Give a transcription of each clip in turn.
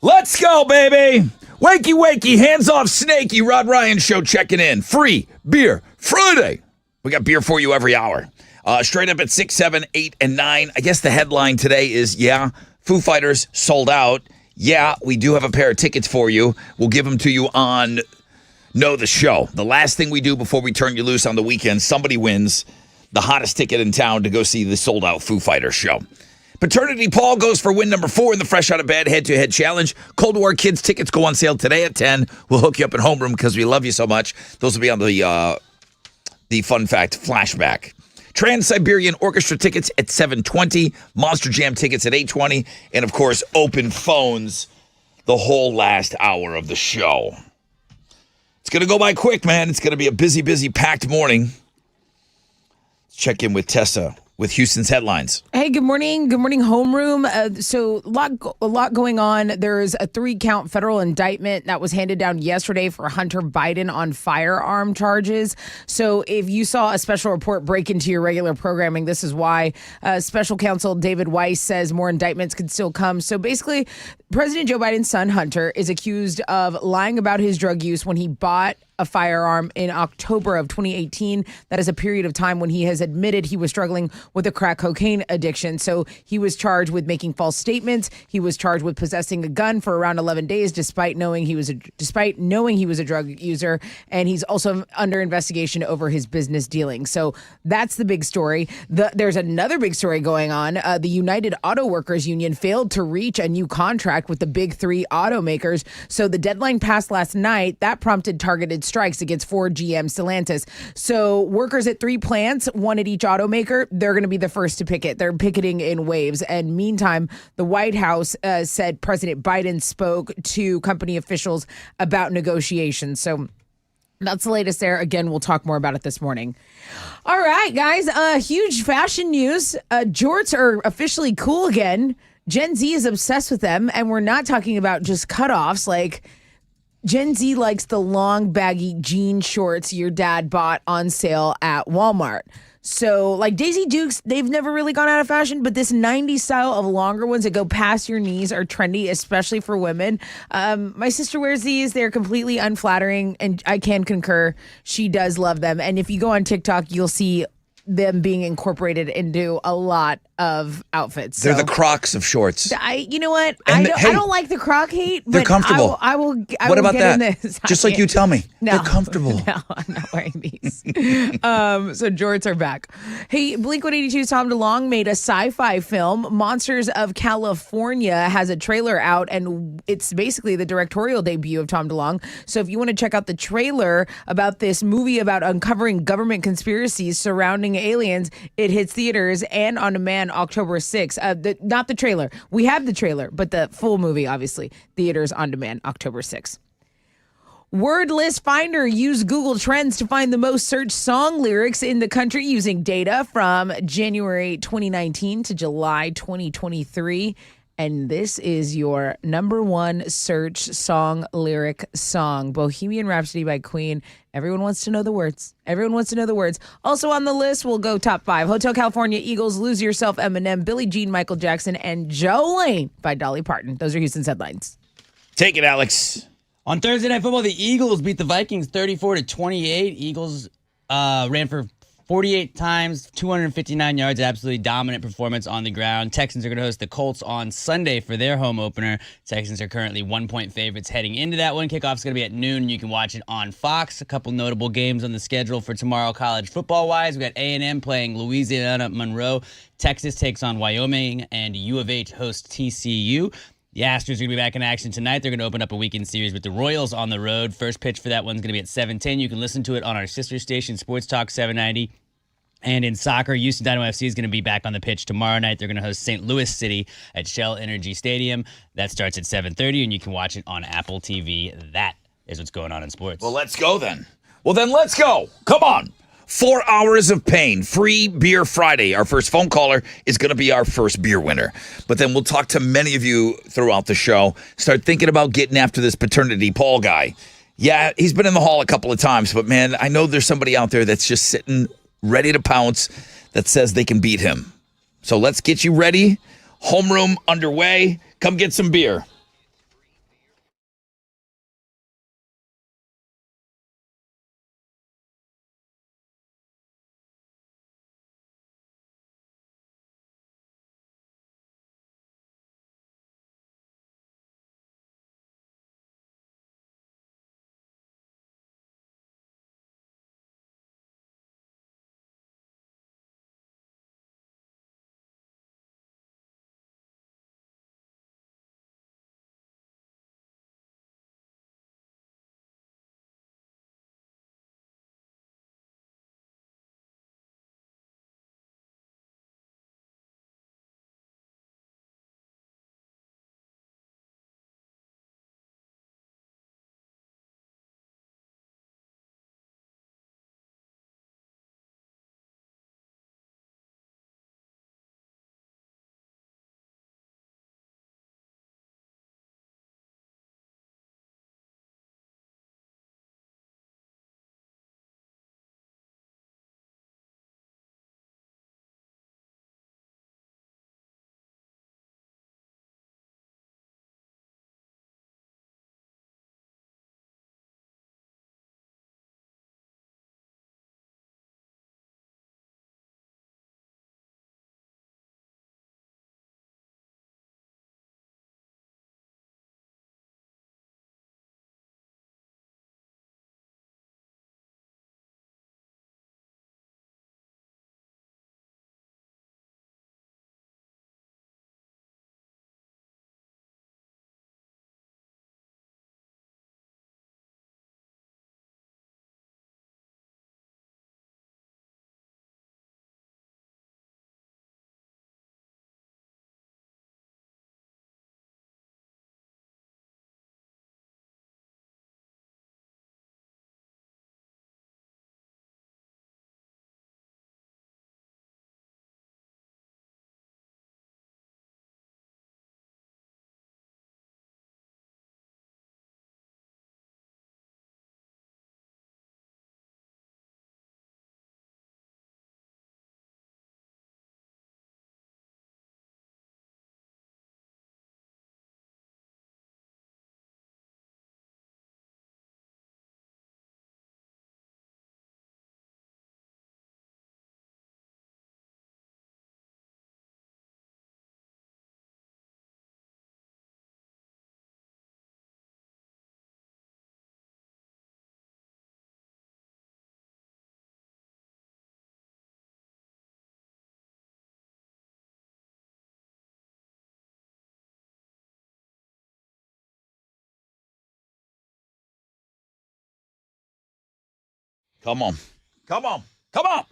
Let's go, baby. Wakey, wakey, hands off snaky. Rod Ryan Show checking in. Free beer Friday. We got beer for you every hour. Straight up at 6, 7, 8, and 9. I guess the headline today is, Foo Fighters sold out. Yeah, we do have a pair of tickets for you. We'll give them to you on Know the Show. The last thing we do before we turn you loose on the weekend, somebody wins the hottest ticket in town to go see the sold-out Foo Fighters show. Paternity Paul goes for win number 4 in the Fresh Out of Bed head-to-head challenge. Cold War Kids tickets go on sale today at 10. We'll hook you up at homeroom because we love you so much. Those will be on the Fun Fact flashback. Trans-Siberian Orchestra tickets at 7:20. Monster Jam tickets at 8:20. And, of course, open phones the whole last hour of the show. It's going to go by quick, man. It's going to be a busy, busy, packed morning. Let's check in with Tessa with Houston's headlines. Hey, good morning. Good morning, homeroom. So a lot going on. There's a 3-count federal indictment that was handed down yesterday for Hunter Biden on firearm charges. So if you saw a special report break into your regular programming, this is why. Special counsel David Weiss says more indictments could still come. So basically, President Joe Biden's son, Hunter, is accused of lying about his drug use when he bought a firearm in October of 2018. That is a period of time when he has admitted he was struggling with a crack cocaine addiction. So he was charged with making false statements. He was charged with possessing a gun for around 11 days, despite knowing he was a drug user. And he's also under investigation over his business dealings. So that's the big story. There's another big story going on. The United Auto Workers Union failed to reach a new contract with the big 3 automakers. So the deadline passed last night. That prompted targeted strikes against Ford, GM, Stellantis. So workers at 3 plants, 1 at each automaker, they're going to be the first to picket. They're picketing in waves. And meantime, the White House said President Biden spoke to company officials about negotiations. So that's the latest there. Again, we'll talk more about it this morning. All right, guys, huge fashion news. Jorts are officially cool again. Gen Z is obsessed with them. And we're not talking about just cutoffs. Like, Gen Z likes the long, baggy jean shorts your dad bought on sale at Walmart. So, like Daisy Dukes, they've never really gone out of fashion, but this 90s style of longer ones that go past your knees are trendy, especially for women. My sister wears these. They're completely unflattering, and I can concur. She does love them. And if you go on TikTok, you'll see them being incorporated into a lot of outfits. They're the Crocs of shorts. You know what? I don't like the Croc hate, but they're comfortable. I will what about get that? in this. Just like you tell me. No, they're comfortable. No, I'm not wearing these. So jorts are back. Hey, Blink-182's Tom DeLonge made a sci-fi film. Monsters of California has a trailer out, and it's basically the directorial debut of Tom DeLonge. So if you want to check out the trailer about this movie about uncovering government conspiracies surrounding aliens, it hits theaters and on demand October 6th. Not the trailer. We have the trailer, but the full movie, obviously. Theaters on demand October 6th. Word List Finder used Google Trends to find the most searched song lyrics in the country using data from January 2019 to July 2023. And this is your number 1 search song lyric song, Bohemian Rhapsody by Queen. Everyone wants to know the words. Everyone wants to know the words. Also on the list, we'll go top 5. Hotel California, Eagles, Lose Yourself, Eminem, Billie Jean, Michael Jackson, and Jolene by Dolly Parton. Those are Houston's headlines. Take it, Alex. On Thursday Night Football, the Eagles beat the Vikings 34-28. Eagles ran for 48 times, 259 yards, absolutely dominant performance on the ground. Texans are going to host the Colts on Sunday for their home opener. Texans are currently 1-point favorites heading into that one. Kickoff's going to be at noon. You can watch it on Fox. A couple notable games on the schedule for tomorrow college football-wise. We got A&M playing Louisiana Monroe. Texas takes on Wyoming, and U of H hosts TCU. The Astros are going to be back in action tonight. They're going to open up a weekend series with the Royals on the road. First pitch for that one's going to be at 7:10. You can listen to it on our sister station, Sports Talk 790. And in soccer, Houston Dynamo FC is going to be back on the pitch tomorrow night. They're going to host St. Louis City at Shell Energy Stadium. That starts at 7:30, and you can watch it on Apple TV. That is what's going on in sports. Well, let's go then. Let's go. Come on. 4 hours of pain. Free Beer Friday. Our first phone caller is going to be our first beer winner. But then we'll talk to many of you throughout the show. Start thinking about getting after this Paternity Paul guy. Yeah, he's been in the hall a couple of times, but man, I know there's somebody out there that's just sitting ready to pounce that says they can beat him. So let's get you ready. Homeroom underway. Come get some beer. Come on. Come on. Come on.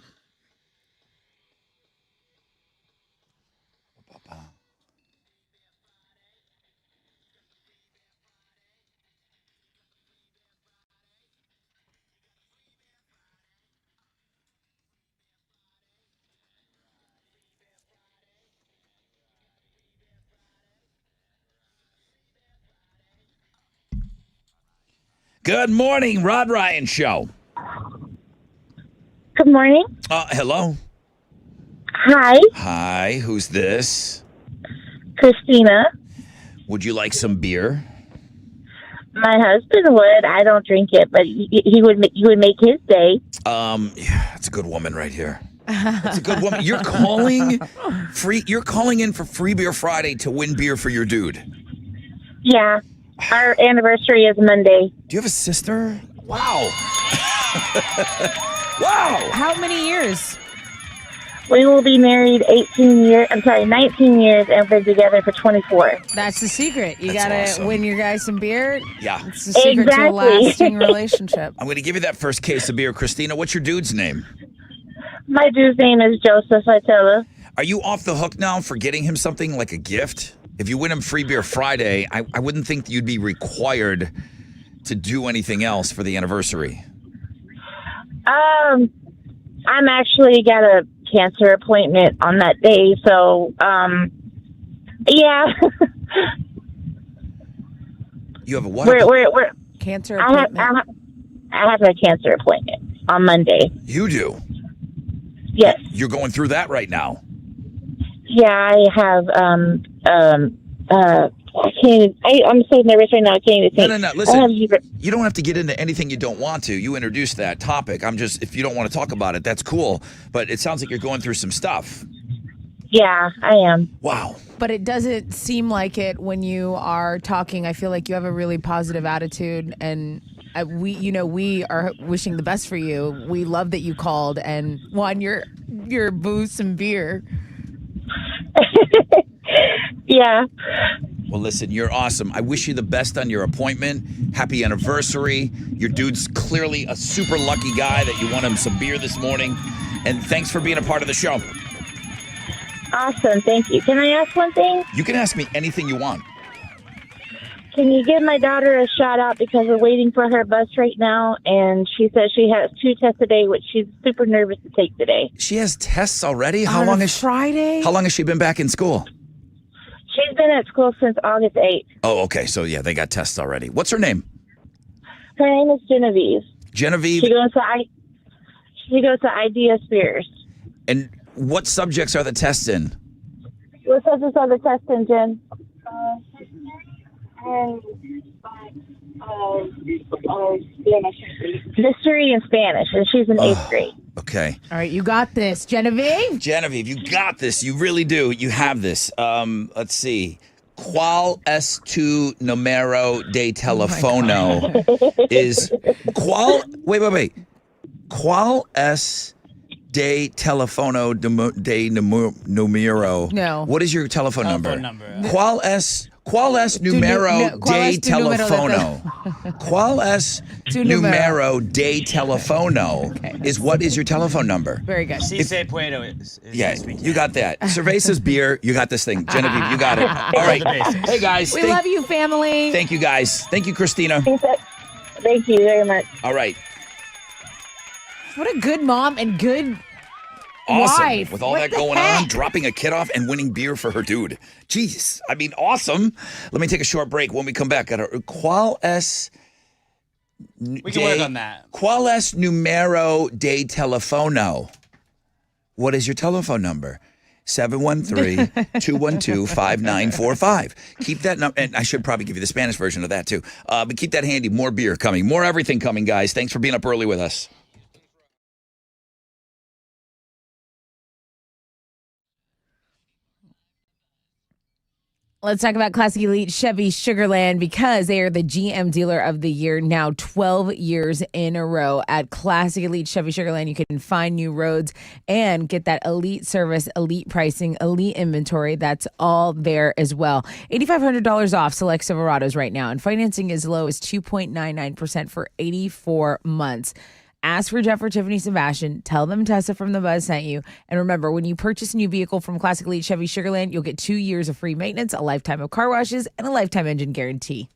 Good morning, Rod Ryan Show. Good morning. Hello. Hi, Hi, who's this? Christina. Would you like some beer? My husband would. I don't drink it, but he would. You would make his day. Yeah, that's a good woman right here. That's a good woman. You're calling in for Free Beer Friday to win beer for your dude. Yeah, our anniversary is Monday. Do you have a sister? Wow. Wow. How many years? We will be married 19 years, and been together for 24. That's the secret. You That's gotta awesome. win your guys some beer. Yeah. It's the secret to a Exactly. lasting relationship. I'm going to give you that first case of beer. Christina, what's your dude's name? My dude's name is Joseph Itella. Are you off the hook now for getting him something like a gift? If you win him Free Beer Friday, I wouldn't think you'd be required to do anything else for the anniversary. I'm actually got a cancer appointment on that day, so yeah. You have a what? we're Cancer I have appointment. I have a cancer appointment on Monday. You do. Yes. You're going through that right now. Yeah, I have I'm so nervous right now. I can't even think. No. I Listen, have, you don't have to get into anything you don't want to. You introduced that topic. If you don't want to talk about it, that's cool. But it sounds like you're going through some stuff. yeah, I am. Wow. But it doesn't seem like it when you are talking. I feel like you have a really positive attitude, and we are wishing the best for you. We love that you called and won your booze and beer. Yeah. Well, listen, you're awesome. I wish you the best on your appointment. Happy anniversary. Your dude's clearly a super lucky guy that you won him some beer this morning. And thanks for being a part of the show. Awesome. Thank you. Can I ask one thing? You can ask me anything you want. Can you give my daughter a shout out because we're waiting for her bus right now, and she says she has 2 tests a day, which she's super nervous to take today. She has tests already? On a Friday? How long has she been back in school? She's been at school since August 8th. Oh, okay. So yeah, they got tests already. What's her name? Her name is Genevieve. Genevieve. She goes to Idea Spears. And what subjects are the tests in? What subjects are the tests in, Jen? History and Spanish, and she's in 8th grade. Okay. All right, you got this, Genevieve. Genevieve, you got this. You really do. You have this. Let's see. ¿Cuál es tu número de teléfono? Wait. ¿Cuál es de teléfono de número? No. What is your telephone number? ¿Cuál es número ¿Cuál de es tu número de teléfono? ¿Cuál es Tu número de teléfono? Okay. What is your telephone number? Very good. Si se puede is Yeah, speak to you got that. Cerveza's beer. You got this thing. Genevieve, you got it. All right. the basics. Hey, guys. We love you, family. Thank you, guys. Thank you, Christina. Thank you very much. All right. What a good mom and good Awesome. wife. With all What that the going heck? on, dropping a kid off and winning beer for her dude. Jeez. I mean, awesome. Let me take a short break. When we come back, ¿Cuál es... We can work on that. ¿Cuál es número de teléfono? What is your telephone number? 713-212-5945. Keep that number, and I should probably give you the Spanish version of that too. But keep that handy. More beer coming. More everything coming, guys. Thanks for being up early with us. Let's talk about Classic Elite Chevy Sugarland because they are the GM Dealer of the Year now 12 years in a row. At Classic Elite Chevy Sugarland, you can find new roads and get that elite service, elite pricing, elite inventory. That's all there as well. $8,500 off select Silverados right now, and financing as low as 2.99% for 84 months. Ask for Jeff or Tiffany Sebastian. Tell them Tessa from The Buzz sent you. And remember, when you purchase a new vehicle from Classic Elite Chevy Sugarland, you'll get 2 years of free maintenance, a lifetime of car washes, and a lifetime engine guarantee.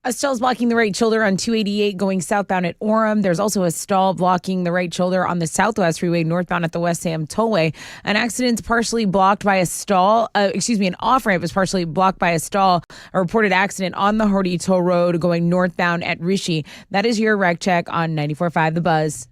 A stall is blocking the right shoulder on 288 going southbound at Orem. There's also a stall blocking the right shoulder on the Southwest Freeway northbound at the West Sam Tollway. An accident's partially blocked by a stall. An off-ramp is partially blocked by a stall. A reported accident on the Hardy Toll Road going northbound at Rishi. That is your wreck check on 94.5 The Buzz.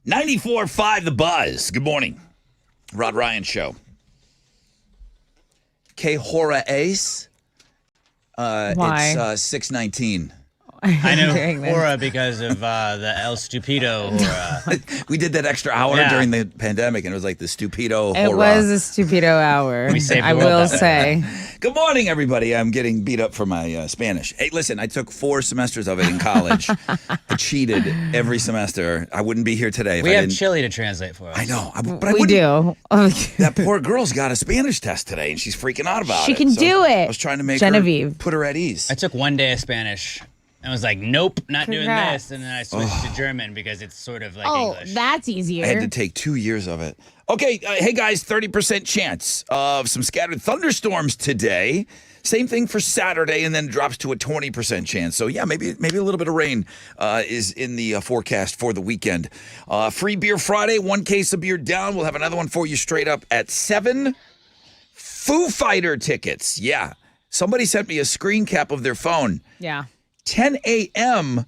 .94.5 The Buzz. Good morning. Rod Ryan Show. K Hora Ace. Why? It's 619. I know Doing this. Hora because of the El Stupido Hora. We did that extra hour Yeah. during the pandemic, and it was like the stupido It hora. was a stupido hour. We saved the I world will that way. say. Good morning, everybody. I'm getting beat up for my Spanish. Hey, listen, I took 4 semesters of it in college. I cheated every semester. I wouldn't be here today if We I have didn't. Chili to translate for us. I know, but I We wouldn't. do. That poor girl's got a Spanish test today, and she's freaking out about She it. can do it. I was trying to make Genevieve. her put her at ease. I took 1 day of Spanish and was like, nope, not doing Congrats. this. And then I switched to German because it's sort of like Oh, English. that's easier. I had to take 2 years of it. Okay, hey guys, 30% chance of some scattered thunderstorms today. Same thing for Saturday, and then drops to a 20% chance. So yeah, maybe a little bit of rain is in the forecast for the weekend. Free Beer Friday, 1 case of beer down. We'll have another one for you straight up at 7. Foo Fighter tickets. Yeah, somebody sent me a screen cap of their phone. Yeah. 10 a.m.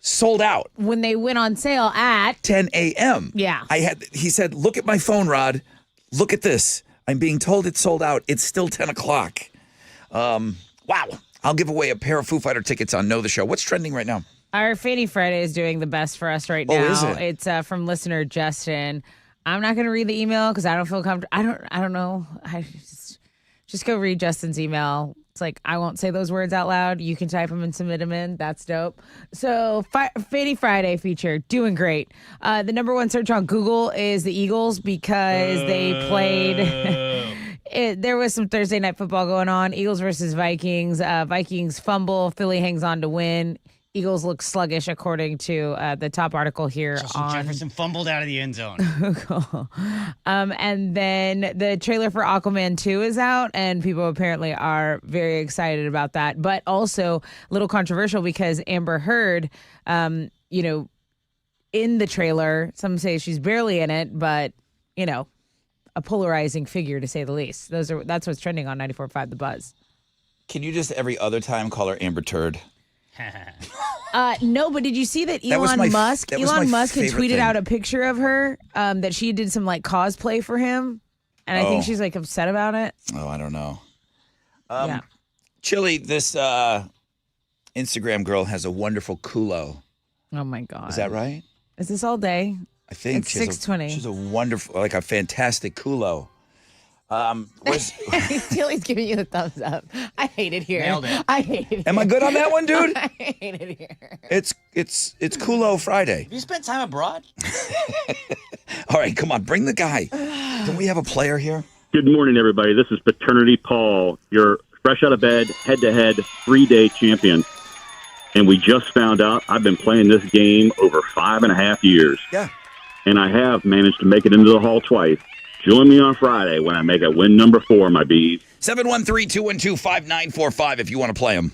sold out. When they went on sale at 10 a.m. Yeah. He said, look at my phone, Rod. Look at this. I'm being told it's sold out. It's still 10 o'clock. Wow. I'll give away a pair of Foo Fighter tickets on Know the Show. What's trending right now? our Fanny Friday is doing the best for us right now. Oh, is it? It's from listener Justin. I'm not going to read the email because I don't feel comfortable. I don't know. I just go read Justin's email. It's like, I won't say those words out loud. You can type them and submit them in. That's dope. So Fanny Friday feature, doing great. The number one search on Google is the Eagles because they played. There was some Thursday night football going on. Eagles versus Vikings. Vikings fumble. Philly hangs on to win. Eagles look sluggish, according to the top article here Justin on Jefferson fumbled out of the end zone. And then the trailer for Aquaman 2 is out, and people apparently are very excited about that. But also a little controversial because Amber Heard, in the trailer, some say she's barely in it, but, a polarizing figure to say the least. That's what's trending on 94.5 The Buzz. Can you just every other time call her Amber Turd? No, but did you see that That was Elon my- Musk? that was Elon my Musk had favorite tweeted thing. out a picture of her that she did some like cosplay for him, and I think Oh. she's like upset about it. Oh, I don't know. Yeah. Chili, this Instagram girl has a wonderful culo. Oh my god. Is that right? Is this all day? I think It's she has 6:20. She's a wonderful, like a fantastic culo. Tilly's giving you the thumbs up. I hate it here. Nailed it. I hate it. Am I good on that one, dude? I hate it here. It's Culo Friday. Have you spent time abroad? All right, come on, bring the guy. Don't we have a player here? Good morning, everybody. This is Paternity Paul, your fresh out of bed, head-to-head, 3-day champion. And we just found out I've been playing this game over 5.5 years. Yeah. And I have managed to make it into the hall twice. Join me on Friday when I make it win number 4, my bees. 713-212-5945 if you want to play him.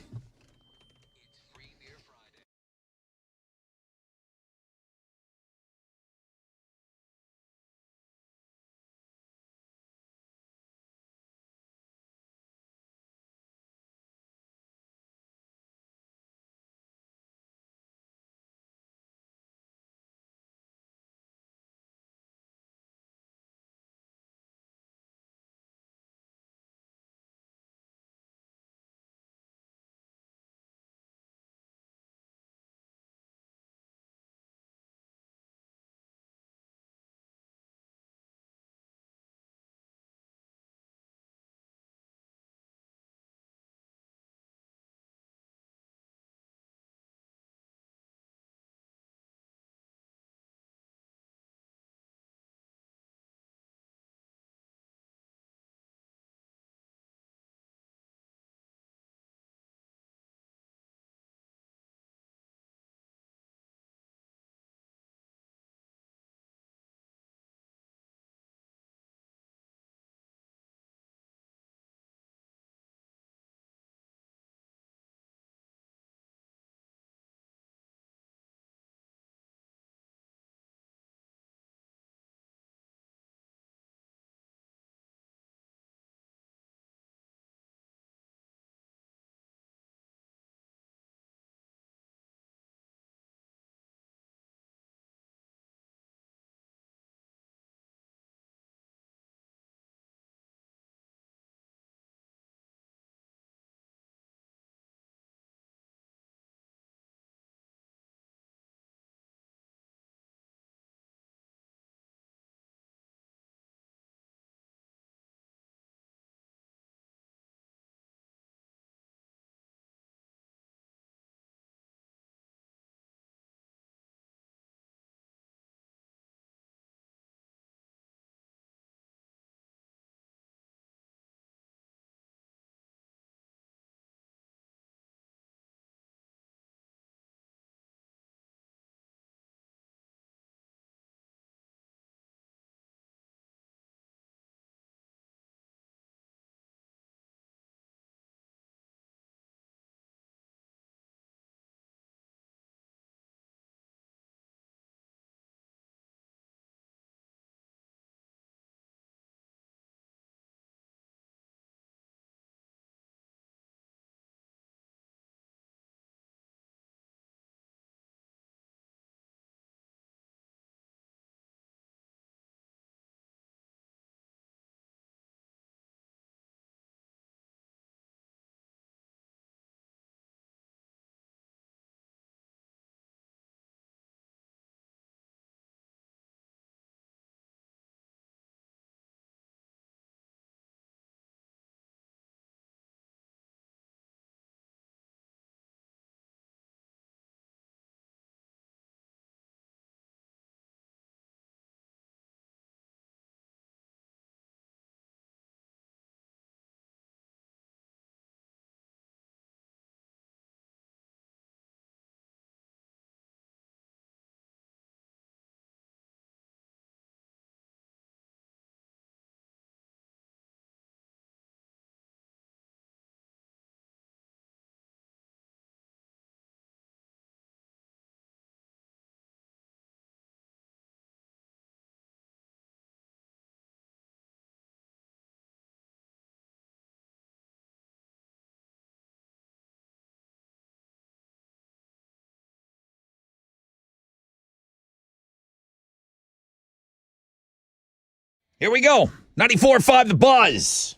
Here we go. 94.5 The Buzz.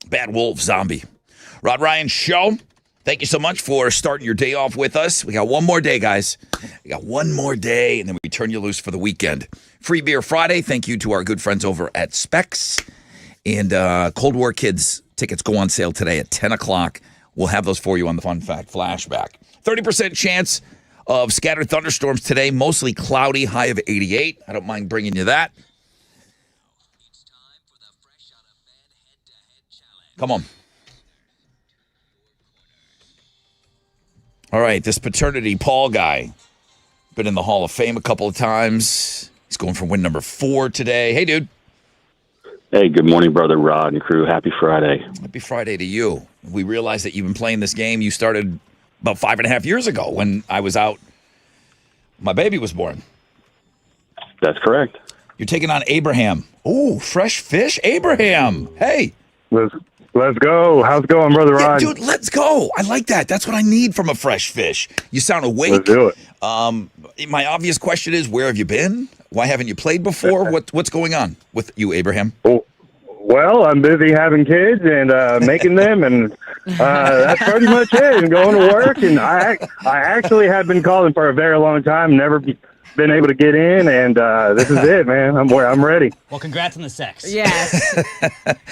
Bad Wolf Zombie. Rod Ryan Show. Thank you so much for starting your day off with us. We got one more day, guys. We got one more day, and then we turn you loose for the weekend. Free Beer Friday. Thank you to our good friends over at Specs. And Cold War Kids tickets go on sale today at 10 o'clock. We'll have those for you on the Fun Fact Flashback. 30% chance of scattered thunderstorms today. Mostly cloudy, high of 88. I don't mind bringing you that. Come on. All right, this paternity Paul guy. Been in the Hall of Fame a couple of times. He's going for win number 4 today. Hey, dude. Hey, good morning, brother Rod and crew. Happy Friday. Happy Friday to you. We realized that you've been playing this game. You started about 5.5 years ago when I was out. My baby was born. That's correct. You're taking on Abraham. Ooh, fresh fish, Abraham. Hey. Let's go. How's it going, brother Yeah, Rod? dude, let's go. I like that. That's what I need from a fresh fish. You sound awake. Let's do it. My obvious question is, where have you been? Why haven't you played before? What's going on with you, Abraham? Well, I'm busy having kids and making them, and that's pretty much it. And going to work, and I actually have been calling for a very long time, never been able to get in, and this is it, man. I'm ready. Well, congrats on the sex. Yes.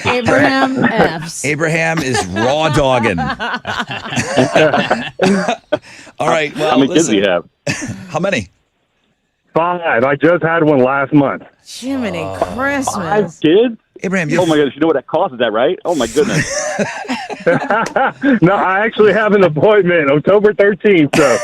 Abraham F's. Abraham is raw dogging. All right. Well, How many kids do you have? How many? 5. I just had one last month. Jiminy Christmas. 5 kids? Abraham, Oh my goodness, you know what that costs? Is that right? Oh my goodness. No, I actually have an appointment October 13th. So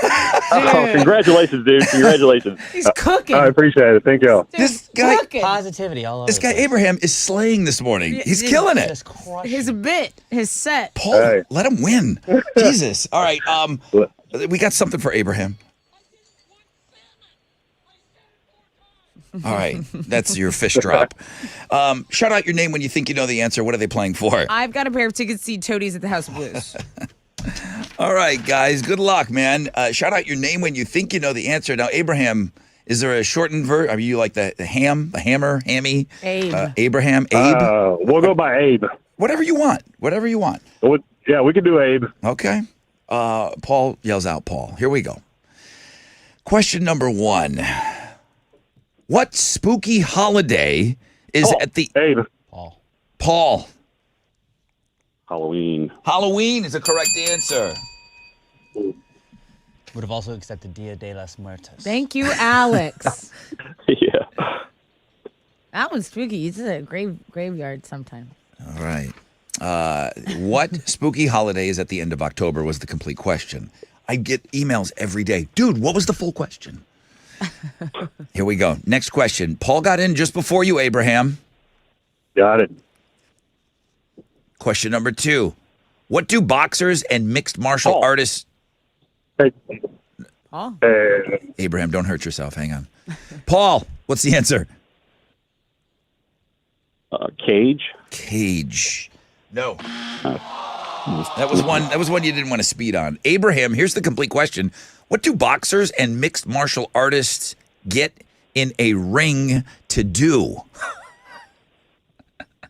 Oh, congratulations, dude. Congratulations. He's cooking. I appreciate it. Thank y'all. this guy, Cooking. Positivity all over. this guy Abraham is slaying this morning. He's killing it. Just crushing. His bit, his set. Paul, Hey. let him win. Jesus. All right. We got something for Abraham. All right. That's your fish drop. Shout out your name when you think you know the answer. What are they playing for? I've got a pair of tickets to see Toadies at the House of Blues. All right, guys. Good luck, man. Shout out your name when you think you know the answer. Now, Abraham, is there a shortened version? Are you like the hammer, hammy? Abe. Abraham, Abe? We'll go by Abe. Whatever you want. Whatever you want. Yeah, we could do Abe. Okay. Paul yells out Paul. Here we go. Question number 1. What spooky holiday is at the... Abe. Paul. Halloween. Halloween is a correct answer. Would have also accepted Dia de los Muertos. Thank you, Alex. Yeah. That was spooky. It's a graveyard sometime. All right. What spooky holiday is at the end of October was the complete question. I get emails every day. Dude, what was the full question? Here we go. Next question. Paul got in just before you, Abraham. Got it. Question number 2. What do boxers and mixed martial Paul. artists... Hey, Oh. Abraham, don't hurt yourself. Hang on. Paul, what's the answer? Cage. Cage. No. That was one you didn't want to speed on. Abraham, here's the complete question. What do boxers and mixed martial artists get in a ring to do?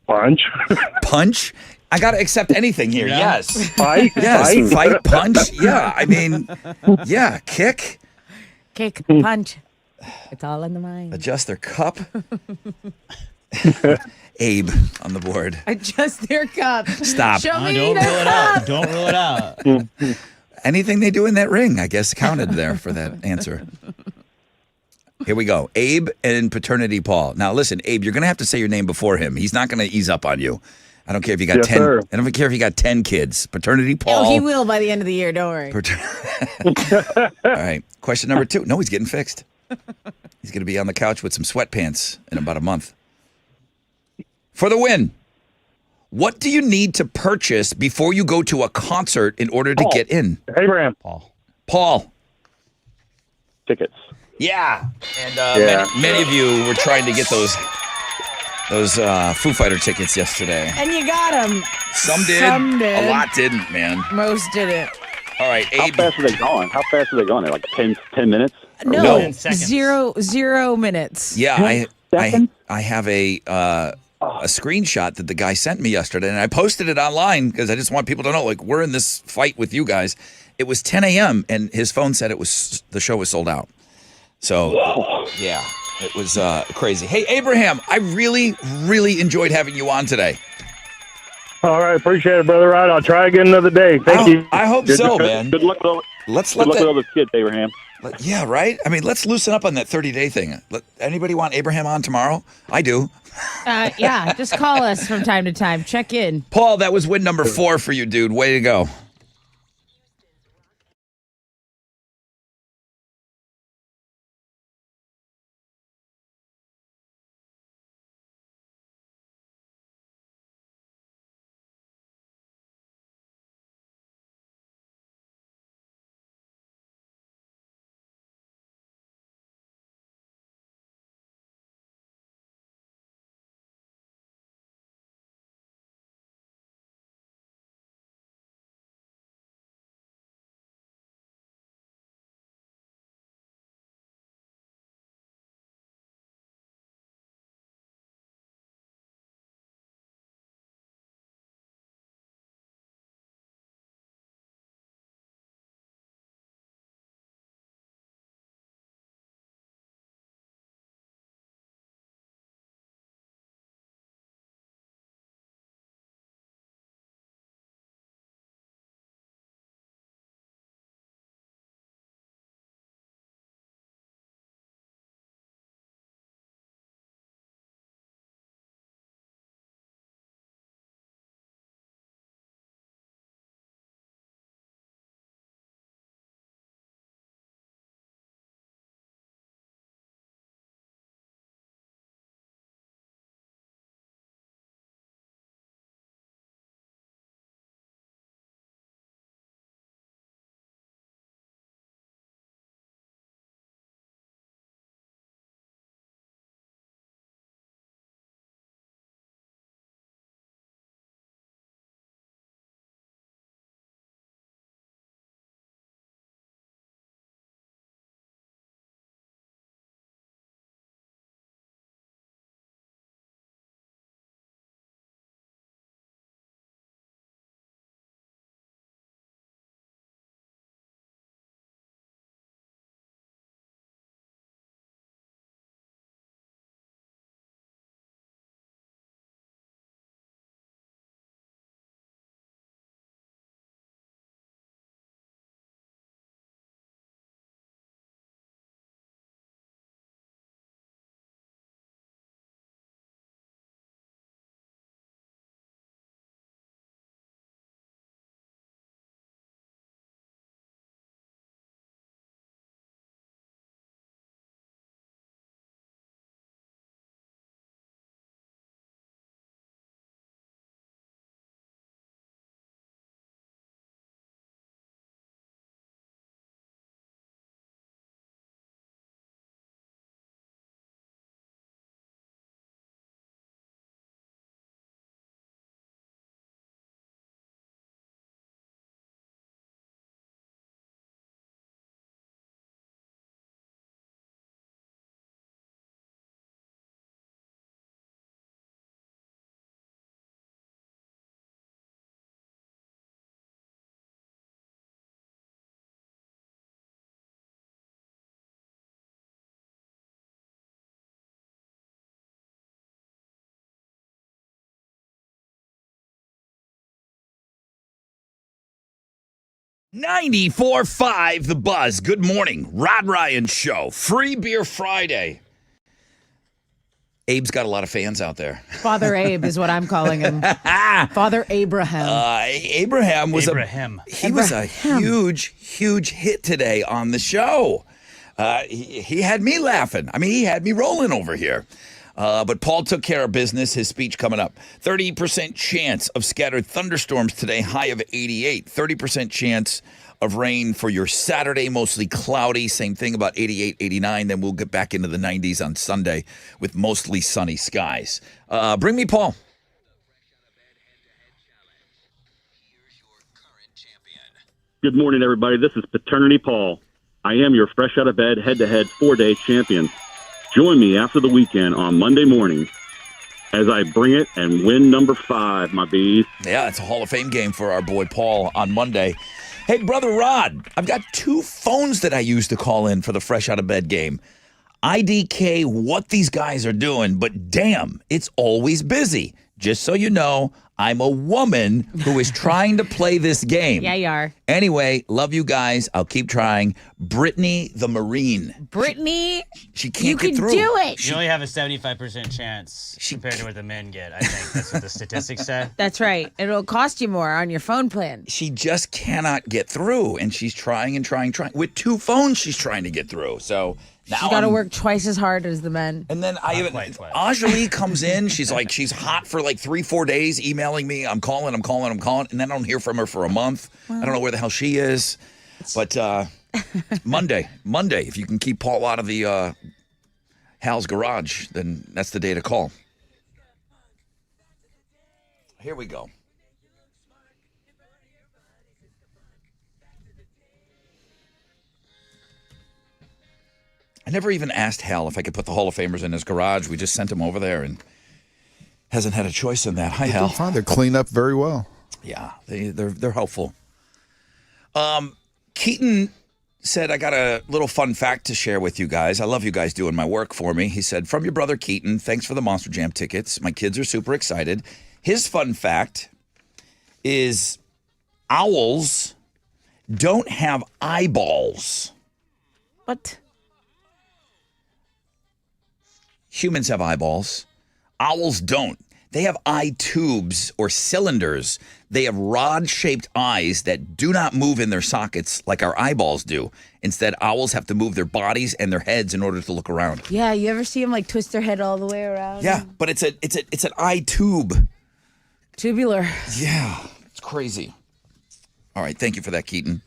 punch. Punch? I got to accept anything here. Yeah. Yes. Fight. Yes. Fight, punch. Yeah. I mean, yeah. Kick. Kick, punch. It's all in the mind. Adjust their cup. Abe on the board. Adjust their cup. Stop. Show me Don't their rule it cup. out. Don't rule it out. Anything they do in that ring, I guess, counted there for that answer. Here we go. Abe and paternity Paul. Now, listen, Abe, you're going to have to say your name before him. He's not going to ease up on you. I don't care if you got Yes, 10. sir. I don't care if you got 10 kids. Paternity Paul. Oh, he will by the end of the year. Don't worry. All right. Question number 2. No, he's getting fixed. He's going to be on the couch with some sweatpants in about a month. For the win. What do you need to purchase before you go to a concert in order to get in? Abraham. Paul. Tickets. Yeah. And Yeah. many of you were trying to get those Foo Fighter tickets yesterday. And you got him. Some did. Some did. A lot didn't, man. Most didn't. All right, How Abe. fast are they going? Like 10 minutes? No, seconds. zero minutes. Yeah, I Seconds? have a a screenshot that the guy sent me yesterday, and I posted it online because I just want people to know, like, we're in this fight with you guys. It was 10 a.m. and his phone said the show was sold out. So, yeah, it was crazy. Hey, Abraham, I really, really enjoyed having you on today. All right, appreciate it, Brother Rod. I'll try again another day. Thank you. I hope so, man. Good luck with all, Let's good luck with all those kids, Abraham. Yeah, right? I mean, let's loosen up on that 30-day thing. Anybody want Abraham on tomorrow? I do. Yeah, just call us from time to time. Check in. Paul, that was win number 4 for you, dude. Way to go. $94.5 The Buzz. Good morning. Rod Ryan Show. Free Beer Friday. Abe's got a lot of fans out there. Father Abe is what I'm calling him. Father Abraham. Abraham was a huge hit today on the show. He had me laughing. I mean, he had me rolling over here. But Paul took care of business. His speech coming up. 30% chance of scattered thunderstorms today, high of 88. 30% chance of rain for your Saturday, mostly cloudy. Same thing, about 88, 89. Then we'll get back into the 90s on Sunday with mostly sunny skies. Bring me Paul. Good morning, everybody. This is Paternity Paul. I am your fresh out of bed, head-to-head 4-day champion. Join me after the weekend on Monday morning as I bring it and win number 5, my bees. Yeah, it's a Hall of Fame game for our boy Paul on Monday. Hey, Brother Rod, I've got 2 phones that I use to call in for the Fresh Out of Bed game. IDK what these guys are doing, but damn, it's always busy. Just so you know, I'm a woman who is trying to play this game. Yeah, you are. Anyway, love you guys. I'll keep trying. Brittany the Marine. Brittany, She can't you get can through. do it. You only have a 75% chance compared to what the men get. I think that's what the statistics say. That's right. It'll cost you more on your phone plan. She just cannot get through, and she's trying and trying. With 2 phones, she's trying to get through. So now You got to I'm- work twice as hard as the men. And then I even quite twice. Anjali comes in. She's hot for like 3-4 days, emailing me. I'm calling, and then I don't hear from her for a month. I don't know where the hell she is. But Monday, if you can keep Paul out of the Hal's garage, then that's the day to call. Here we go. I never even asked Hal if I could put the Hall of Famers in his garage. We just sent him over there and hasn't had a choice in that. Hi, Hal. Fine. They clean up very well. Yeah, they're helpful. Keaton said, I got a little fun fact to share with you guys. I love you guys doing my work for me. He said, from your brother Keaton, thanks for the Monster Jam tickets. My kids are super excited. His fun fact is owls don't have eyeballs. What? Humans have eyeballs. Owls don't. They have eye tubes or cylinders. They have rod-shaped eyes that do not move in their sockets like our eyeballs do. Instead, owls have to move their bodies and their heads in order to look around. Yeah, you ever see them like twist their head all the way around? Yeah, but it's an eye tube. Tubular. Yeah, it's crazy. All right, thank you for that, Keaton.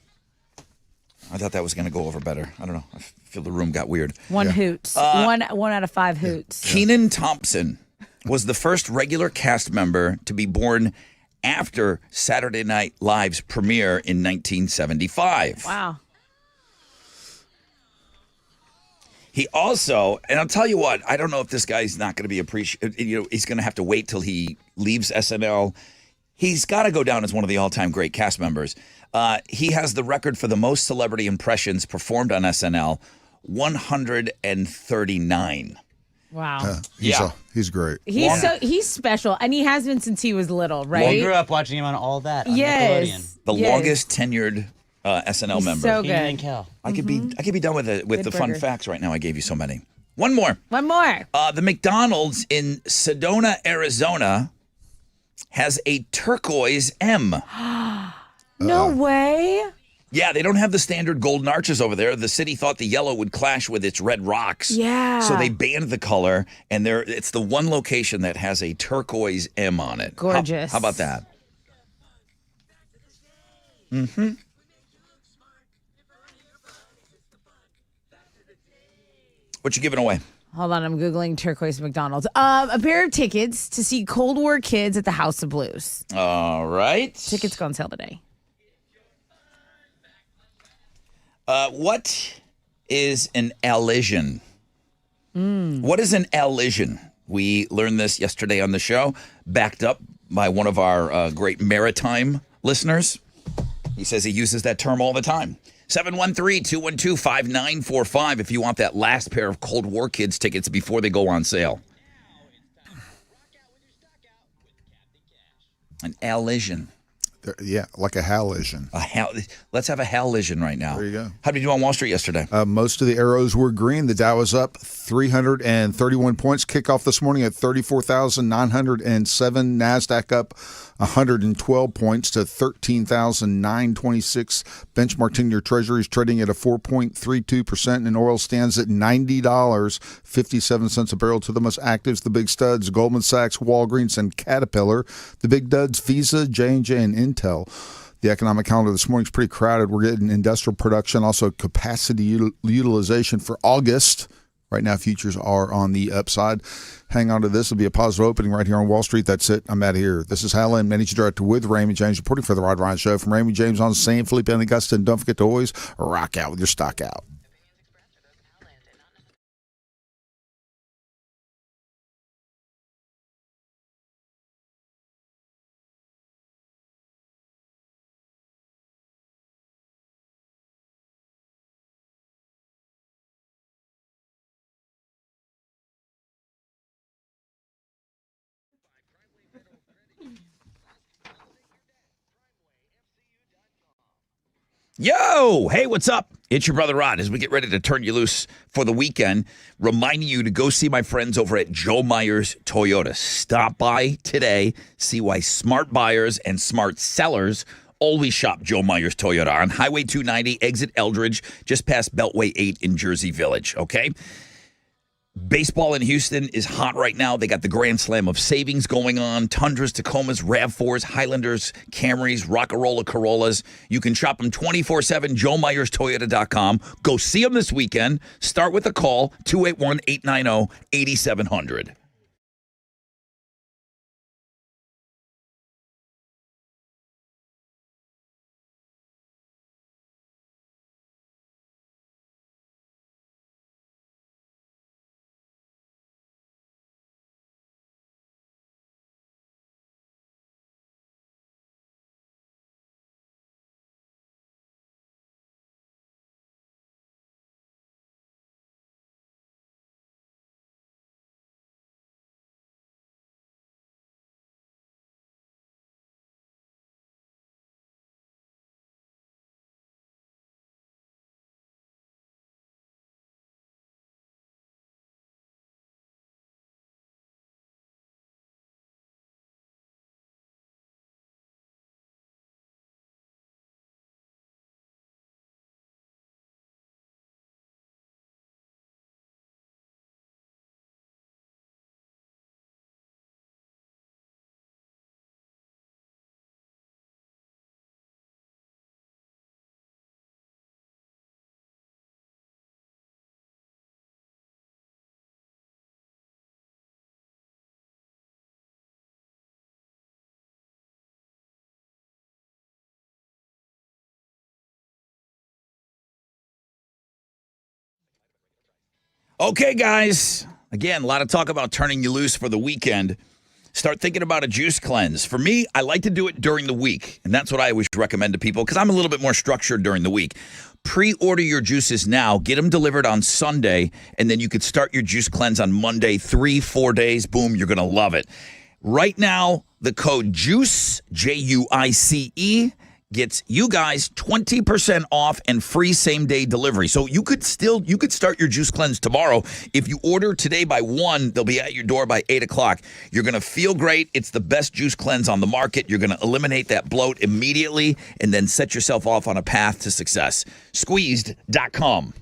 I thought that was going to go over better. I don't know. I feel the room got weird. One hoots. One out of 5 hoots. Kenan Thompson was the first regular cast member to be born after Saturday Night Live's premiere in 1975. Wow. He also, and I'll tell you what, I don't know if this guy's not going to be appreciated. He's going to have to wait till he leaves SNL. He's got to go down as one of the all-time great cast members. He has the record for the most celebrity impressions performed on SNL, 139. Wow. He's great. He's special, and he has been since he was little, I right? grew up watching him on All That on Nickelodeon. Yes. The Yes. longest tenured SNL He's member. so Kenan and good. Kel. I could be done with it with Good the fun burger. facts right now. I gave you so many. One more. One more. The McDonald's in Sedona, Arizona, has a turquoise M. No way. Yeah, they don't have the standard golden arches over there. The city thought the yellow would clash with its red rocks. Yeah. So they banned the color, and it's the one location that has a turquoise M on it. Gorgeous. How about that? Mm-hmm. What you giving away? Hold on, I'm Googling turquoise McDonald's. A pair of tickets to see Cold War Kids at the House of Blues. All right. Tickets go on sale today. What is an elision? What is an elision? We learned this yesterday on the show, backed up by one of our great maritime listeners. He says he uses that term all the time. 713-212-5945 if you want that last pair of Cold War Kids tickets before they go on sale. An elision. Yeah, like a halogen. Let's have a halogen right now. There you go. How did you do on Wall Street yesterday? Most of the arrows were green. The Dow was up 331 points. Kickoff this morning at 34,907. NASDAQ up 112 points to 13,926. Benchmark 10-year Treasuries trading at a 4.32%, and oil stands at $90.57 a barrel. To the most actives, the big studs, Goldman Sachs, Walgreens, and Caterpillar. The big duds, Visa, J&J, and Intel. The economic calendar this morning is pretty crowded. We're getting industrial production, also capacity utilization for August. Right now, futures are on the upside. Hang on to this. It'll be a positive opening right here on Wall Street. That's it. I'm out of here. This is Hal Lynn, Managing Director with Raymond James, reporting for the Rod Ryan Show from Raymond James on San Felipe and Augusta. And don't forget to always rock out with your stock out. Yo, hey, what's up? It's your brother Rod as we get ready to turn you loose for the weekend, reminding you to go see my friends over at Joe Myers Toyota. Stop by today, see why smart buyers and smart sellers always shop Joe Myers Toyota on Highway 290, exit Eldridge, just past Beltway 8 in Jersey Village, okay? Baseball in Houston is hot right now. They got the Grand Slam of Savings going on. Tundras, Tacomas, RAV4s, Highlanders, Camrys, Rockarola Corollas. You can shop them 24/7, JoeMyersToyota.com. Go see them this weekend. Start with a call, 281-890-8700. Okay, guys. Again, a lot of talk about turning you loose for the weekend. Start thinking about a juice cleanse. For me, I like to do it during the week, and that's what I always recommend to people because I'm a little bit more structured during the week. Pre-order your juices now, get them delivered on Sunday, and then you could start your juice cleanse on Monday, 3-4 days. Boom, you're going to love it. Right now, the code JUICE, JUICE, gets you guys 20% off and free same-day delivery. So you could start your juice cleanse tomorrow. If you order today by 1, they'll be at your door by 8 o'clock. You're going to feel great. It's the best juice cleanse on the market. You're going to eliminate that bloat immediately and then set yourself off on a path to success. Squeezed.com.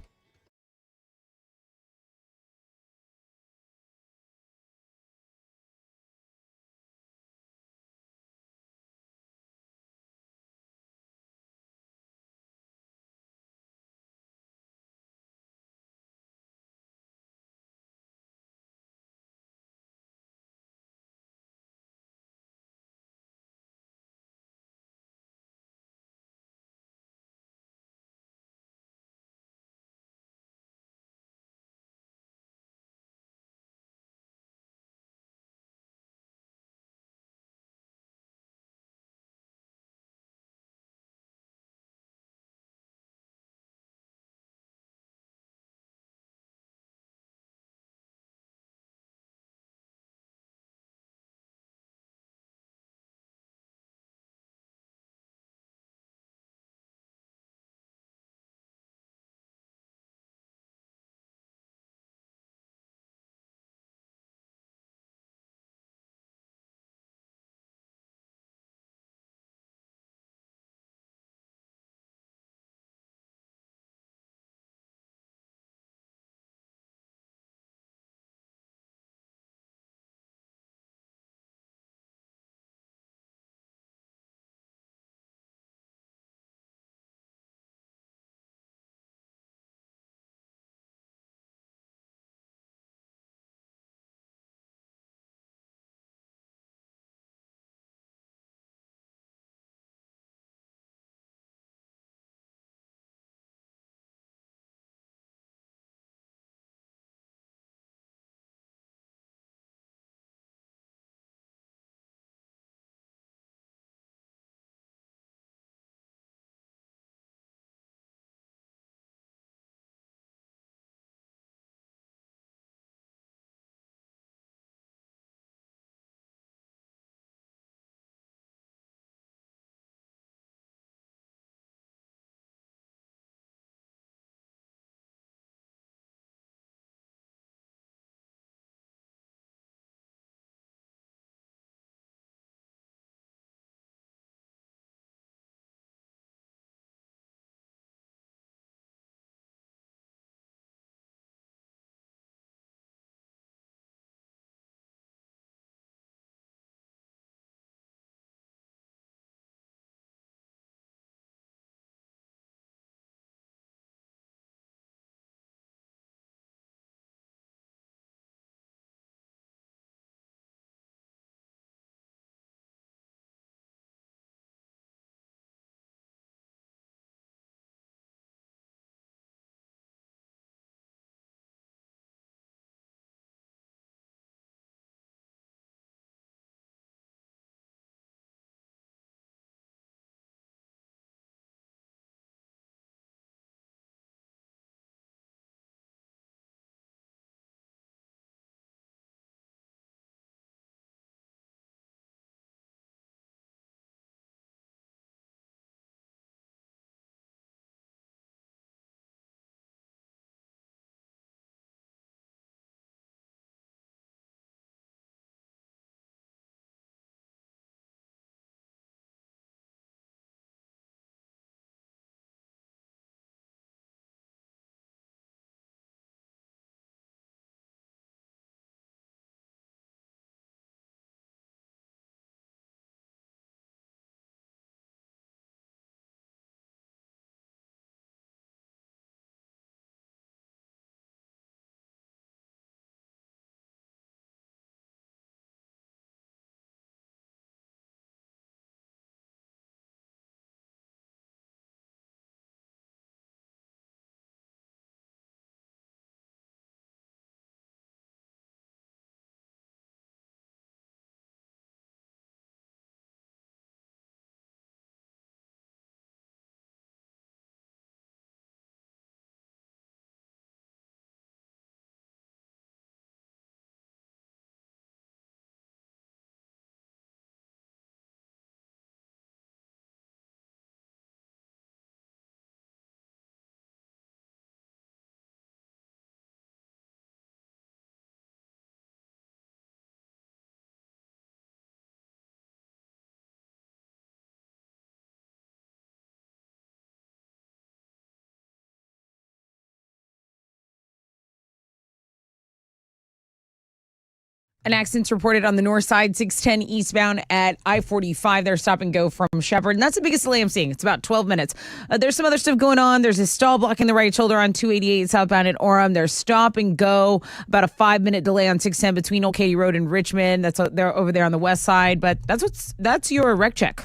An accident's reported on the north side, 610 eastbound at I-45. They're stop and go from Shepherd. And that's the biggest delay I'm seeing. It's about 12 minutes. There's some other stuff going on. There's a stall blocking the right shoulder on 288 southbound at Orem. There's stop and go. About a 5-minute delay on 610 between Old Katy Road and Richmond. They're over there on the west side. But that's your wreck check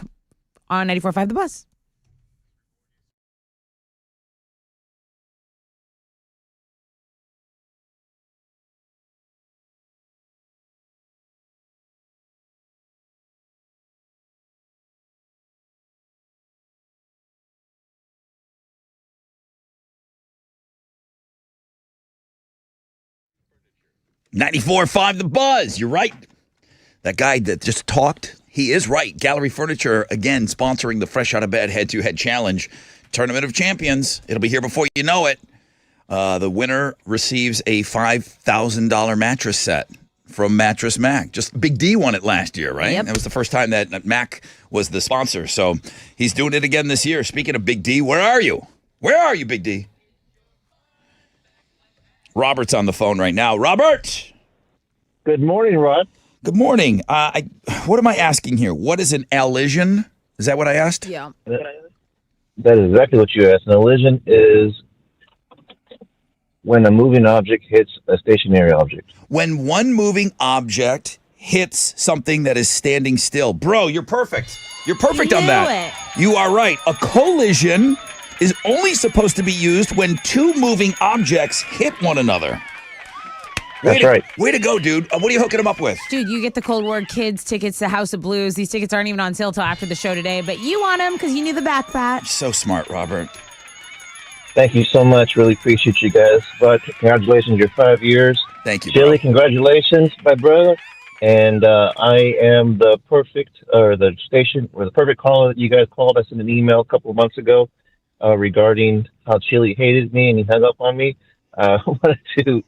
on 94.5 The Buzz. .5 The Buzz. You're right. That guy that just talked, he is right. Gallery Furniture, again, sponsoring the Fresh Out of Bed Head-to-Head Challenge Tournament of Champions. It'll be here before you know it. The winner receives a $5,000 mattress set from Mattress Mac. Just Big D won it last year, right? Yep. That was the first time that Mac was the sponsor. So he's doing it again this year. Speaking of Big D, where are you? Where are you, Big D? Robert's on the phone right now. Robert! Good morning, Rod. Good morning. What am I asking here? What is an allision? Is that what I asked? Yeah. That is exactly what you asked. An allision is when a moving object hits a stationary object. When one moving object hits something that is standing still. Bro, you're perfect. You're perfect on that. You are right. A collision is only supposed to be used when two moving objects hit one another. That's right. Way to go, dude. What are you hooking them up with? Dude, you get the Cold War Kids tickets to House of Blues. These tickets aren't even on sale till after the show today, but you want them because you knew the back patch. So smart, Robert. Thank you so much. Really appreciate you guys. But congratulations, you're 5 years. Thank you, Chili, bro. congratulations, my brother. And I am the perfect caller that you guys called us in an email a couple of months ago regarding how Chili hated me and he hung up on me. I wanted to...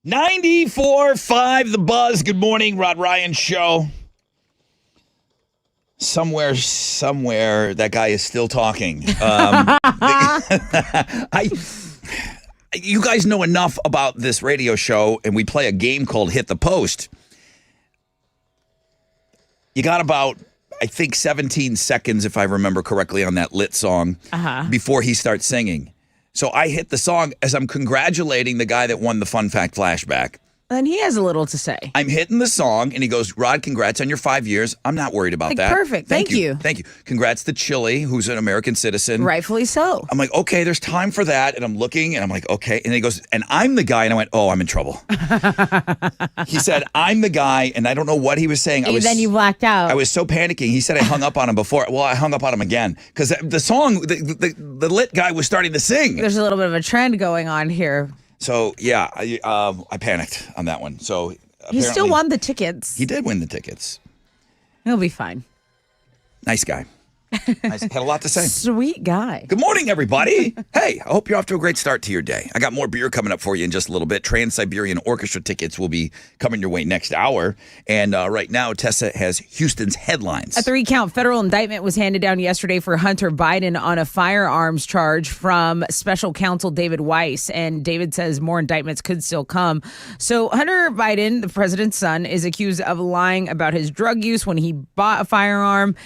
.94.5 The Buzz. Good morning, Rod Ryan Show. Somewhere, that guy is still talking. You guys know enough about this radio show, and we play a game called Hit the Post. You got about, I think, 17 seconds, if I remember correctly, on that lit song before he starts singing. So I hit the song as I'm congratulating the guy that won the Fun Fact Flashback. And he has a little to say. I'm hitting the song, and he goes, Rod, congrats on your 5 years. I'm not worried about that. Perfect. Thank you. Thank you. Congrats to Chile, who's an American citizen. Rightfully so. I'm like, okay, there's time for that. And I'm looking, and I'm like, okay. And he goes, and I'm the guy. And I went, oh, I'm in trouble. He said, I'm the guy, and I don't know what he was saying. Then you blacked out. I was so panicking. He said I hung up on him before. Well, I hung up on him again because the song, the lit guy was starting to sing. There's a little bit of a trend going on here. So, yeah, I panicked on that one. So he still won the tickets. He did win the tickets. He'll be fine. Nice guy. Nice. Had a lot to say. Sweet guy. Good morning, everybody. Hey, I hope you're off to a great start to your day. I got more beer coming up for you in just a little bit. Trans-Siberian Orchestra tickets will be coming your way next hour. And right now, Tessa has Houston's headlines. A 3-count federal indictment was handed down yesterday for Hunter Biden on a firearms charge from special counsel David Weiss. And David says more indictments could still come. So Hunter Biden, the president's son, is accused of lying about his drug use when he bought a firearm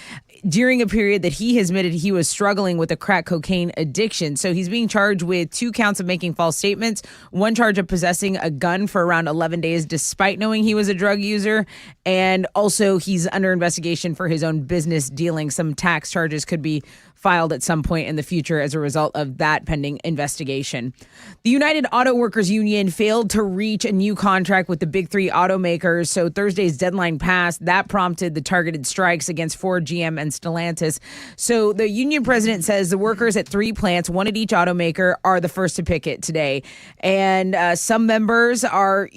during a period that he has admitted he was struggling with a crack cocaine addiction. So he's being charged with 2 counts of making false statements, 1 charge of possessing a gun for around 11 days despite knowing he was a drug user. And also he's under investigation for his own business dealings. Some tax charges could be filed at some point in the future as a result of that pending investigation. The United Auto Workers Union failed to reach a new contract with the big 3 automakers, so Thursday's deadline passed. That prompted the targeted strikes against Ford, GM, and Stellantis. So the union president says the workers at 3 plants, 1 at each automaker, are the first to picket today. And some members are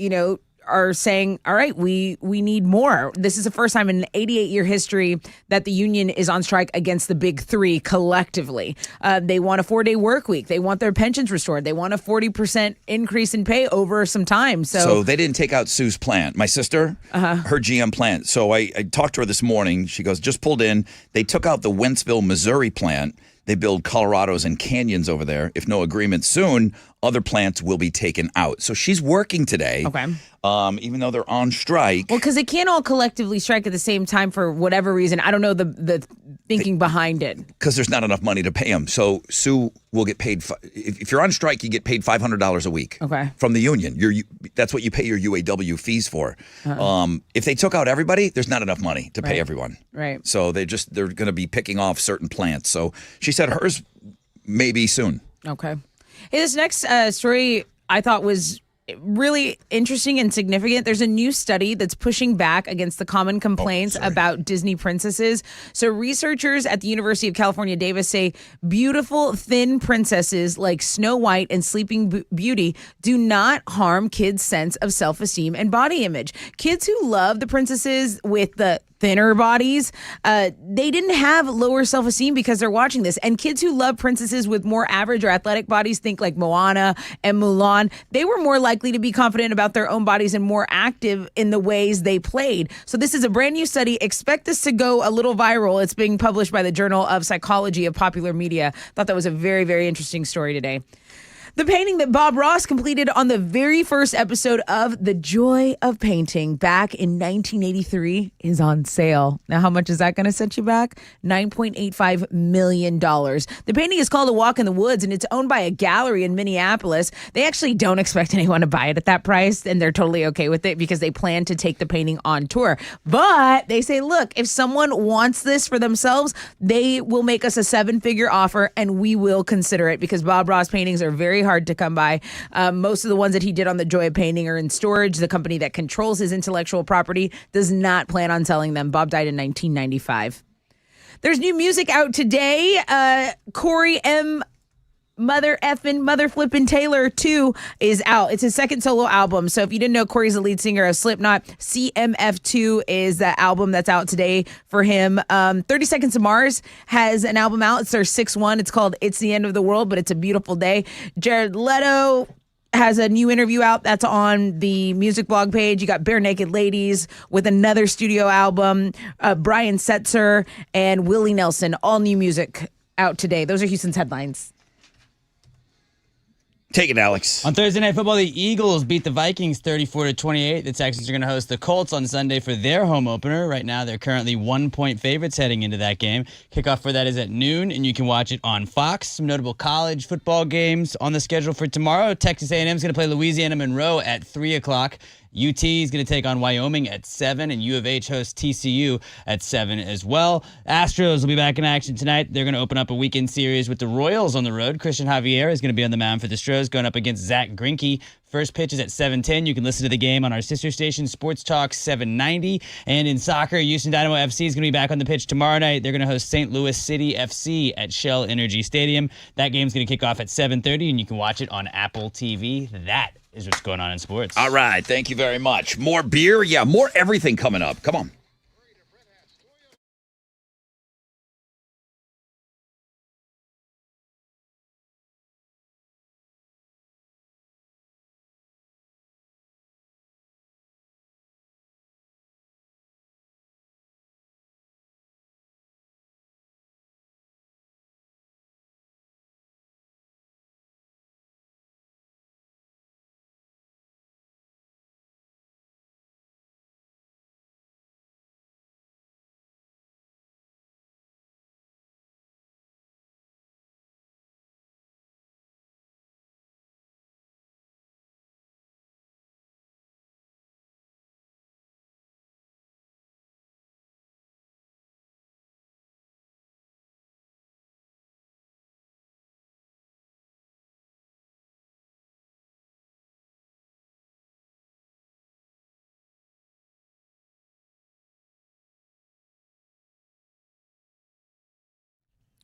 saying, all right, we need more. This is the first time in an 88-year history that the union is on strike against the big 3 collectively. They want a 4-day work week. They want their pensions restored. They want a 40% increase in pay over some time. So they didn't take out Sue's plant. My sister, her GM plant. So I talked to her this morning. She goes, just pulled in. They took out the Wentzville, Missouri plant. They build Colorados and canyons over there. If no agreement soon, other plants will be taken out. So she's working today. Okay. Even though they're on strike. Well, because they can't all collectively strike at the same time for whatever reason. I don't know the thinking behind it. Because there's not enough money to pay them. So Sue will get paid. If you're on strike, you get paid $500 a week. Okay. From the union. That's what you pay your UAW fees for. If they took out everybody, there's not enough money to pay everyone. Right. So they're going to be picking off certain plants. So she said hers maybe soon. Okay. Hey, this next story I thought was really interesting and significant. There's a new study that's pushing back against the common complaints about Disney princesses. So researchers at the University of California, Davis say beautiful, thin princesses like Snow White and Sleeping Beauty do not harm kids' sense of self-esteem and body image. Kids who love the princesses with the thinner bodies, they didn't have lower self-esteem because they're watching this. And kids who love princesses with more average or athletic bodies, think like Moana and Mulan, they were more likely to be confident about their own bodies and more active in the ways they played. So this is a brand new study. Expect this to go a little viral. It's being published by the Journal of Psychology of Popular Media. Thought that was a very, very interesting story today. The painting that Bob Ross completed on the very first episode of The Joy of Painting back in 1983 is on sale. Now, how much is that going to set you back? $9.85 million. The painting is called A Walk in the Woods, and it's owned by a gallery in Minneapolis. They actually don't expect anyone to buy it at that price, and they're totally okay with it because they plan to take the painting on tour. But they say, look, if someone wants this for themselves, they will make us a 7-figure offer, and we will consider it because Bob Ross paintings are very hard to come by. Most of the ones that he did on The Joy of Painting are in storage. The company that controls his intellectual property does not plan on selling them. Bob died in 1995. There's new music out today. Corey M. Mother Flippin' Taylor 2 is out. It's his second solo album. So if you didn't know, Corey's the lead singer of Slipknot. CMF2 is the album that's out today for him. 30 Seconds to Mars has an album out. It's their 6th one. It's called It's the End of the World, but it's a beautiful day. Jared Leto has a new interview out that's on the music blog page. You got Bare Naked Ladies with another studio album. Brian Setzer and Willie Nelson, all new music out today. Those are Houston's headlines. Take it, Alex. On Thursday Night Football, the Eagles beat the Vikings 34-28. The Texans are going to host the Colts on Sunday for their home opener. Right now, they're currently 1-point favorites heading into that game. Kickoff for that is at noon, and you can watch it on Fox. Some notable college football games on the schedule for tomorrow. Texas A&M is going to play Louisiana Monroe at 3 o'clock. UT is going to take on Wyoming at 7, and U of H hosts TCU at 7 as well. Astros will be back in action tonight. They're going to open up a weekend series with the Royals on the road. Christian Javier is going to be on the mound for the Stros, going up against Zach Greinke. First pitch is at 7:10. You can listen to the game on our sister station, Sports Talk 790. And in soccer, Houston Dynamo FC is going to be back on the pitch tomorrow night. They're going to host St. Louis City FC at Shell Energy Stadium. That game's going to kick off at 7:30, and you can watch it on Apple TV. That is what's going on in sports. All right. Thank you very much. More beer? Yeah, more everything coming up. Come on.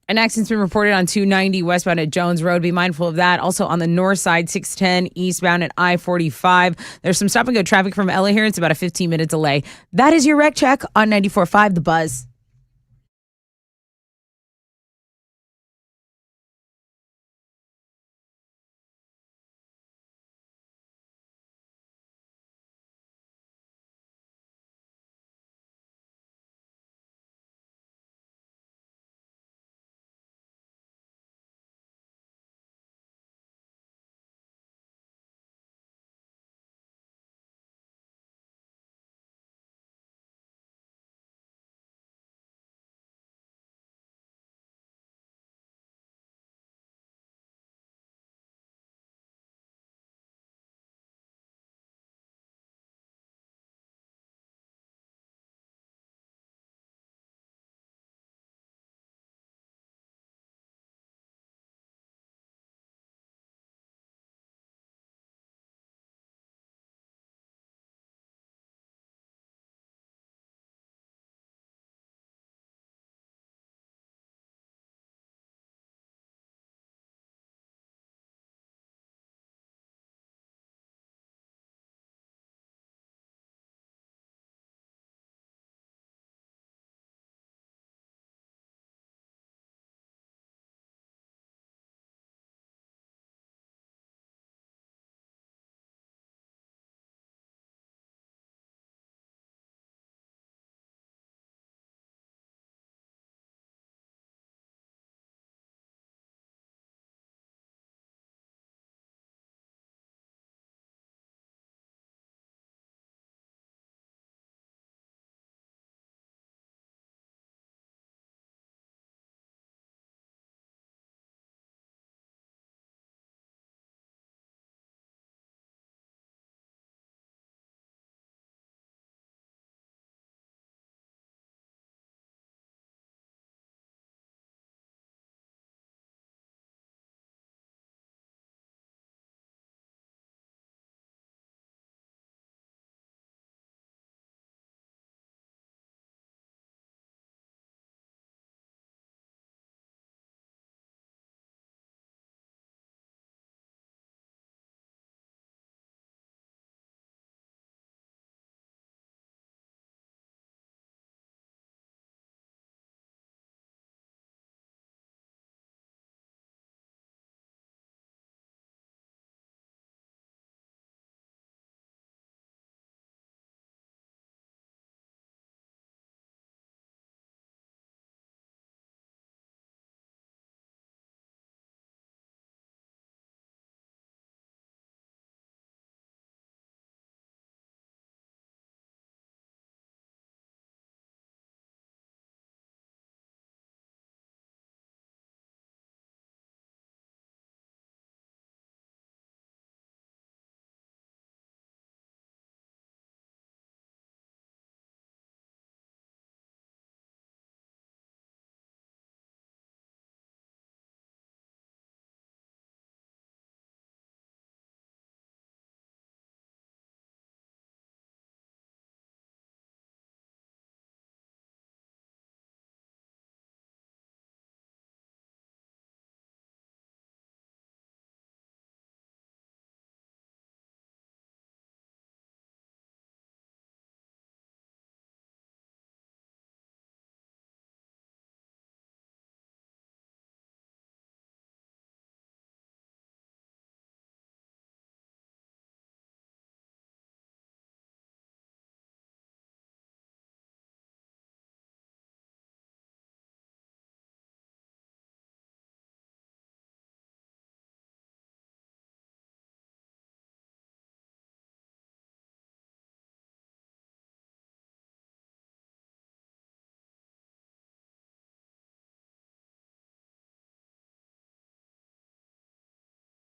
An accident's been reported on 290 westbound at Jones Road. Be mindful of that. Also on the north side, 610 eastbound at I-45. There's some stop-and-go traffic from LA here. It's about a 15-minute delay. That is your wreck check on 94.5 The Buzz.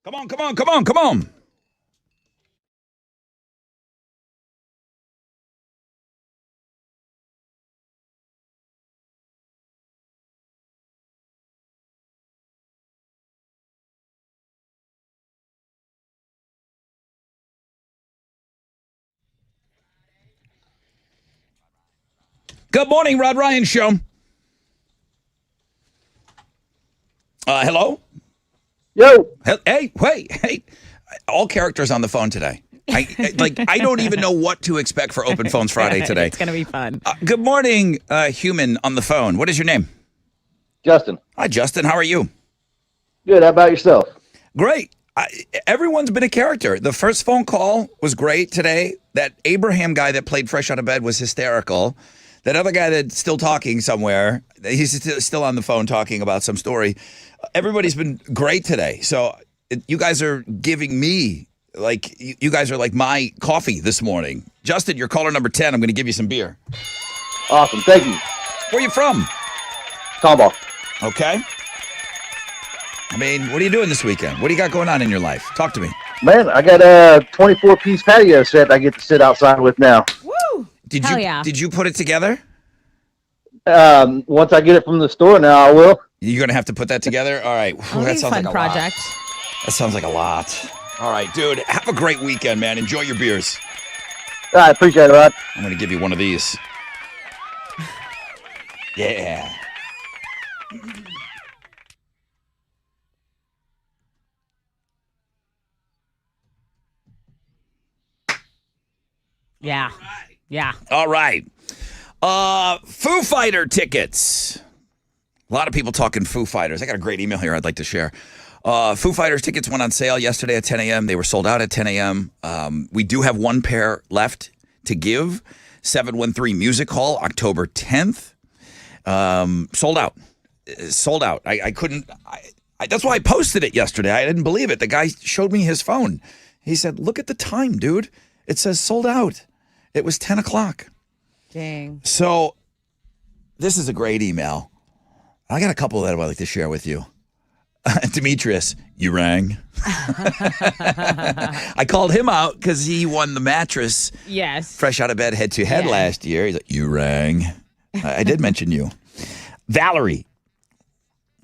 Come on, come on, come on, come on. Good morning, Rod Ryan Show. Hello? Yo. Hey, wait, hey. All characters on the phone today. I don't even know what to expect for Open Phones Friday today. It's going to be fun. Good morning, human on the phone. What is your name? Justin. Hi, Justin. How are you? Good. How about yourself? Great. Everyone's been a character. The first phone call was great today. That Abraham guy that played Fresh Out of Bed was hysterical. That other guy that's still talking somewhere, he's still on the phone talking about some story. Everybody's been great today. So you guys are giving me, like, you guys are like my coffee this morning. Justin, you're caller number 10. I'm going to give you some beer. Awesome. Thank you. Where are you from? Tomball. Okay. I mean, what are you doing this weekend? What do you got going on in your life? Talk to me. Man, I got a 24-piece patio set I get to sit outside with now. Woo! Hell yeah. Did you put it together? Once I get it from the store now, I will. You're going to have to put that together? All right. That'll That be a sounds fun like a project. lot. That sounds like a lot. All right, dude. Have a great weekend, man. Enjoy your beers. I appreciate it, Rod. I'm going to give you one of these. Yeah. Yeah. Yeah. All right. Foo Fighter tickets. A lot of people talking Foo Fighters. I got a great email here I'd like to share. Foo Fighters tickets went on sale yesterday at 10 a.m. They were sold out at 10 a.m. We do have one pair left to give. 713 Music Hall, October 10th. Sold out. Sold out. I couldn't. That's why I posted it yesterday. I didn't believe it. The guy showed me his phone. He said, look at the time, dude. It says sold out. It was 10 o'clock. Dang. So this is a great email. I got a couple that I'd like to share with you. Demetrius, you rang. I called him out because he won the mattress. Yes. Fresh Out of Bed head-to-head last year. He's like, you rang. I did mention you. Valerie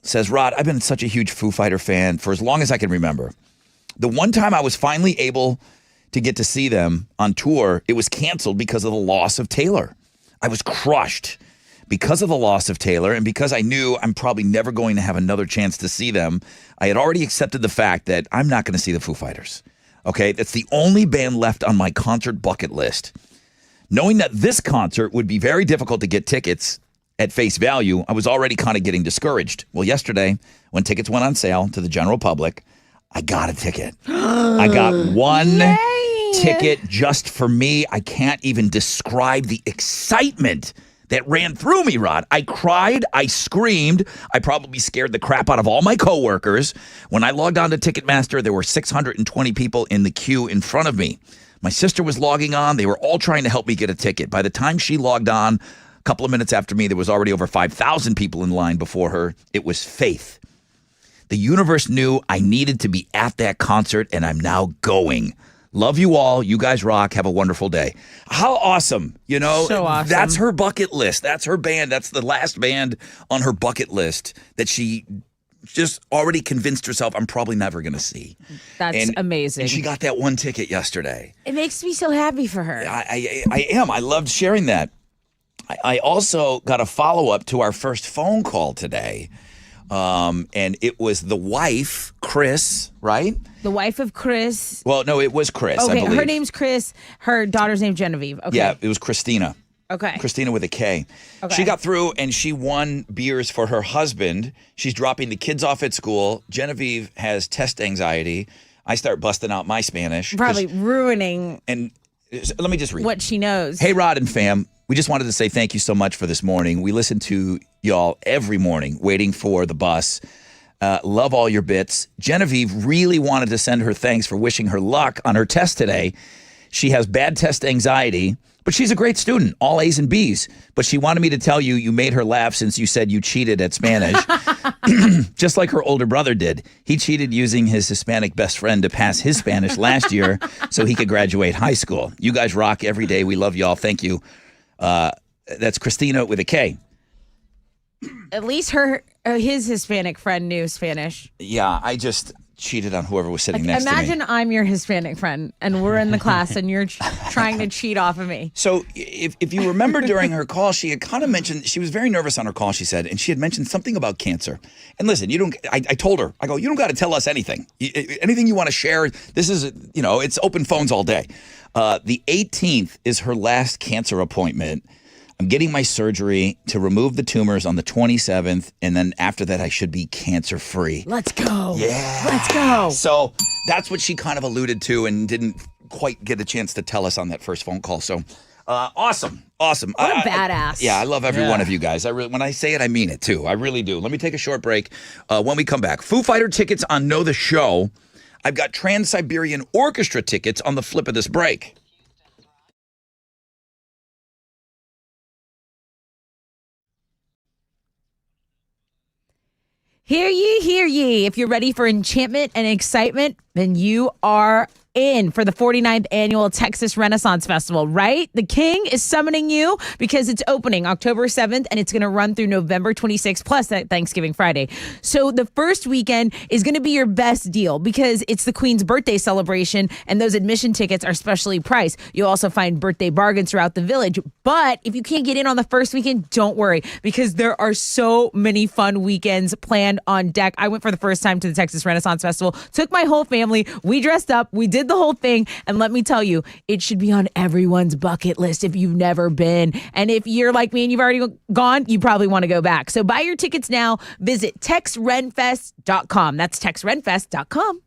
says, Rod, I've been such a huge Foo Fighter fan for as long as I can remember. The one time I was finally able to get to see them on tour, it was canceled because of the loss of Taylor. I was crushed because of the loss of Taylor, and because I knew I'm probably never going to have another chance to see them. I had already accepted the fact that I'm not going to see the Foo Fighters. Okay, that's the only band left on my concert bucket list. Knowing that this concert would be very difficult to get tickets at face value, I was already kind of getting discouraged. Well, yesterday, when tickets went on sale to the general public, I got a ticket. I got one ticket just for me. I can't even describe the excitement that ran through me, Rod. I cried. I screamed. I probably scared the crap out of all my coworkers. When I logged on to Ticketmaster, there were 620 people in the queue in front of me. My sister was logging on. They were all trying to help me get a ticket. By the time she logged on, a couple of minutes after me, there was already over 5,000 people in line before her. It was faith. The universe knew I needed to be at that concert, and I'm now going. Love you all. You guys rock. Have a wonderful day. How awesome. You know, so awesome. That's her bucket list. That's her band. That's the last band on her bucket list that she just already convinced herself I'm probably never going to see. That's amazing. And she got that one ticket yesterday. It makes me so happy for her. I am. I loved sharing that. I also got a follow-up to our first phone call today. And it was the wife, Chris, right? The wife of Chris. Well, no, it was Chris, I Okay, believe. her name's Chris. Her daughter's named Genevieve. Okay. Yeah, it was Christina. Okay. Christina with a K. Okay. She got through and she won beers for her husband. She's dropping the kids off at school. Genevieve has test anxiety. I start busting out my Spanish. Probably ruining And let me just read. what she knows. Hey, Rod and fam. We just wanted to say thank you so much for this morning. We listen to y'all every morning waiting for the bus. Love all your bits. Genevieve really wanted to send her thanks for wishing her luck on her test today. She has bad test anxiety, but she's a great student, all A's and B's. But she wanted me to tell you you made her laugh since you said you cheated at Spanish, just like her older brother did. He cheated using his Hispanic best friend to pass his Spanish last year so he could graduate high school. You guys rock every day. We love y'all. Thank you. That's Christina with a K. At least his Hispanic friend knew Spanish. Yeah, I just cheated on whoever was sitting next to me. Imagine I'm your Hispanic friend and we're in the class and you're trying to cheat off of me. So if you remember during her call, she had kind of mentioned, she was very nervous on her call, she said, and she had mentioned something about cancer. And listen, I told her, I go, you don't got to tell us anything. Anything you want to share, this is, it's open phones all day. The 18th is her last cancer appointment. I'm getting my surgery to remove the tumors on the 27th, and then after that, I should be cancer-free. Let's go. Yeah. Let's go. So that's what she kind of alluded to and didn't quite get a chance to tell us on that first phone call. So awesome. What a badass. I love every one of you guys. When I say it, I mean it, too. I really do. Let me take a short break. When we come back, Foo Fighter tickets on Know the Show. I've got Trans-Siberian Orchestra tickets on the flip of this break. Hear ye, hear ye. If you're ready for enchantment and excitement, then you are in for the 49th annual Texas Renaissance Festival, right? The King is summoning you because it's opening October 7th and it's going to run through November 26th plus that Thanksgiving Friday. So the first weekend is going to be your best deal because it's the Queen's birthday celebration and those admission tickets are specially priced. You'll also find birthday bargains throughout the village. But if you can't get in on the first weekend, don't worry because there are so many fun weekends planned on deck. I went for the first time to the Texas Renaissance Festival, took my whole family. We dressed up. We did the whole thing. And let me tell you, it should be on everyone's bucket list if you've never been. And if you're like me and you've already gone, you probably want to go back. So buy your tickets now. Visit TexRenFest.com. That's TexRenFest.com.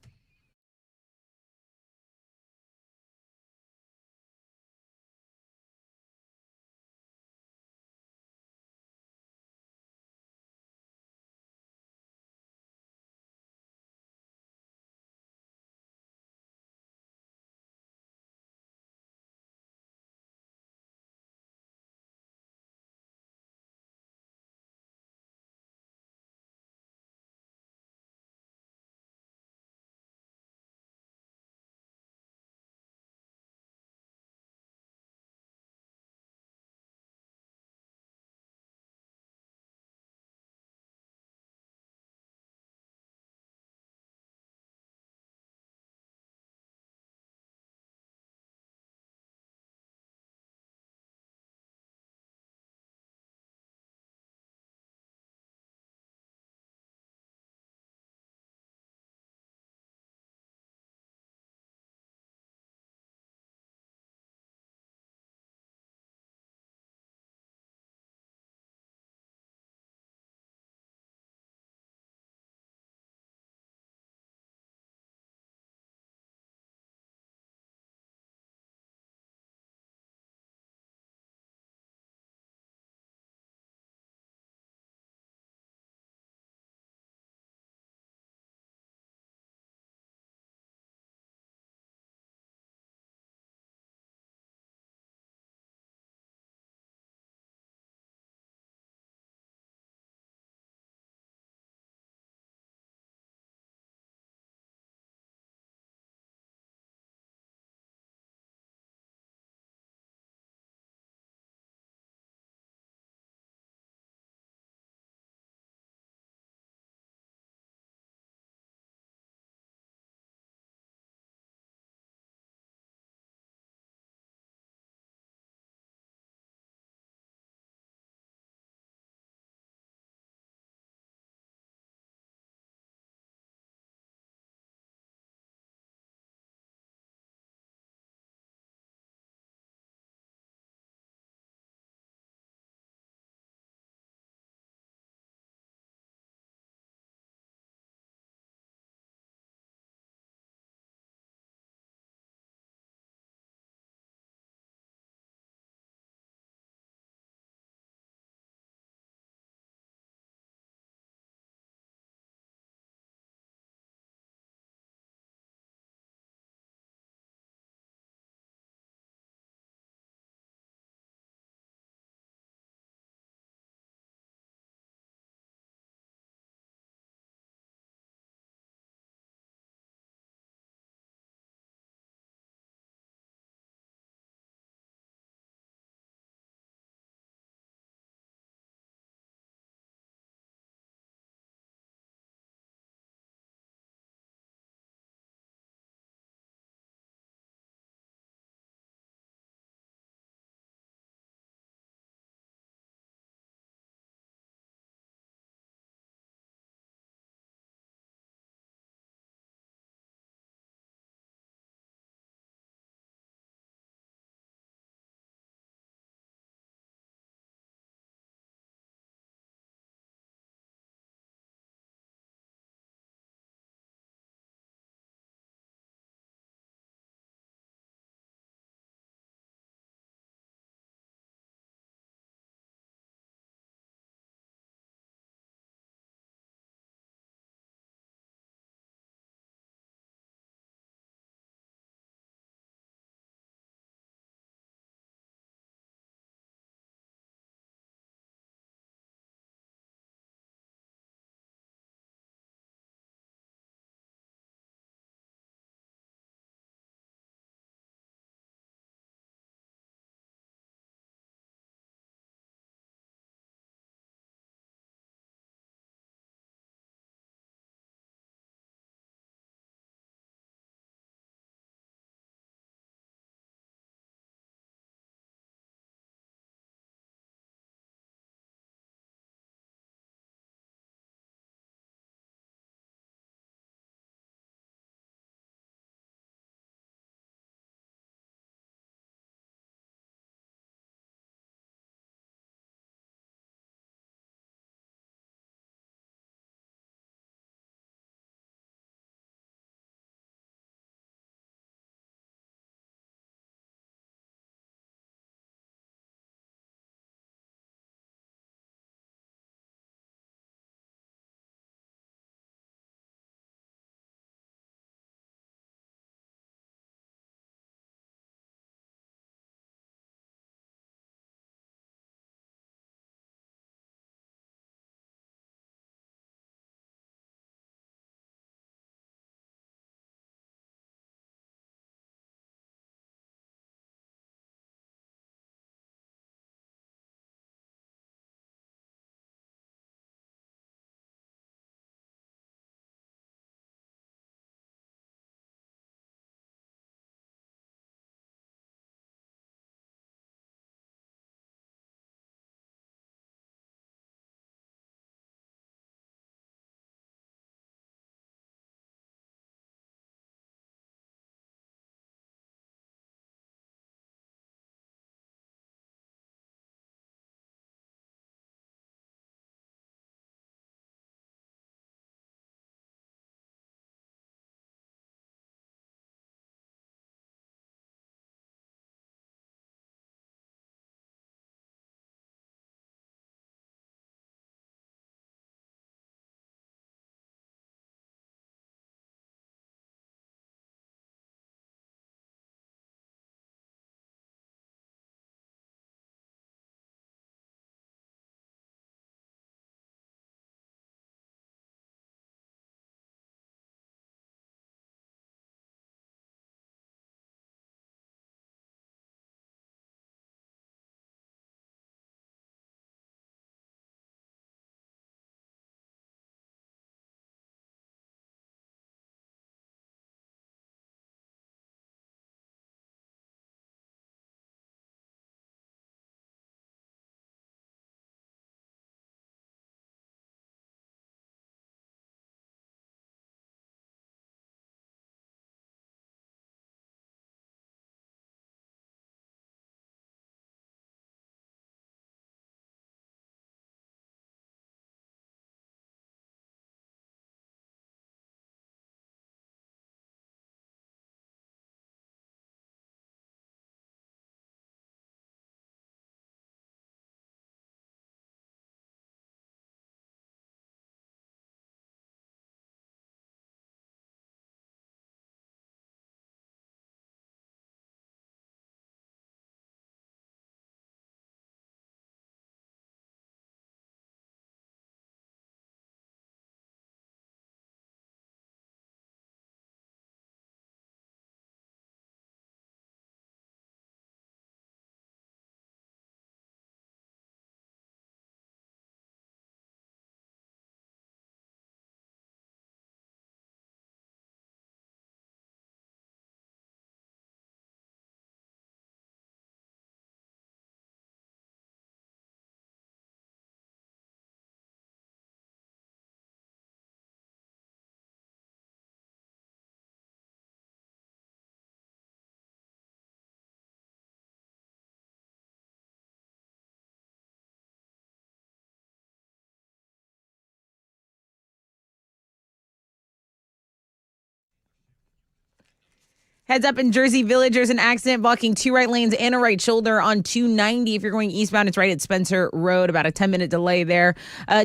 Heads up in Jersey Village, there's an accident blocking 2 right lanes and a right shoulder on 290. If you're going eastbound, it's right at Spencer Road, about a 10-minute delay there.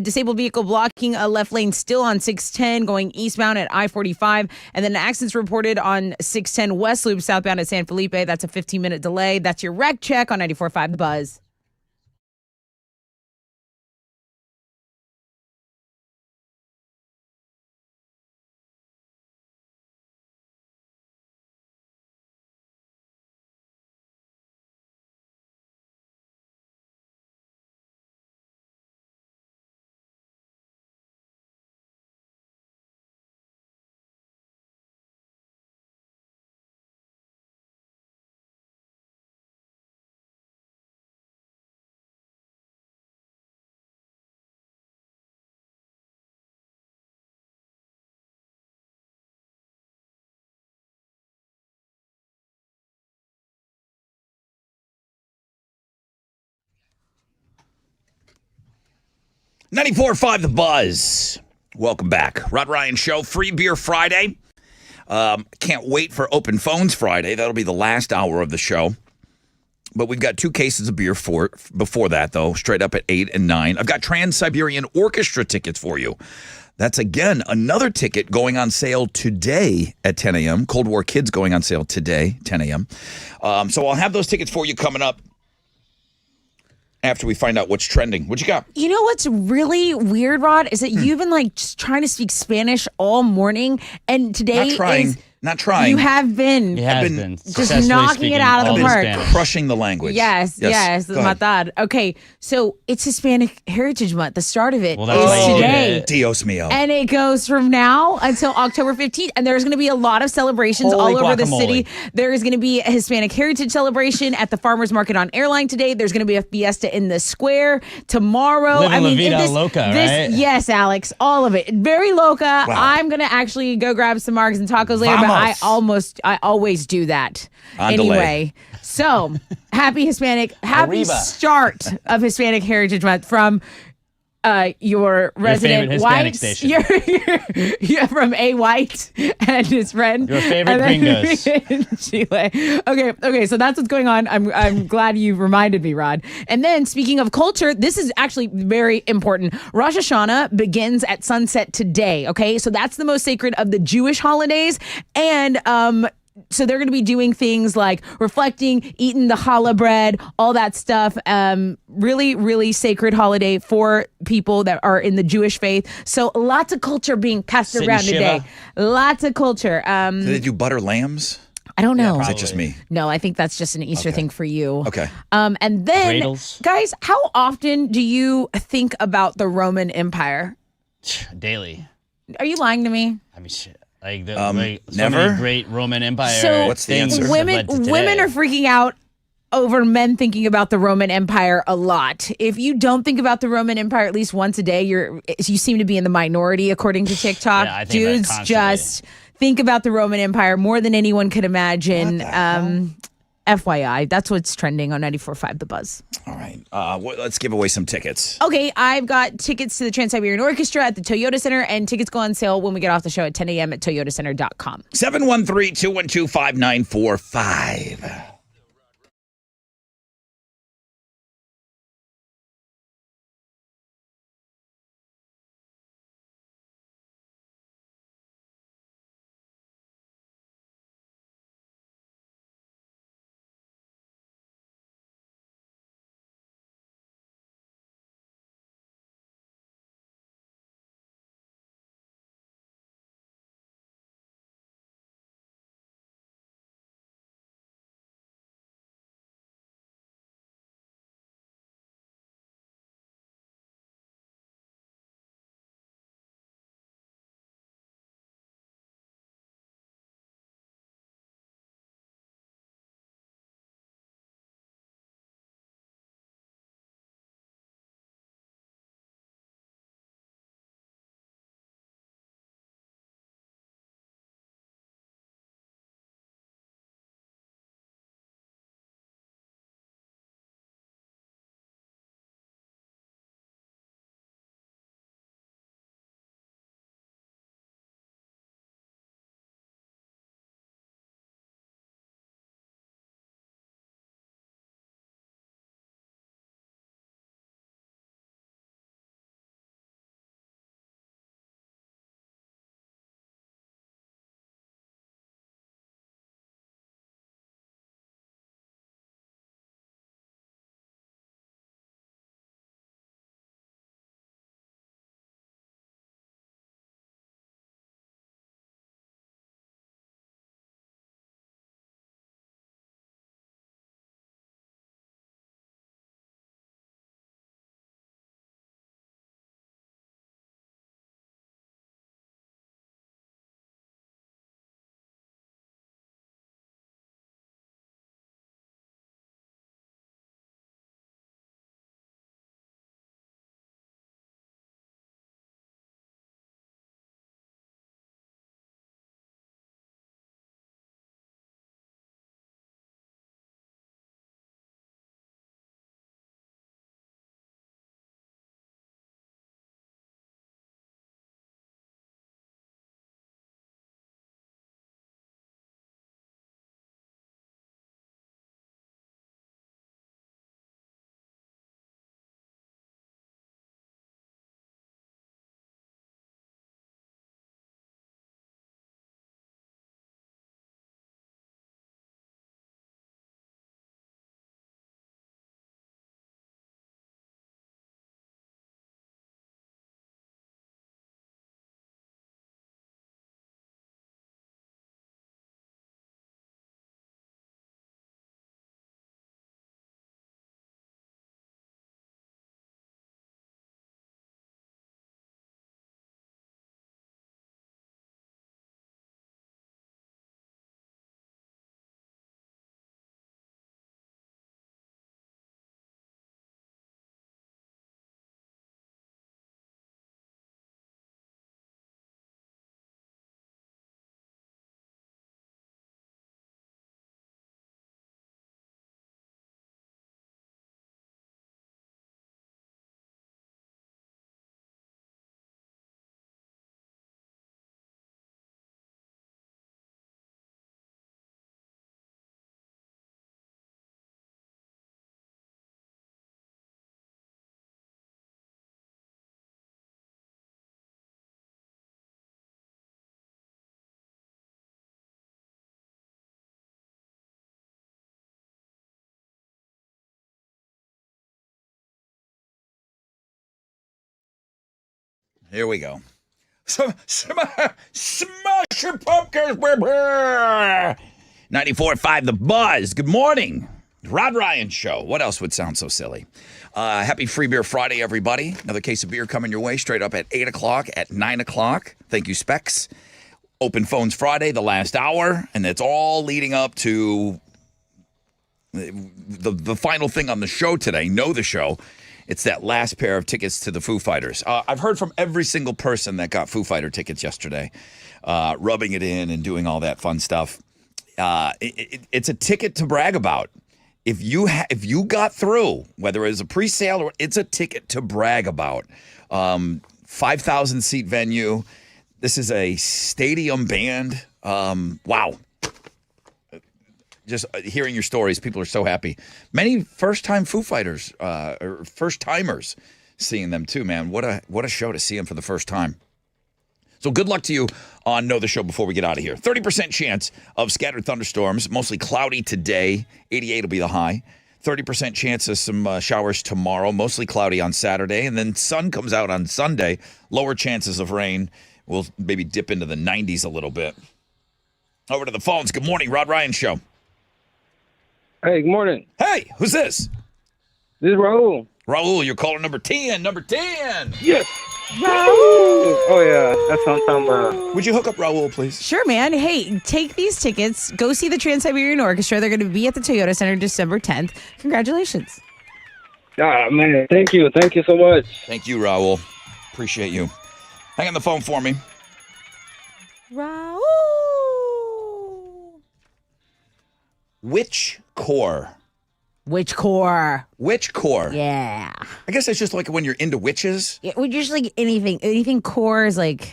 Disabled vehicle blocking a left lane still on 610 going eastbound at I-45. And then an accident's reported on 610 West Loop southbound at San Felipe. That's a 15-minute delay. That's your wreck check on 94.5 The Buzz. .94.5 The Buzz. Welcome back. Rod Ryan Show, Free Beer Friday. Can't wait for Open Phones Friday. That'll be the last hour of the show. But we've got 2 cases of beer before that, though, straight up at 8 and 9. I've got Trans-Siberian Orchestra tickets for you. That's, again, another ticket going on sale today at 10 a.m. Cold War Kids going on sale today, 10 a.m. So I'll have those tickets for you coming up after we find out what's trending. What you got? You know what's really weird, Rod, is that you've been like just trying to speak Spanish all morning, and today Not trying. You have been. He has been. Just Successfully knocking it speaking out of all the in park. Spanish. Crushing the language. Yes. Go ahead. Matad. Okay, so it's Hispanic Heritage Month. The start of it Well, is that's why you did today. it. Dios mío. And it goes from now until October 15th. And there's going to be a lot of celebrations Holy all over the guacamole. city. There is going to be a Hispanic Heritage celebration at the Farmers Market on Airline today. There's going to be a fiesta in the square tomorrow. Living La Vida Loca, right? Yes, Alex, all of it. Very loca. Wow. I'm going to actually go grab some margs and tacos later, but I always do that. On anyway, so happy happy Arriba. start of Hispanic Heritage Month from your resident favorite Hispanic white station. you're from A White and his friend. Your favorite and then gringos. in Chile. Okay, so that's what's going on. I'm glad you reminded me, Rod. And then speaking of culture, this is actually very important. Rosh Hashanah begins at sunset today. Okay, so that's the most sacred of the Jewish holidays, and so they're going to be doing things like reflecting, eating the challah bread, all that stuff. Really, really sacred holiday for people that are in the Jewish faith. So lots of culture being passed Sit in around Shiva. today. Lots of culture. Do they do butter lambs? I don't know. Or is that just me? No, I think that's just an Easter thing for you. Okay. And then, Dreidels. guys, how often do you think about the Roman Empire? Daily. Are you lying to me? I mean, shit. Like the so never? many great Roman Empire. So What's the things answer? have Women led to today. are freaking out over men thinking about the Roman Empire a lot. If you don't think about the Roman Empire at least once a day, you seem to be in the minority according to TikTok. Yeah, I think about it Dudes constantly. just think about the Roman Empire more than anyone could imagine. FYI, that's what's trending on 94.5 The Buzz. All right. Let's give away some tickets. Okay, I've got tickets to the Trans-Siberian Orchestra at the Toyota Center, and tickets go on sale when we get off the show at 10 a.m. at toyotacenter.com. 713-212-5945. Here we go. Smash your pumpkins. 94.5 The Buzz. Good morning. Rod Ryan Show. What else would sound so silly? Happy Free Beer Friday, everybody. Another case of beer coming your way straight up at 8 o'clock, at 9 o'clock. Thank you, Specs. Open Phones Friday, the last hour, and it's all leading up to the final thing on the show today. Know the show. It's that last pair of tickets to the Foo Fighters. I've heard from every single person that got Foo Fighter tickets yesterday, rubbing it in and doing all that fun stuff. It's a ticket to brag about. If you got through, whether it was a pre-sale or it's a ticket to brag about. 5,000 seat venue. This is a stadium band. Wow. Just hearing your stories, people are so happy. Many first-time Foo Fighters or first-timers seeing them too, man. What a show to see them for the first time. So good luck to you on Know the Show before we get out of here. 30% chance of scattered thunderstorms, mostly cloudy today. 88 will be the high. 30% chance of some showers tomorrow, mostly cloudy on Saturday. And then sun comes out on Sunday. Lower chances of rain. We'll maybe dip into the 90s a little bit. Over to the phones. Good morning, Rod Ryan Show. Hey, good morning. Hey, who's this? This is Raul. Raul, you're caller number 10. Number 10. Yes. Oh, yeah. That's what I'm talking about. Would you hook up Raul, please? Sure, man. Hey, take these tickets. Go see the Trans-Siberian Orchestra. They're going to be at the Toyota Center December 10th. Congratulations. Ah, man. Thank you. Thank you so much. Thank you, Raul. Appreciate you. Hang on the phone for me. Raul. Which core? Which core? Which core? Yeah. I guess it's just like when you're into witches. Yeah, we just like anything core is like,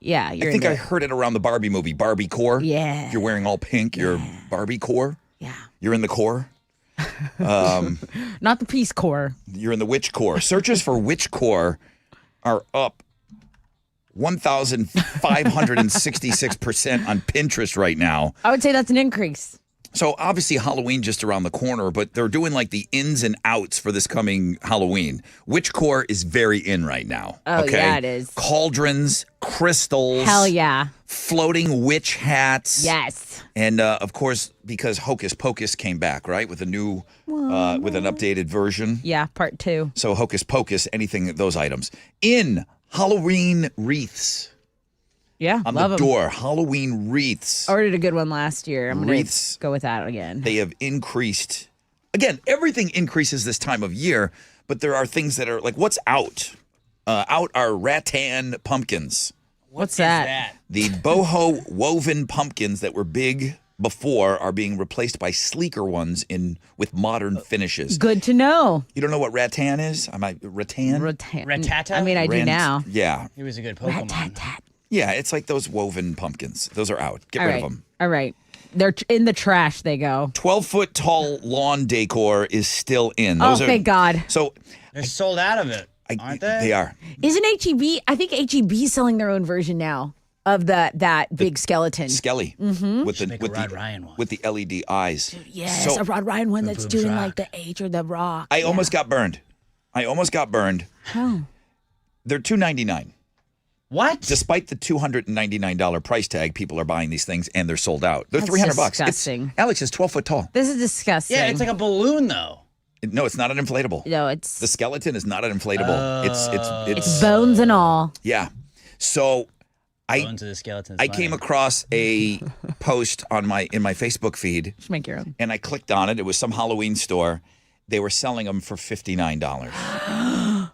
yeah. I think I heard it around the Barbie movie, Barbie core. Yeah. If you're wearing all pink, you're Barbie core. Yeah. You're in the core. Not the Peace Corps. You're in the witch core. Searches for witch core are up 1,566% on Pinterest right now. I would say that's an increase. So obviously Halloween just around the corner, but they're doing like the ins and outs for this coming Halloween. Witchcore is very in right now. Oh, okay? yeah, it is. Cauldrons, crystals. Hell yeah. Floating witch hats. Yes. And of course, because Hocus Pocus came back, right? With a new, with an updated version. Yeah, part 2. So Hocus Pocus, anything, those items. In Halloween wreaths. Yeah, On love the 'em. door, Halloween wreaths. Ordered a good one last year. I'm going to go with that again. They have increased. Again, everything increases this time of year, but there are things that are like, what's out? Out are rattan pumpkins. What's that? The boho woven pumpkins that were big before are being replaced by sleeker ones with modern finishes. Good to know. You don't know what rattan is? Rattan? Rattata? I mean, I do now. Yeah. He was a good Pokemon. Rat-tat-tat. Yeah, it's like those woven pumpkins. Those are out. Get All rid right. of them. All right. They're in the trash. They go. 12-foot tall lawn decor is still in. Oh, Those are, thank God. So They're sold out of it, aren't they? They are. Isn't HEB? I think HEB is selling their own version now of that big skeleton. Skelly with the make a Rod Ryan one. with the LED eyes. Yes, So a Rod Ryan one that's Boom doing Rock. like the H or the rock. I almost got burned. How? They're $299. What? Despite the $299 price tag, people are buying these things and they're sold out. They're That's $300. disgusting. Alex is 12 foot tall. This is disgusting. Yeah, it's like a balloon, though. No, it's not an inflatable. No, it's The skeleton is not an inflatable. It's bones and all. yeah. So Bones of the skeleton's I came across a post in my Facebook feed, Just make your own. and I clicked on it. It was some Halloween store. They were selling them for $59.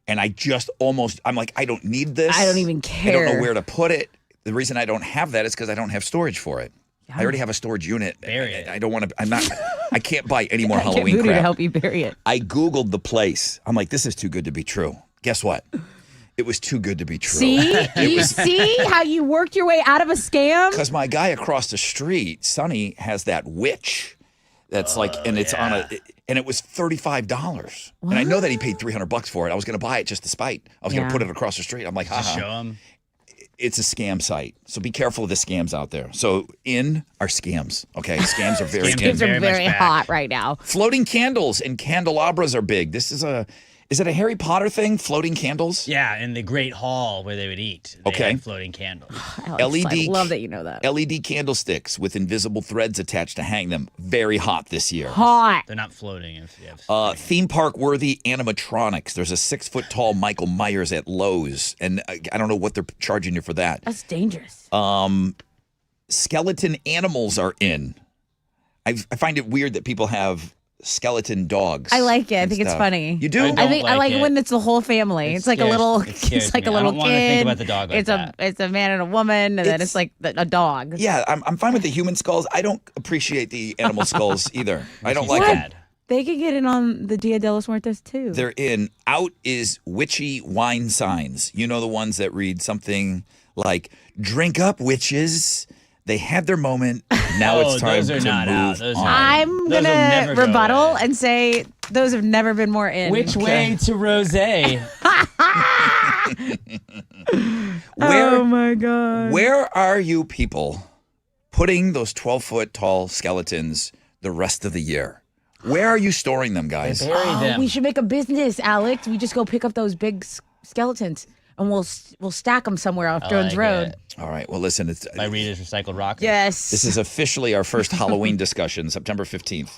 And I just I'm like, I don't need this. I don't even I care. don't know where to put it. The reason I don't have that is because I don't have storage for it. I already have a storage unit. Bury it. I don't want to. I can't buy any more Get Halloween Voodoo to crap. help you bury it. I Googled the place. I'm like, this is too good to be true. Guess what? It was too good to be true. See? You see how you worked your way out of a scam? Because my guy across the street, Sonny, has that witch. That's and it's on and it was $35. And I know that he paid $300 for it. I was going to buy it just to spite. I was going to put it across the street. I'm like, Just show him. it's a scam site. So be careful of the scams out there. So in are scams. Okay, scams are very Scams in. Kids are Very much very back. hot right now. Floating candles and candelabras are big. This is Is it a Harry Potter thing? Floating candles? Yeah, in the Great Hall where they would eat. They Okay. had floating candles. Alex, I LED love that you know that. LED candlesticks with invisible threads attached to hang them. Very hot this year. Hot. They're not floating if you have. Theme park worthy animatronics. There's a 6-foot tall Michael Myers at Lowe's, and I don't know what they're charging you for that. That's dangerous. Skeleton animals are in. I find it weird that people have skeleton dogs. I like it. I and think it's stuff. funny. You do? I I don't think I like like it. when it's the whole family. It It's like a scares- little. it scares It's like me. a I little don't kid. wanna think about the dog like it's that. it's a man and a woman, and then it's like a dog. Yeah, I'm fine with the human skulls. I don't appreciate the animal skulls either. I don't like them. Bad. They could get in on the Dia de los Muertos too. They're in. Out is witchy wine signs. You know, the ones that read something like, drink up, witches. They had their moment. Now it's time those are to not out. move Those on. are- I'm Those will gonna never go rebuttal away. and say those have never been more in. Which way to rose? Where, my god! where are you people putting those 12-foot tall skeletons the rest of the year? Where are you storing them, guys? Bury them. We should make a business, Alex. We just go pick up those big skeletons and we'll stack them somewhere off Jones like Road. it. All right. Well, listen. It's, My Rita's recycled rockers. Yes. this is officially our first Halloween discussion, September 15th.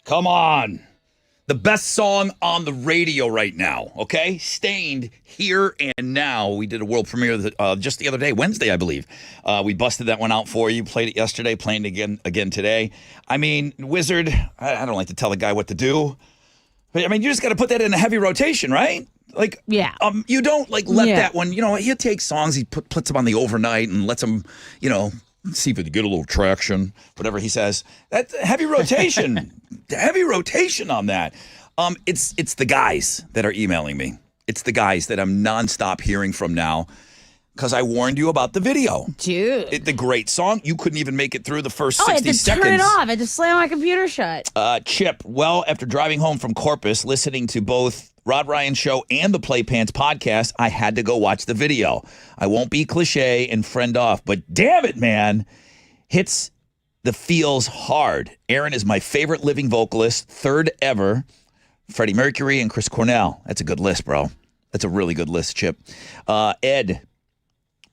Come on. The best song on the radio right now, okay? Stained, Here and Now. We did a world premiere just the other day, Wednesday, I believe. We busted that one out for you, played it yesterday, playing it again today. I mean, Wizard, I don't like to tell the guy what to do. But, I mean, you just got to put that in a heavy rotation, right? Like, Yeah. You don't, like, let that one, he takes songs, he puts them on the overnight and lets them, see if it get a little traction, whatever he says. That's heavy rotation. Heavy rotation on that. It's the guys that are emailing me. It's the guys that I'm nonstop hearing from now because I warned you about the video. Dude. The great song. You couldn't even make it through the first 60 I had to seconds. turn it off. I had to slam my computer shut. Chip, well, after driving home from Corpus, listening to both Rod Ryan Show and the Play Pants podcast, I had to go watch the video. I won't be cliche and friend off, but damn it, man. Hits the feels hard. Aaron is my favorite living vocalist, third ever. Freddie Mercury and Chris Cornell. That's a good list, bro. That's a really good list, Chip. Ed.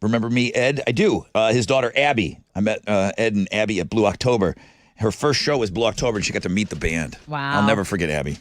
Remember me, Ed? I do. His daughter, Abby. I met Ed and Abby at Blue October. Her first show was Blue October, and she got to meet the band. Wow. I'll never forget Abby.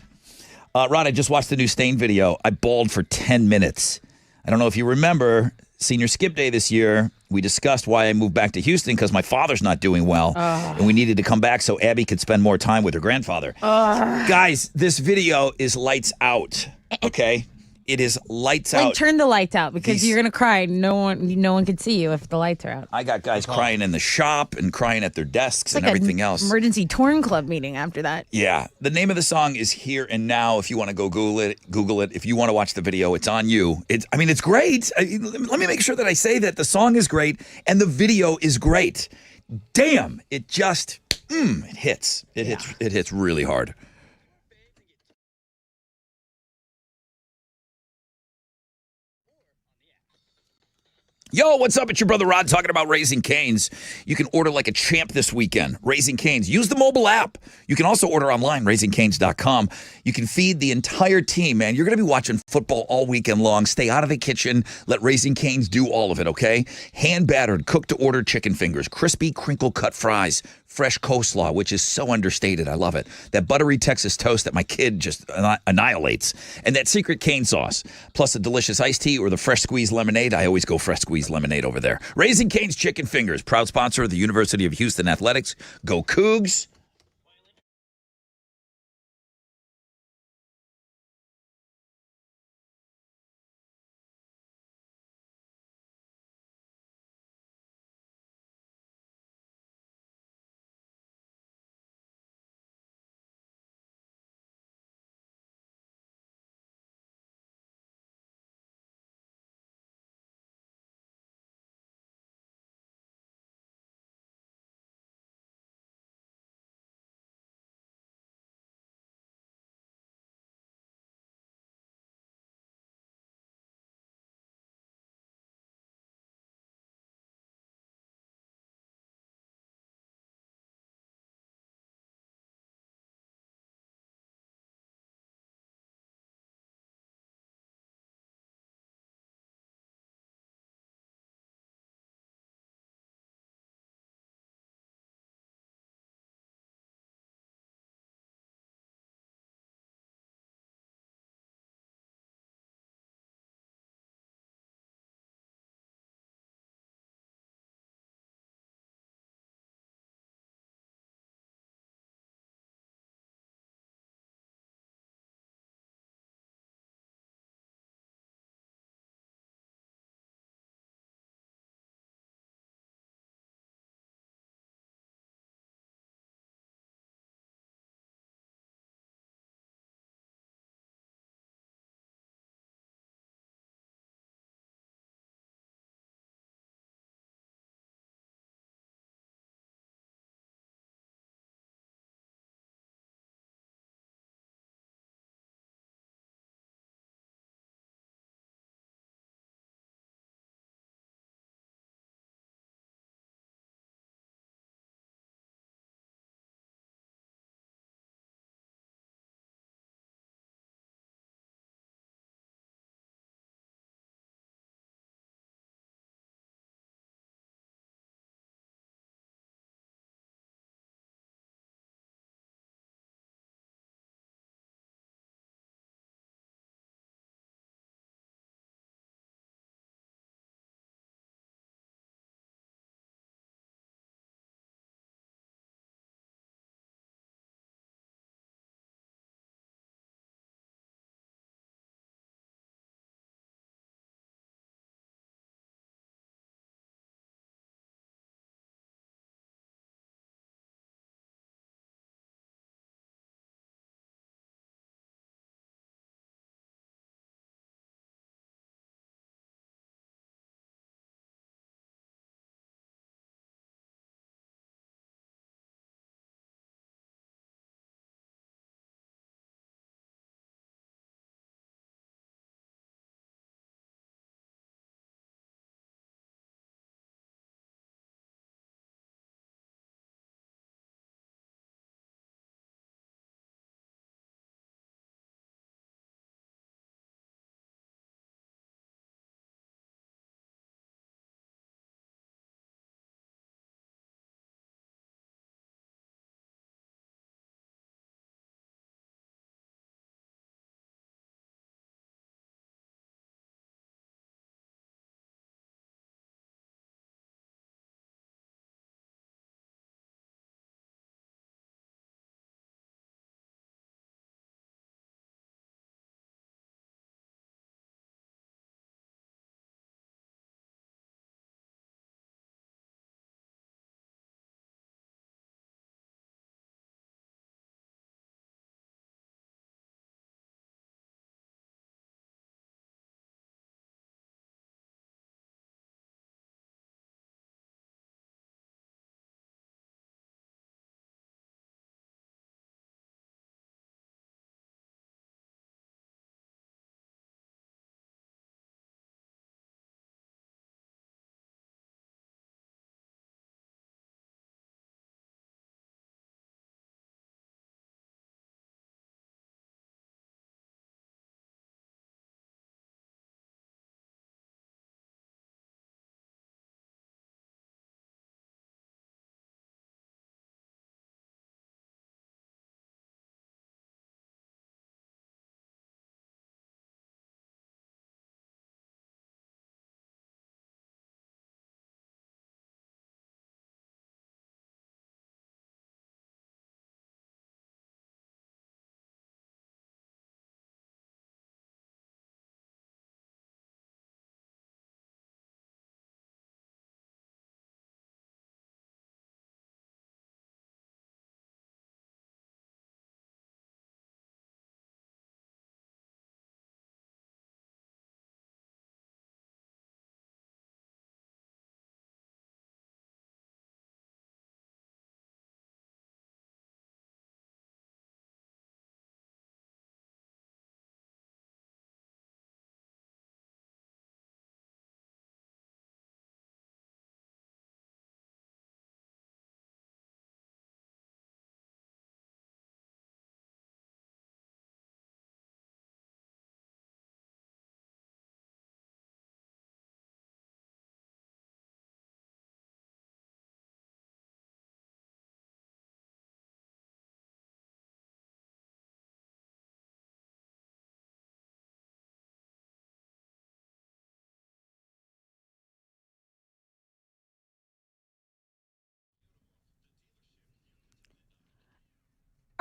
Rod, I just watched the new Stain video. I bawled for 10 minutes. I don't know if you remember, Senior Skip Day this year, we discussed why I moved back to Houston because my father's not doing well, and we needed to come back so Abby could spend more time with her grandfather. Guys, this video is lights out, okay? It is lights out. Turn the lights out because you're gonna cry. No one can see you if the lights are out. I got guys crying in the shop and crying at their desks and everything else. Emergency torn club meeting after that. Yeah. The name of the song is Here and Now. If you want to go Google it. If you want to watch the video, it's on you. It's great. Let me make sure that I say that the song is great and the video is great. Damn, it just it hits. It hits really hard. Yo, what's up? It's your brother Rod talking about Raising Cane's. You can order like a champ this weekend. Raising Cane's. Use the mobile app. You can also order online, raisingcanes.com. You can feed the entire team, man. You're going to be watching football all weekend long. Stay out of the kitchen. Let Raising Cane's do all of it, okay? Hand-battered, cooked-to-order chicken fingers, crispy, crinkle-cut fries, fresh coleslaw, which is so understated. I love it. That buttery Texas toast that my kid just annihilates. And that secret cane sauce. Plus a delicious iced tea or the fresh squeezed lemonade. I always go fresh squeezed lemonade over there. Raising Cane's Chicken Fingers, proud sponsor of the University of Houston Athletics. Go Cougs.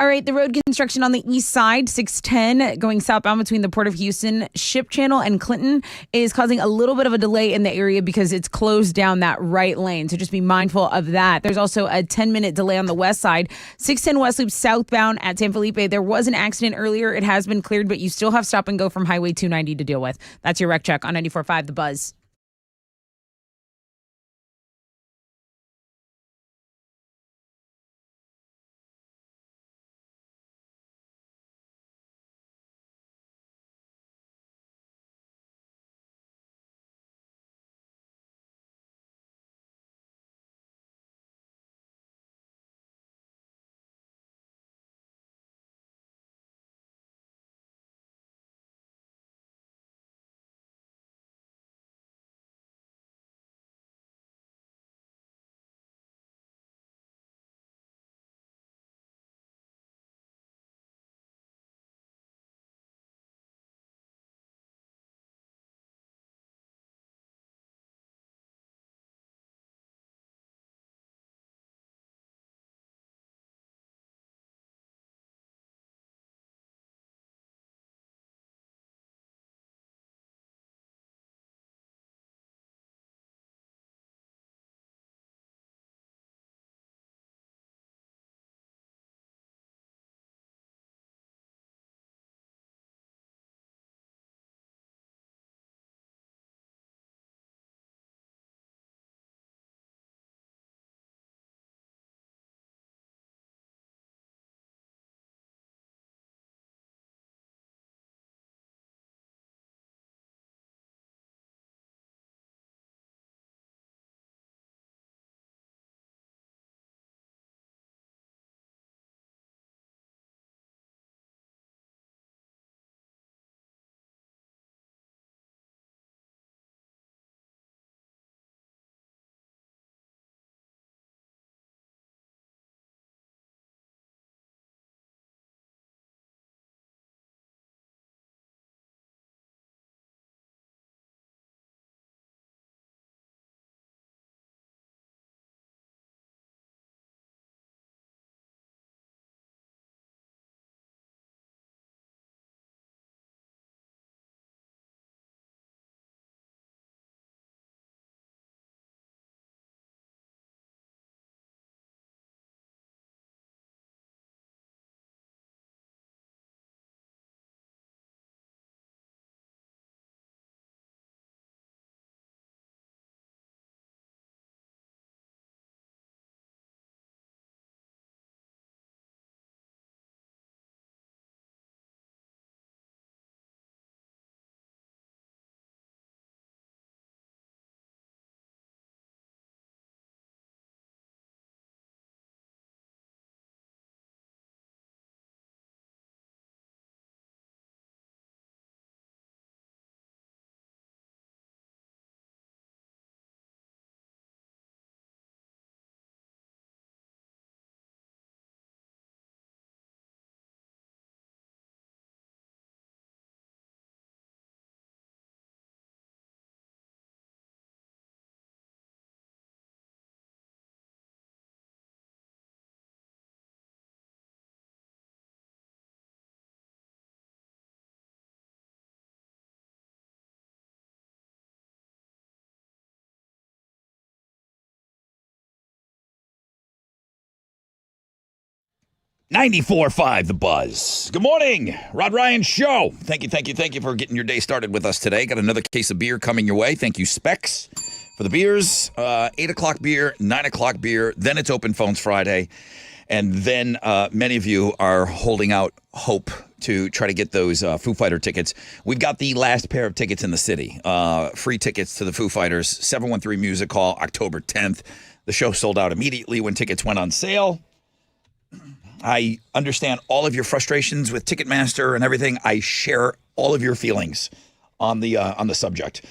All right, the road construction on the east side, 610, going southbound between the Port of Houston, Ship Channel, and Clinton is causing a little bit of a delay in the area because it's closed down that right lane. So just be mindful of that. There's also a 10-minute delay on the west side, 610 West Loop southbound at San Felipe. There was an accident earlier. It has been cleared, but you still have stop and go from Highway 290 to deal with. That's your wreck check on 94.5 The Buzz. .94.5 The Buzz. Good morning, Rod Ryan Show. Thank you for getting your day started with us today. Got another case of beer coming your way. Thank you, Specs, for the beers. 8 o'clock beer, 9 o'clock beer. Then it's Open Phones Friday. And then many of you are holding out hope to try to get those Foo Fighter tickets. We've got the last pair of tickets in the city. Free tickets to the Foo Fighters, 713 Music Hall, October 10th. The show sold out immediately when tickets went on sale. I understand all of your frustrations with Ticketmaster and everything. I share all of your feelings on the subject.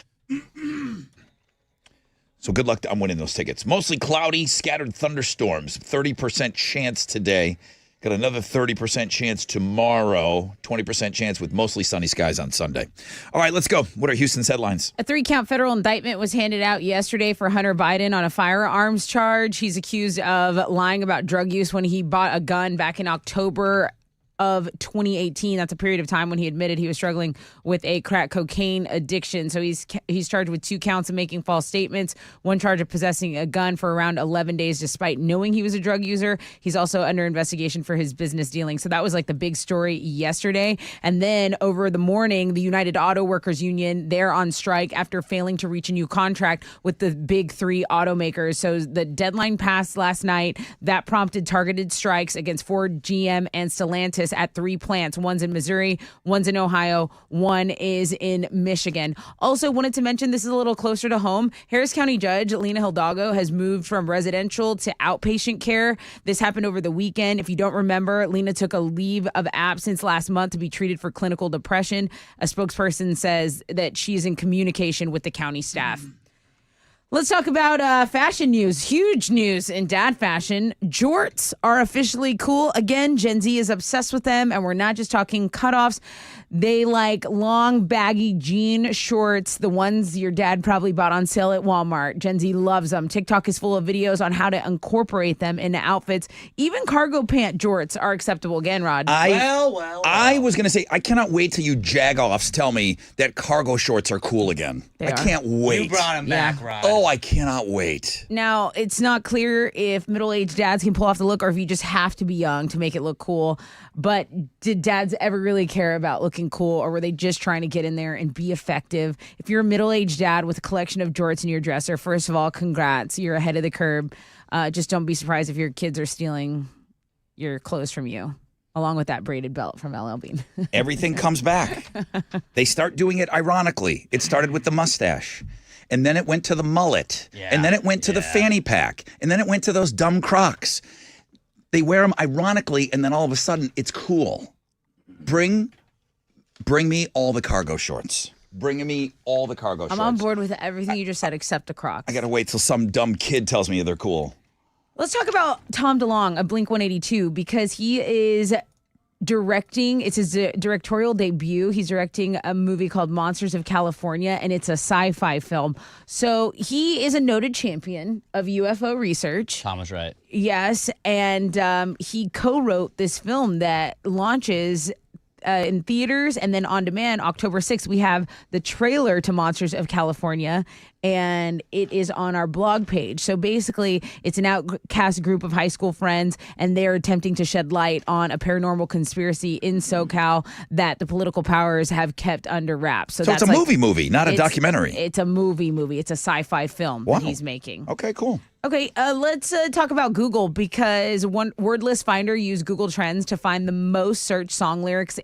So good luck on winning those tickets. Mostly cloudy, scattered thunderstorms. 30% chance today. Got another 30% chance tomorrow, 20% chance with mostly sunny skies on Sunday. All right, let's go. What are Houston's headlines? A 3-count federal indictment was handed out yesterday for Hunter Biden on a firearms charge. He's accused of lying about drug use when he bought a gun back in October of 2018. That's a period of time when he admitted he was struggling with a crack cocaine addiction. So he's charged with 2 counts of making false statements, 1 charge of possessing a gun for around 11 days despite knowing he was a drug user. He's also under investigation for his business dealings. So that was like the big story yesterday. And then over the morning, the United Auto Workers Union, they're on strike after failing to reach a new contract with the big 3 automakers. So the deadline passed last night. That prompted targeted strikes against Ford, GM, and Stellantis at 3 plants. One's in Missouri, one's in Ohio, one is in Michigan. Also wanted to mention, this is a little closer to home. Harris County Judge Lena Hidalgo has moved from residential to outpatient care. This happened over the weekend. If you don't remember, Lena took a leave of absence last month to be treated for clinical depression. A spokesperson says that she's in communication with the county staff. Let's talk about fashion news. Huge news in dad fashion. Jorts are officially cool. Again, Gen Z is obsessed with them, and we're not just talking cutoffs. They like long, baggy jean shorts, the ones your dad probably bought on sale at Walmart. Gen Z loves them. TikTok is full of videos on how to incorporate them into outfits. Even cargo pant jorts are acceptable again, Rod. I was going to say, I cannot wait till you jagoffs tell me that cargo shorts are cool again. I can't wait. You brought them back, Rod. Oh, I cannot wait. Now, it's not clear if middle-aged dads can pull off the look or if you just have to be young to make it look cool. But did dads ever really care about looking cool, or were they just trying to get in there and be effective? If you're a middle-aged dad with a collection of jorts in your dresser, first of all, congrats. You're ahead of the curve. Just don't be surprised if your kids are stealing your clothes from you, along with that braided belt from LL Bean. Everything comes back. They start doing it ironically. It started with the mustache. And then it went to the mullet. And then it went to the fanny pack. And then it went to those dumb Crocs. They wear them ironically, and then all of a sudden, it's cool. Bring me all the cargo shorts. Bring me all the cargo shorts. I'm on board with everything you just said except the Crocs. I got to wait till some dumb kid tells me they're cool. Let's talk about Tom DeLonge of Blink-182, because he is directing. It's his directorial debut. He's directing a movie called Monsters of California, and it's a sci-fi film. So he is a noted champion of UFO research. Tom was right. Yes, and he co-wrote this film that launches in theaters and then on demand October 6th. We have the trailer to Monsters of California, and it is on our blog page. So basically, it's an outcast group of high school friends, and they're attempting to shed light on a paranormal conspiracy in SoCal that the political powers have kept under wraps. So it's a movie, not a documentary. It's a movie. It's a sci-fi film that he's making. Okay, cool. Okay, let's talk about Google, because one Wordless Finder used Google Trends to find the most searched song lyrics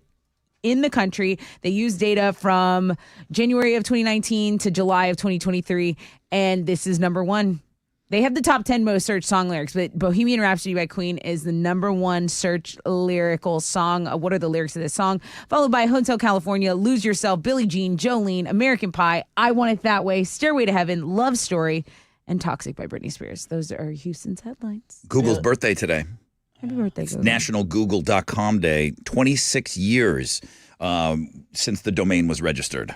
in the country. They use data from January of 2019 to July of 2023, and this is number 1. They have the top 10 most searched song lyrics, but Bohemian Rhapsody by Queen is the number 1 searched lyrical song. What are the lyrics of this song? Followed by Hotel California, Lose Yourself, Billie Jean, Jolene, American Pie, I Want It That Way, Stairway to Heaven, Love Story, and Toxic by Britney Spears. Those are Houston's headlines. Google's birthday today. Happy birthday, Google. National Google.com Day. 26 years since the domain was registered.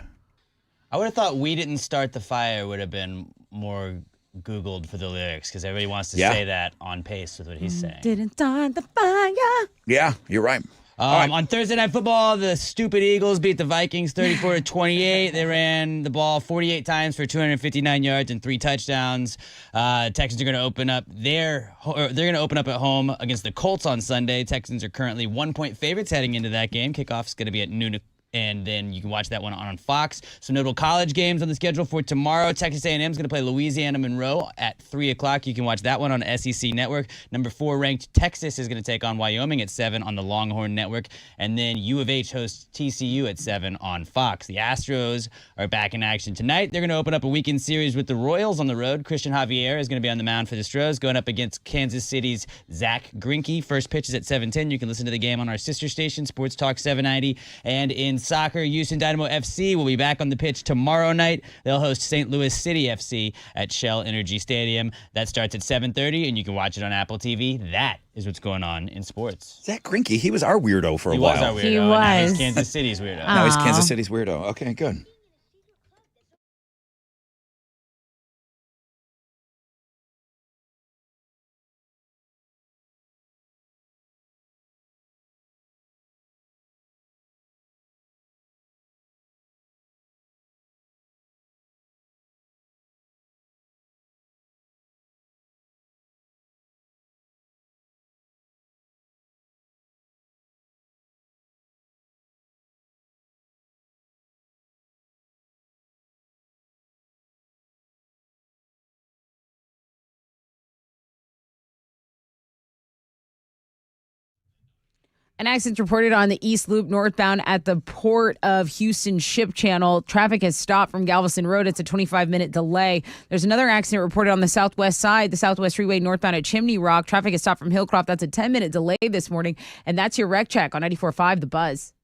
I would have thought We Didn't Start the Fire would have been more Googled for the lyrics, because everybody wants to say that on pace with what he's saying. Didn't start the fire. Yeah, you're right. On Thursday Night Football, the stupid Eagles beat the Vikings 34-28. They ran the ball 48 times for 259 yards and 3 touchdowns. Texans are going to open up they're going to open up at home against the Colts on Sunday. Texans are currently 1-point favorites heading into that game. Kickoff's going to be at noon. And then you can watch that one on Fox. Some notable college games on the schedule for tomorrow. Texas A&M is going to play Louisiana Monroe at 3 o'clock. You can watch that one on SEC Network. Number 4 ranked Texas is going to take on Wyoming at 7 on the Longhorn Network. And then U of H hosts TCU at 7 on Fox. The Astros are back in action tonight. They're going to open up a weekend series with the Royals on the road. Christian Javier is going to be on the mound for the Stros, going up against Kansas City's Zach Greinke. First pitch is at 7:10. You can listen to the game on our sister station, Sports Talk 790, and in soccer, Houston Dynamo FC will be back on the pitch tomorrow night. They'll host St. Louis City FC at Shell Energy Stadium. That starts at 7:30, and you can watch it on Apple TV. That is what's going on in sports. Zach Greinke, he was our weirdo for a He while. was our weirdo. He and now he's was. Kansas City's weirdo. Now he's Kansas City's weirdo. Okay, good. An accident reported on the East Loop northbound at the Port of Houston Ship Channel. Traffic has stopped from Galveston Road. It's a 25-minute delay. There's another accident reported on the southwest side, the Southwest Freeway northbound at Chimney Rock. Traffic has stopped from Hillcroft. That's a 10-minute delay this morning. And that's your wreck check on 94.5 The Buzz.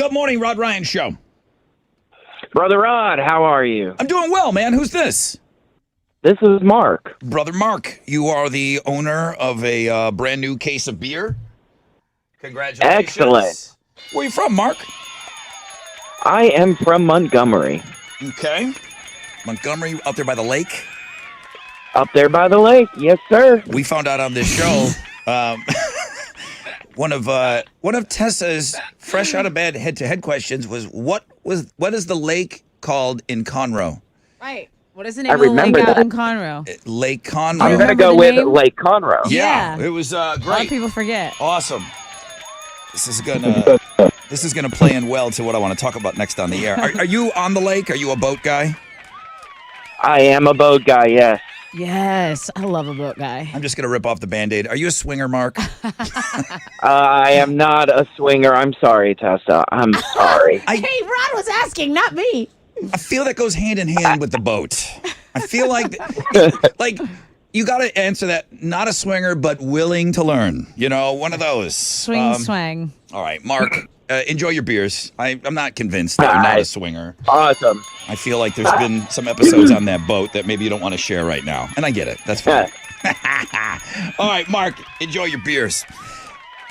Good morning, Rod Ryan Show. Brother Rod, how are you? I'm doing well, man. Who's this? This is Mark. Brother Mark, you are the owner of a brand new case of beer. Congratulations. Excellent. Where are you from, Mark? I am from Montgomery. Okay. Montgomery, out there by the lake. Up there by the lake, yes, sir. We found out on this show, one of Tessa's fresh out of bed head-to-head questions was what is the lake called in Conroe? Right. What is the name I of the lake remember out that. in Conroe? Lake Conroe. I'm going to remember go the with name? Lake Conroe. Yeah, Yeah. it was A lot of great. people forget. Awesome. This is gonna play in well to what I want to talk about next on the air. Are you on the lake? Are you a boat guy? I am a boat guy, yes. Yes, I love a boat guy. I'm just gonna rip off the Band-Aid. Are you a swinger, Mark? I am not a swinger. I'm sorry, Tessa. I'm sorry. Hey, Rod was asking, not me. I feel that goes hand in hand with the boat. I feel like you got to answer that. Not a swinger, but willing to learn. You know, one of those. Swing. All right, Mark. Enjoy your beers. I'm not convinced that you're not a swinger. Awesome. I feel like there's been some episodes on that boat that maybe you don't want to share right now, and I get it. That's fine. All right, Mark. Enjoy your beers.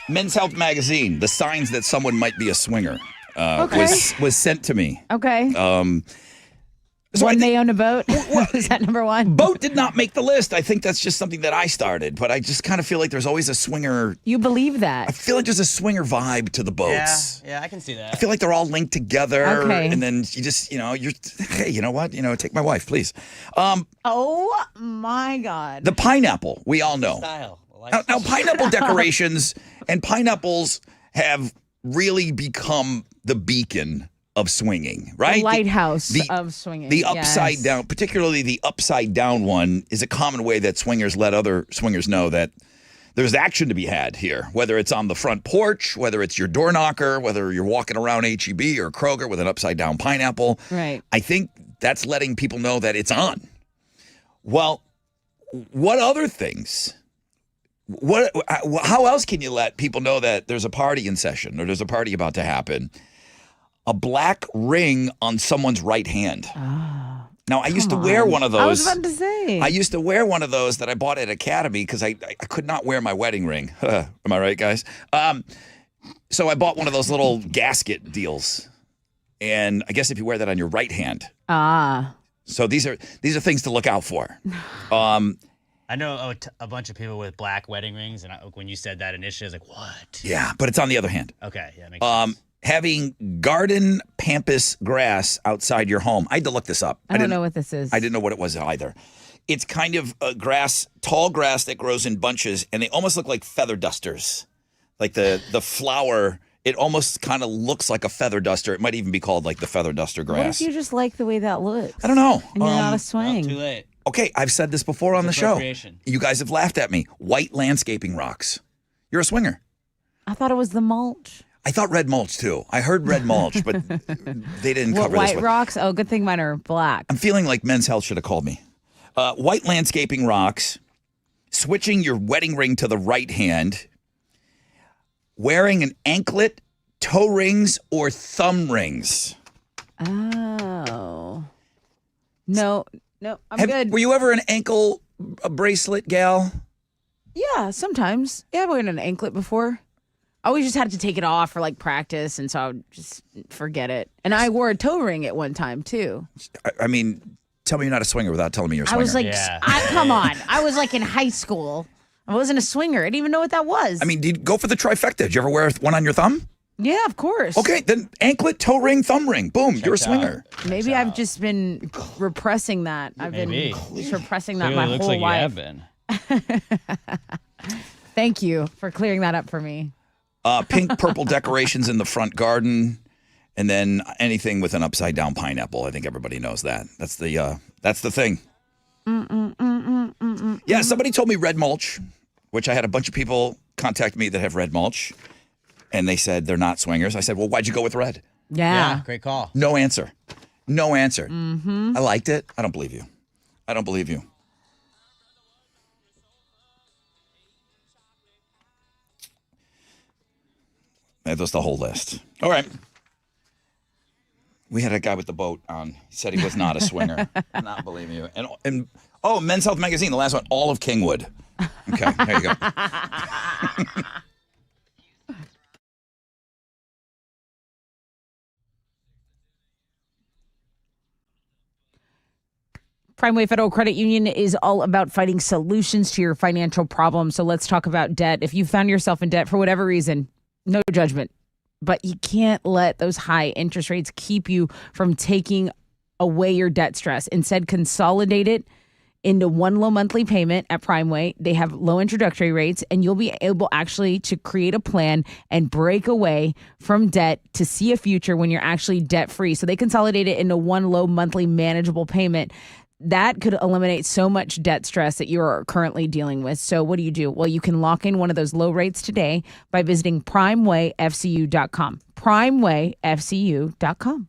Men's Health magazine. The signs that someone might be a swinger was sent to me. Okay. So when they own a boat? Is that number one? Boat did not make the list. I think that's just something that I started, but I just kind of feel like there's always a swinger. You believe I that? feel like there's a swinger vibe to the boats. Yeah, I can see that. I feel like they're all linked together. Okay. And then you just, hey, you know what? Take my wife, please. Oh my God. The pineapple, we all know. Style. Now, pineapple decorations and pineapples have really become the beacon of swinging, right? The lighthouse The- of swinging. The yes. upside down, particularly the upside down one, is a common way that swingers let other swingers know that there's action to be had here, whether it's on the front porch, whether it's your door knocker, whether you're walking around HEB or Kroger with an upside down pineapple. Right. I think that's letting people know that it's on. Well, what other things? How else can you let people know that there's a party in session or there's a party about to happen? A black ring on someone's right hand. Now, I used to wear one of those. I was about to say. I used to wear one of those that I bought at Academy because I could not wear my wedding ring. Am I right, guys? So I bought one of those little gasket deals. And I guess if you wear that on your right hand. So these are things to look out for. I know a bunch of people with black wedding rings, and when you said that initially, I was like, what? Yeah, but it's on the other hand. Okay, yeah, makes sense. Having garden pampas grass outside your home. I had to look this up. I don't know what this is. I didn't know what it was either. It's kind of a grass, tall grass that grows in bunches, and they almost look like feather dusters. Like the flower, it almost kind of looks like a feather duster. It might even be called like the feather duster What grass. if you just like the way that looks? I don't know. And you're not a Oh, swing. too late. Okay, I've said this before on the show. appropriation. You guys have laughed at me. White landscaping rocks. You're a swinger. I thought it was the mulch. I thought red mulch too. I heard red mulch, but they didn't What, cover this white one. rocks? Oh, good thing mine are black. I'm feeling like Men's Health should have called me. White landscaping rocks, switching your wedding ring to the right hand, wearing an anklet, toe rings, or thumb rings. Oh. No, I'm good. Were you ever an ankle bracelet gal? Yeah, sometimes. Yeah, I've worn an anklet before. I always just had to take it off for like practice, and so I would just forget it. And I wore a toe ring at one time too. I mean, tell me you're not a swinger without telling me you're a I swinger. was like, Yeah. come on. I was like in high school. I wasn't a swinger. I didn't even know what that was. I mean, did you go for the trifecta? Did you ever wear one on your thumb? yeah, of course. Okay, then anklet, toe ring, thumb ring. Boom, you're a Checks out. swinger. Maybe I've just been repressing that. I've Maybe. been just repressing that Clearly my looks whole like you life. have been. Thank you for clearing that up for me. Pink, purple decorations in the front garden, and then anything with an upside down pineapple. I think everybody knows that. That's the thing. Yeah, somebody told me red mulch, which I had a bunch of people contact me that have red mulch, and they said they're not swingers. I said, well, why'd you go with red? Yeah. Great call. No answer. No answer. I liked it. I don't believe you. I don't believe you. That was the whole list. All right. We had a guy with the boat on. He said he was not a swinger. Not believing you. And Men's Health Magazine, the last one, all of Kingwood. Okay, there you go. Primeway Federal Credit Union is all about finding solutions to your financial problems. So let's talk about debt. If you found yourself in debt for whatever reason, no judgment, but you can't let those high interest rates keep you from taking away your debt stress. Instead, consolidate it into one low monthly payment at Primeway. They have low introductory rates, and you'll be able actually to create a plan and break away from debt to see a future when you're actually debt free. So they consolidate it into one low monthly manageable payment. That could eliminate so much debt stress that you're currently dealing with. So what do? Well, you can lock in one of those low rates today by visiting primewayfcu.com. primewayfcu.com.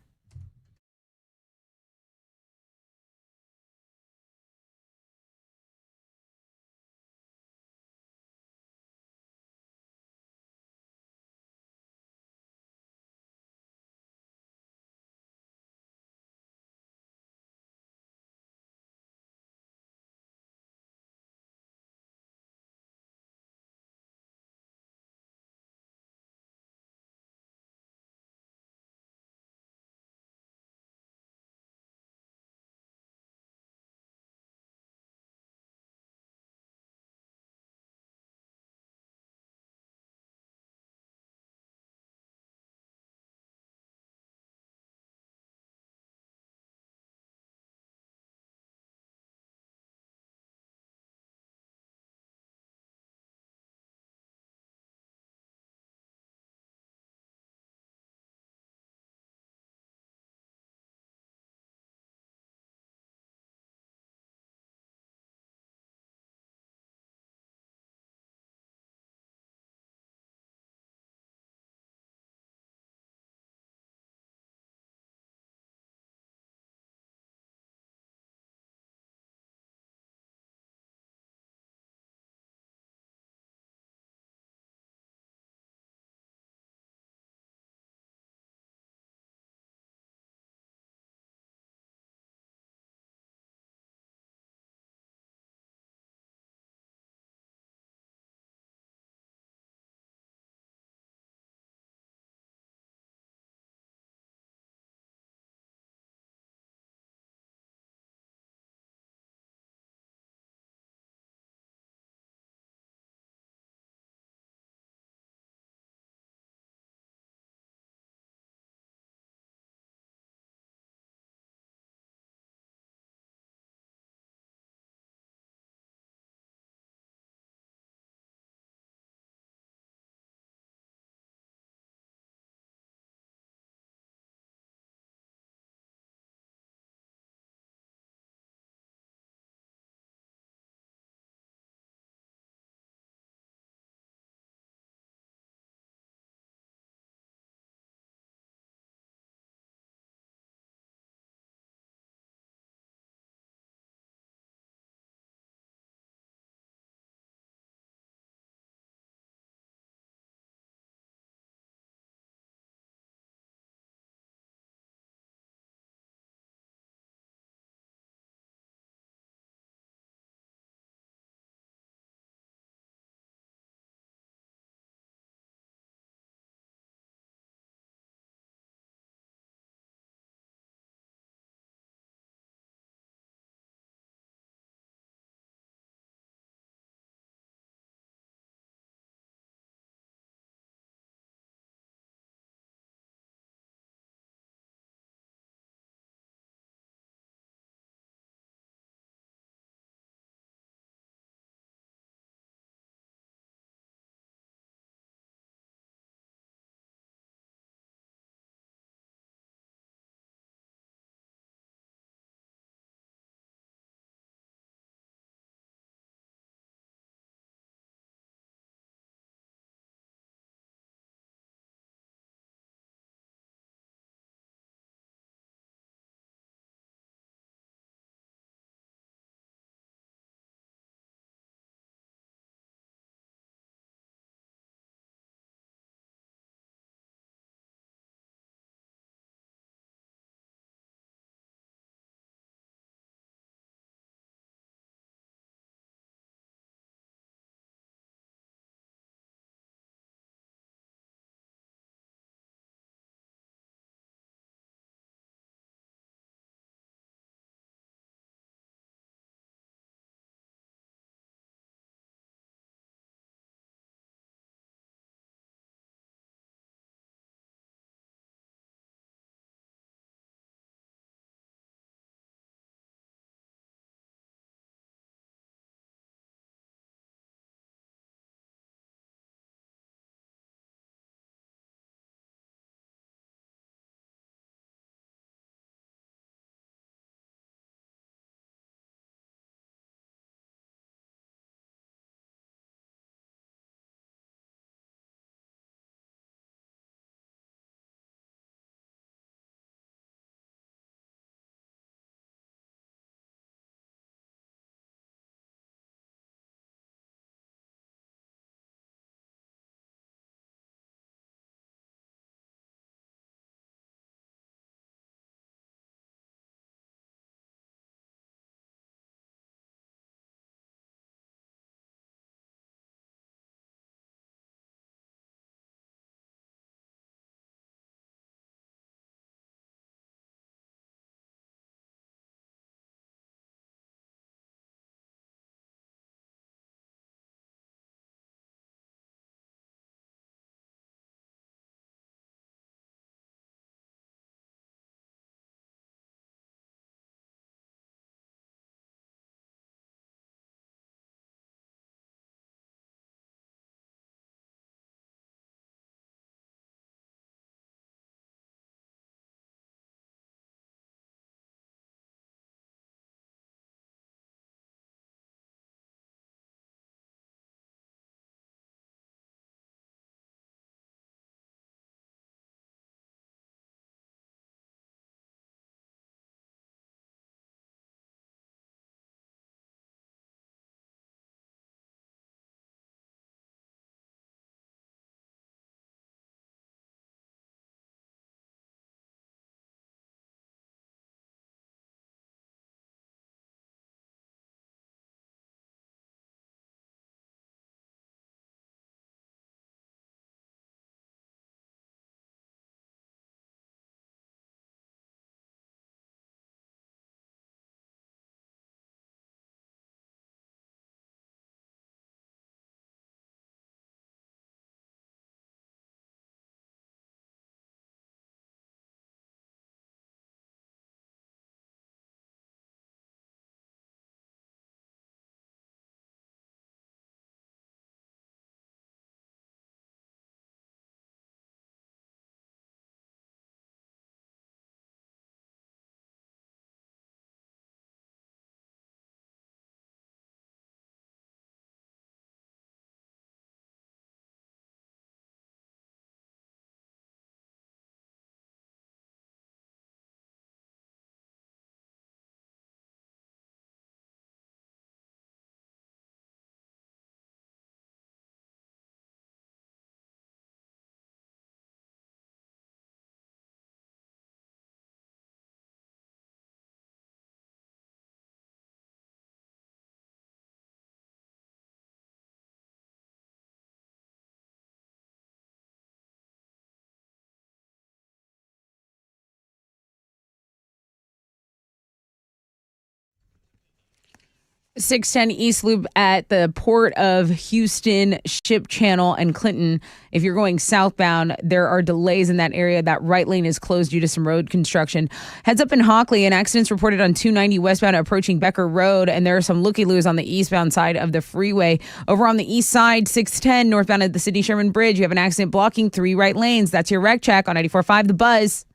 610 East Loop at the port of Houston, Ship Channel, and Clinton. If you're going southbound, there are delays in that area. That right lane is closed due to some road construction. Heads up in Hockley, an accident's reported on 290 westbound approaching Becker Road, and there are some looky-loos on the eastbound side of the freeway. Over on the east side, 610 northbound at the Sidney Sherman Bridge, you have an accident blocking 3 right lanes. That's your wreck check on 94.5 The Buzz.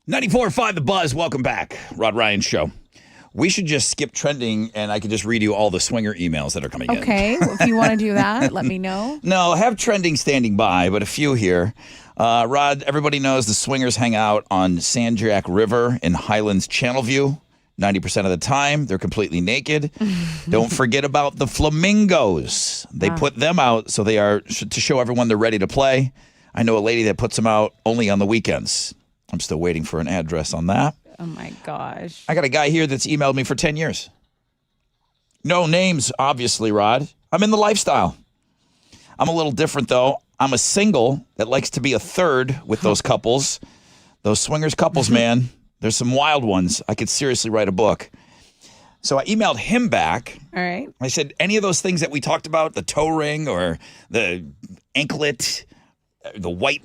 .94.5 The Buzz. Welcome back. Rod Ryan Show. We should just skip trending, and I can just read you all the swinger emails that are coming in. Okay, well, if you want to do that, let me know. No, have trending standing by, but a few here. Rod, everybody knows the swingers hang out on Sandjack River in Highlands Channelview. 90% of the time, they're completely naked. Don't forget about the flamingos. They put them out so they are to show everyone they're ready to play. I know a lady that puts them out only on the weekends. I'm still waiting for an address on that. Oh, my gosh. I got a guy here that's emailed me for 10 years. No names, obviously, Rod. I'm in the lifestyle. I'm a little different, though. I'm a single that likes to be a third with those couples. Those swingers couples, man. There's some wild ones. I could seriously write a book. So I emailed him back. All right. I said, any of those things that we talked about, the toe ring or the anklet, the white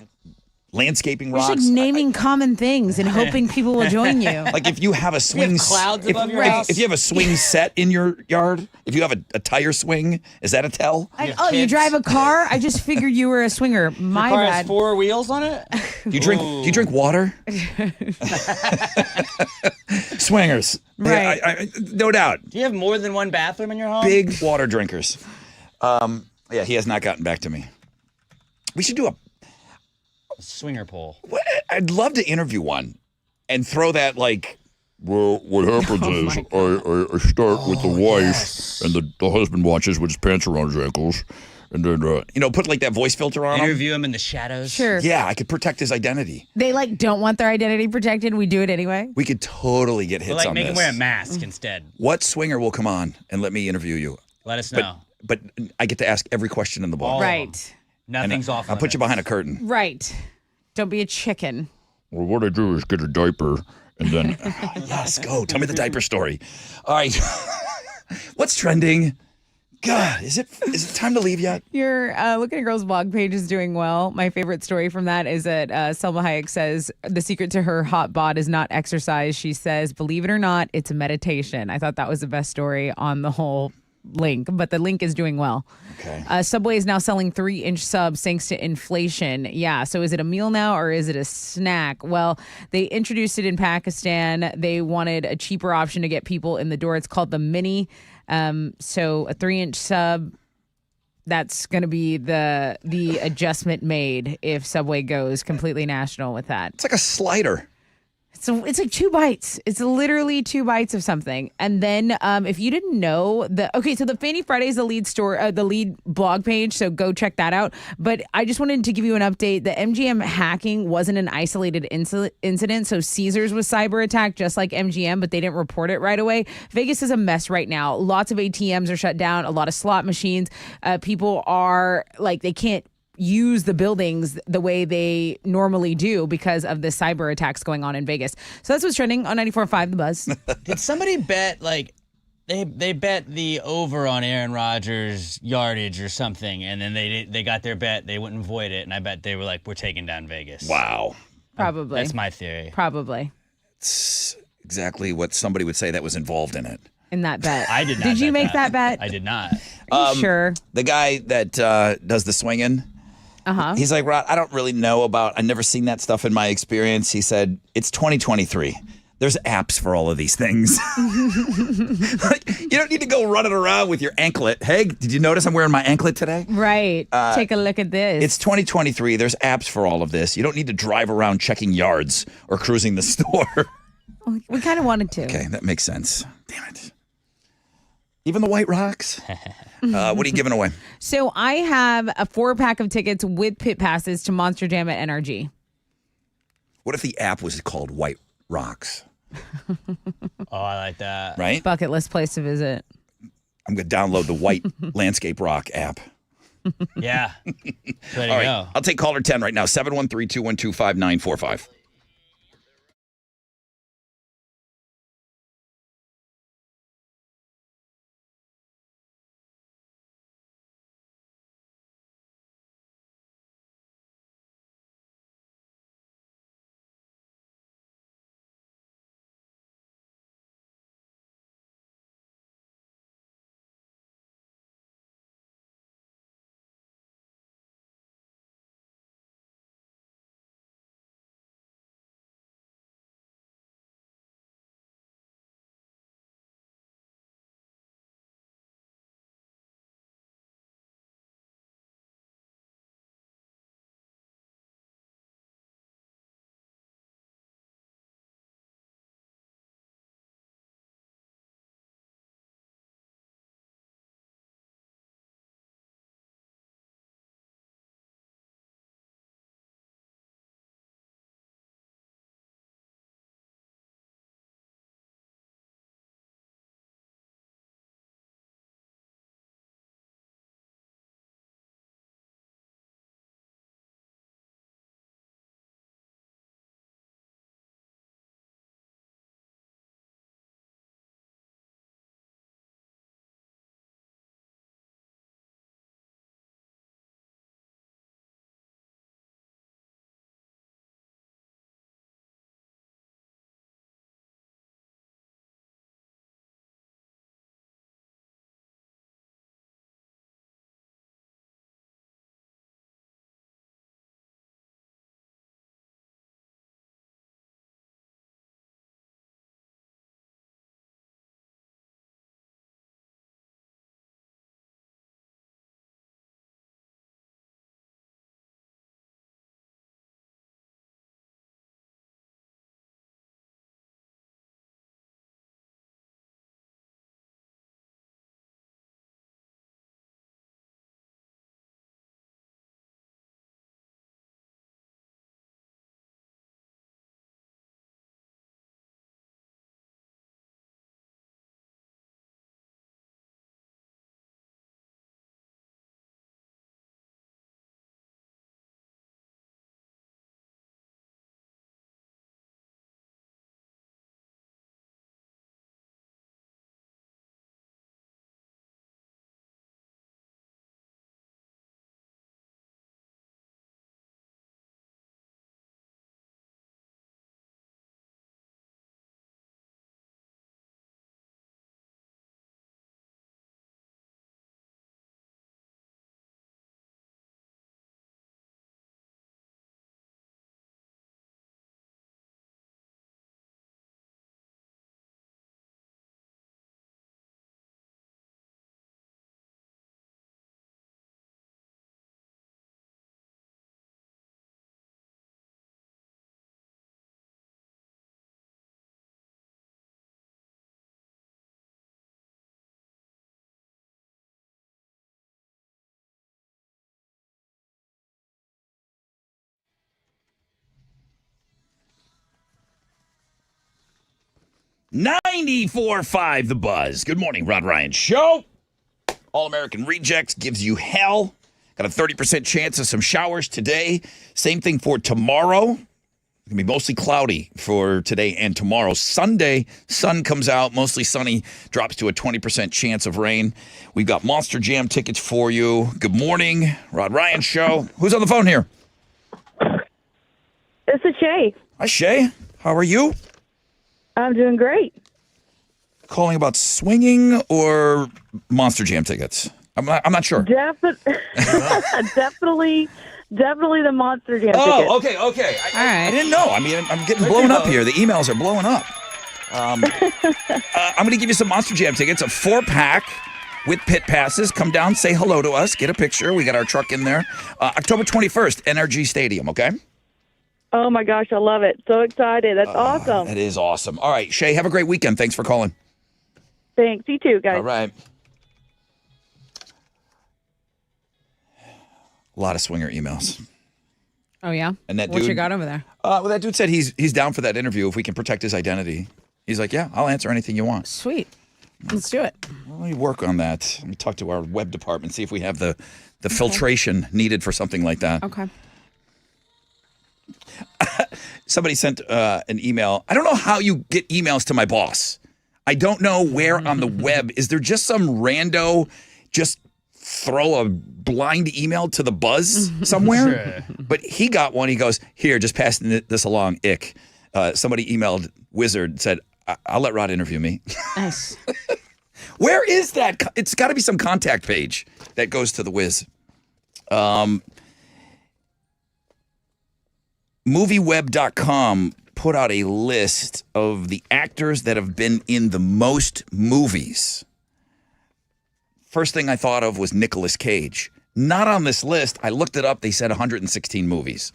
landscaping You're rocks. just naming common things and hoping people will join you. Like if you have a swing, You have clouds above your house? if you have a swing set in your yard, if you have a tire swing, is that a tell? You kids? drive a car? I just figured you were a swinger. My Car has bad. 4 wheels on it? Do you drink water? Swingers, Right. I, no doubt. Do you have more than one bathroom in your home? Big water drinkers. Yeah, he has not gotten back to me. We should do a. Swinger pole. I'd love to interview one and throw that like. Well, what happens is I start with the wife, and the husband watches with his pants around his ankles, and then put like that voice filter on him. Interview him in the shadows. Sure. Yeah, I could protect his identity. They don't want their identity protected. We do it anyway. We could totally get hits Or on make this. him wear a mask instead. What swinger will come on and let me interview you? Let us know. But I get to ask every question in the book. All of Right. Nothing's off. I'll put you behind a curtain. Right. Don't be a chicken. Well, what I do is get a diaper and then Yes, go. Tell me the diaper story. All right. What's trending? God, is it time to leave yet? Your Looking at Girls blog page is doing well. My favorite story from that is that Selma Hayek says the secret to her hot bod is not exercise. She says, believe it or not, it's a meditation. I thought that was the best story on the whole link, but the link is doing well. Okay. Subway is now selling 3-inch subs thanks to inflation. Yeah, so is it a meal now or is it a snack? Well, they introduced it in Pakistan. They wanted a cheaper option to get people in the door. It's called the Mini. So a 3-inch sub, that's going to be the adjustment made if Subway goes completely national with that. It's like a slider. So it's like 2 bites. It's literally 2 bites of something. And then if you didn't know so the Fanny Friday is the lead blog page. So go check that out. But I just wanted to give you an update. The MGM hacking wasn't an isolated incident. So Caesars was cyber attacked just like MGM, but they didn't report it right away. Vegas is a mess right now. Lots of ATMs are shut down. A lot of slot machines. People are they can't use the buildings the way they normally do because of the cyber attacks going on in Vegas. So that's what's trending on 94.5 The Buzz. Did somebody bet they bet the over on Aaron Rodgers' yardage or something, and then they got their bet, they wouldn't void it, and I bet they were like, we're taking down Vegas. Wow. Probably. That's my theory. Probably. It's exactly what somebody would say that was involved in it. In that bet. I did not. Did you bet make that bet? I did not. Are you sure? The guy that does the swinging, he's like, Rod, I don't really know I've never seen that stuff in my experience. He said, it's 2023. There's apps for all of these things. Like, you don't need to go running around with your anklet. Hey, did you notice I'm wearing my anklet today? Right. Take a look at this. It's 2023. There's apps for all of this. You don't need to drive around checking yards or cruising the store. We kind of wanted to. Okay, that makes sense. Damn it. Even the White Rocks. What are you giving away? So I have a 4-pack of tickets with pit passes to Monster Jam at NRG. What if the app was called White Rocks? Oh, I like that. Right? Bucket list place to visit. I'm going to download the White Landscape Rock app. Yeah. There you All right. go. I'll take caller 10 right now. 713-212-5945. $94.5 The Buzz. Good morning, Rod Ryan Show. All-American Rejects gives you hell. Got a 30% chance of some showers today. Same thing for tomorrow. It's going to be mostly cloudy for today and tomorrow. Sunday, sun comes out, mostly sunny, drops to a 20% chance of rain. We've got Monster Jam tickets for you. Good morning, Rod Ryan Show. Who's on the phone here? This is Shay. Hi, Shay. How are you? I'm doing great. Calling about swinging or Monster Jam tickets? I'm not sure. Definitely the Monster Jam ticket. Oh, okay. I didn't know. I mean, I'm getting blown up here. The emails are blowing up. I'm going to give you some Monster Jam tickets, a 4-pack with pit passes. Come down, say hello to us, get a picture. We got our truck in there. October 21st, NRG Stadium, okay? Oh, my gosh, I love it. So excited. That's awesome. That is awesome. All right, Shay, have a great weekend. Thanks for calling. Thanks. You too, guys. All right. A lot of swinger emails. Oh, yeah? And that What dude, you got over there? Well, that dude said he's down for that interview if we can protect his identity. He's like, yeah, I'll answer anything you want. Sweet. Let's do it. Well, let me work on that. Let me talk to our web department, see if we have the filtration needed for something like that. Okay. Somebody sent an email. I don't know how you get emails to my boss. I don't know where on the web. Is there just some rando just throw a blind email to the buzz somewhere? Sure. But he got one. He goes, here, just passing this along, ick. Somebody emailed Wizard, said, I'll let Rod interview me. Nice. Where is that? It's got to be some contact page that goes to the Wiz. Movieweb.com put out a list of the actors that have been in the most movies. First thing I thought of was Nicolas Cage. Not on this list. I looked it up. They said 116 movies.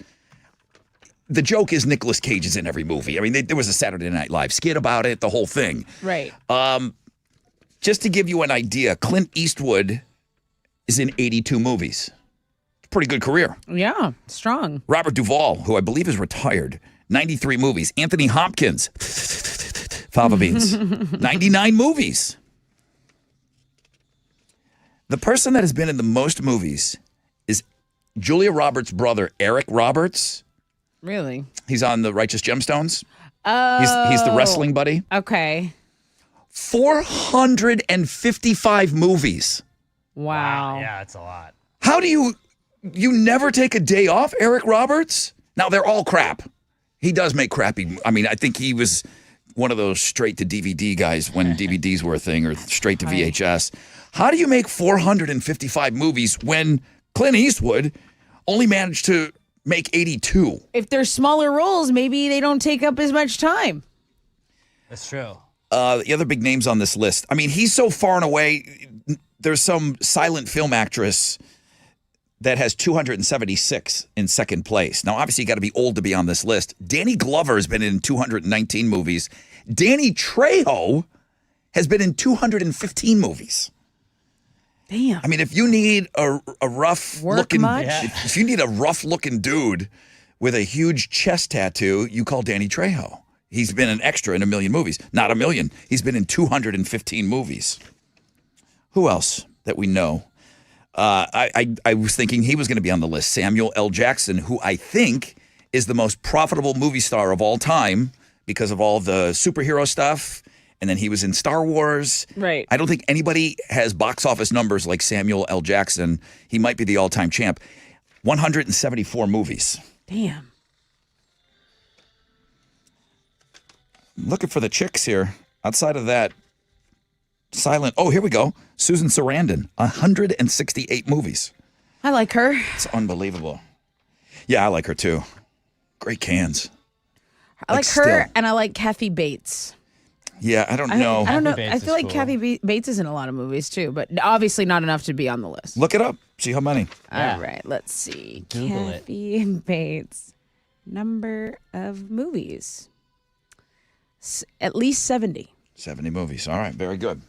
The joke is Nicolas Cage is in every movie. I mean, there was a Saturday Night Live skit about it, the whole thing. Right. Just to give you an idea, Clint Eastwood is in 82 movies. Pretty good career. Yeah. Strong. Robert Duvall, who I believe is retired, 93 movies. Anthony Hopkins, fava beans, 99 movies. The person that has been in the most movies is Julia Roberts' brother, Eric Roberts. Really? He's on the Righteous Gemstones. Oh. He's the wrestling buddy. Okay. 455 movies. Wow. Yeah, that's a lot. How do you never take a day off, Eric Roberts? Now, they're all crap. He does make crappy. I mean, I think he was one of those straight to DVD guys when DVDs were a thing, or straight to VHS. How do you make 455 movies when Clint Eastwood only managed to make 82? If they're smaller roles, maybe they don't take up as much time. That's true. The other big names on this list. I mean, he's so far and away. There's some silent film actress that has 276 in second place. Now, obviously, you got to be old to be on this list. Danny Glover has been in 219 movies. Danny Trejo has been in 215 movies. Damn. I mean, if you need a rough looking, much? if you need a rough looking dude with a huge chest tattoo, you call Danny Trejo. He's been an extra in a million movies. Not a million. He's been in 215 movies. Who else that we know? I was thinking he was going to be on the list. Samuel L. Jackson, who I think is the most profitable movie star of all time because of all the superhero stuff. And then he was in Star Wars. Right. I don't think anybody has box office numbers like Samuel L. Jackson. He might be the all-time champ. 174 movies. Damn. I'm looking for the chicks here. Outside of that, silent. Oh, here we go. Susan Sarandon, 168 movies. I like her. It's unbelievable. Yeah, I like her too. Great cans. I like her, still. and I like Kathy Bates. Yeah, I don't know. I don't know. Kathy I Bates feel is like cool. Kathy Bates is in a lot of movies too, but obviously not enough to be on the list. Look it up. See how many. All right, let's see. Google it. Kathy Bates, number of movies. At least 70. 70 movies. All right, very good.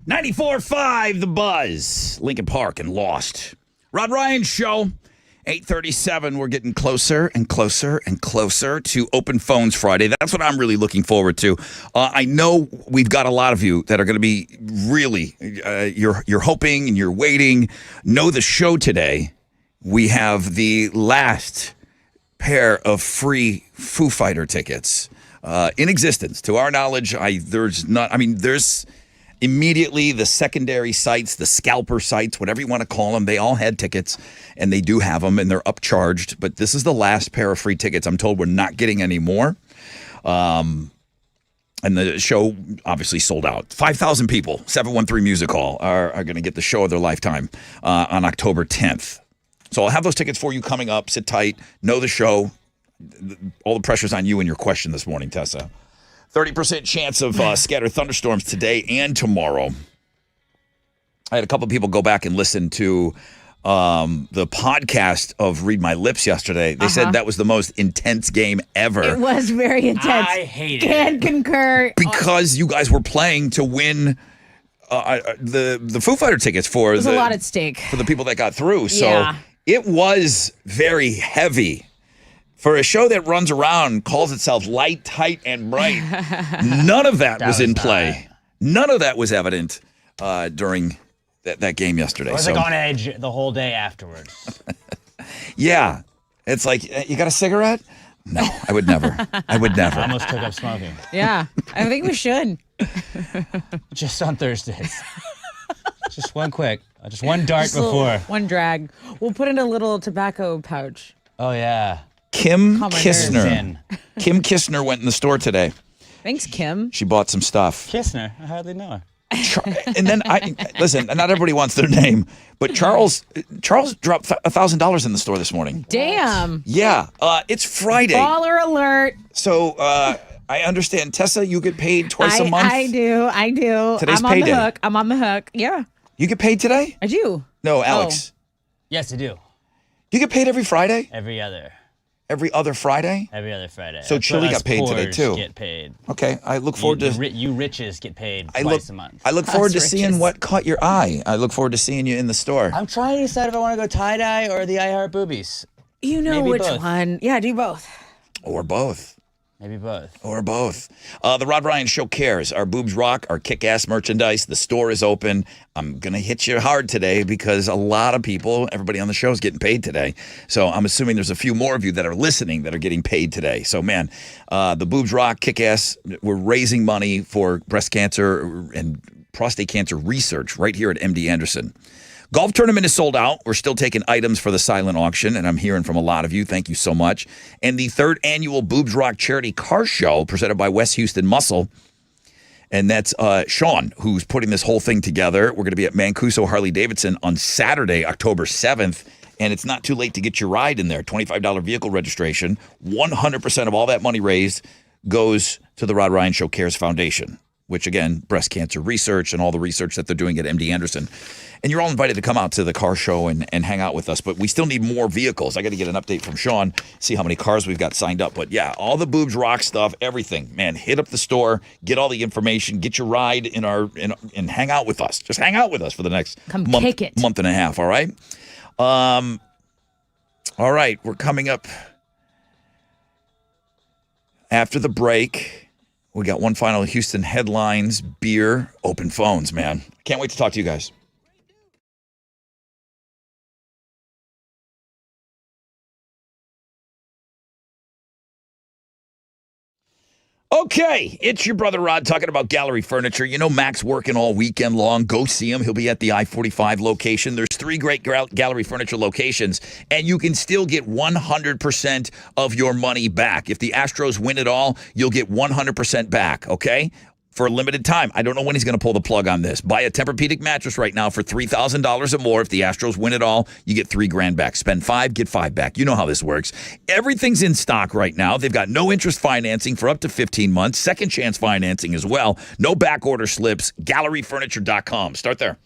94.5 The Buzz, Lincoln Park and Lost. Rod Ryan Show, 8:37. We're getting closer and closer and closer to Open Phones Friday. That's what I'm really looking forward to. I know we've got a lot of you that are going to be really, you're hoping and you're waiting. Know the show today. We have the last pair of free Foo Fighter tickets in existence. To our knowledge, there's immediately the secondary sites, the scalper sites, whatever you want to call them, they all had tickets, and they do have them, and they're upcharged. But this is the last pair of free tickets. I'm told we're not getting any more. And the show obviously sold out. 5,000 people, 713 Music Hall, are going to get the show of their lifetime on October 10th. So I'll have those tickets for you coming up. Sit tight. Know the show. All the pressure's on you and your question this morning, Tessa. 30% chance of scattered thunderstorms today and tomorrow. I had a couple of people go back and listen to the podcast of Read My Lips yesterday. They said that was the most intense game ever. It was very intense. I hate it. Can concur. Because you guys were playing to win the Foo Fighter tickets for There's a lot at stake. for the people that got through. So Yeah. it was very heavy. For a show that runs around, calls itself light, tight, and bright, none of that was in play. None of that was evident during that game yesterday. I was like on edge the whole day afterwards. Yeah. It's like, you got a cigarette? No, I would never. I would never. I almost took up smoking. Yeah, I think we should. Just on Thursdays. Just one dart before. One drag. We'll put in a little tobacco pouch. Oh, yeah. Kim Calm my Kistner. Kim Kistner went in the store today. Thanks, Kim. She bought some stuff. Kistner. I hardly know her. And then listen, not everybody wants their name, but Charles dropped $1,000 in the store this morning. Damn. Yeah, it's Friday. Baller alert. So I understand, Tessa, you get paid twice a month. I do. Today's I'm payday. on the hook. I'm on the hook. Yeah, You get paid today? I do. No, Alex. Yes, I do. You get paid every Friday? Every other Friday? Every other Friday. So That's Chili what got us paid today, poors too. Get paid. Okay, I look forward to. You riches get paid I twice a month. I look forward to Us seeing riches. what caught your eye. I look forward to seeing you in the store. I'm trying to decide if I want to go tie dye or the I Heart Boobies. You know Maybe which both. one. Yeah, do both. Or both. Maybe both. Or both. The Rod Ryan Show cares. Our boobs rock, our kick-ass merchandise. The store is open. I'm going to hit you hard today because a lot of people, everybody on the show is getting paid today. So I'm assuming there's a few more of you that are listening that are getting paid today. So, man, the boobs rock, kick-ass. We're raising money for breast cancer and prostate cancer research right here at MD Anderson. Golf tournament is sold out. We're still taking items for the silent auction, and I'm hearing from a lot of you. Thank you so much. And the third annual Boobs Rock Charity Car Show presented by West Houston Muscle. And that's Sean, who's putting this whole thing together. We're going to be at Mancuso Harley-Davidson on Saturday, October 7th. And it's not too late to get your ride in there. $25 vehicle registration. 100% of all that money raised goes to the Rod Ryan Show Cares Foundation, which, again, breast cancer research and all the research that they're doing at MD Anderson. And you're all invited to come out to the car show and hang out with us. But we still need more vehicles. I got to get an update from Sean, see how many cars we've got signed up. But, yeah, all the boobs rock stuff, everything. Man, hit up the store, get all the information, get your ride and hang out with us. Just hang out with us for the next month and a half, all right? All right, we're coming up after the break. We got one final Houston headlines, beer, open phones, man. Can't wait to talk to you guys. Okay, it's your brother Rod talking about Gallery Furniture. You know Mac's working all weekend long. Go see him. He'll be at the I-45 location. There's 3 great Gallery Furniture locations, and you can still get 100% of your money back. If the Astros win it all, you'll get 100% back, okay? For a limited time. I don't know when he's going to pull the plug on this. Buy a Tempur-Pedic mattress right now for $3,000 or more. If the Astros win it all, you get $3,000 back. Spend $5, get $5 back. You know how this works. Everything's in stock right now. They've got no interest financing for up to 15 months. Second chance financing as well. No back order slips. GalleryFurniture.com. Start there.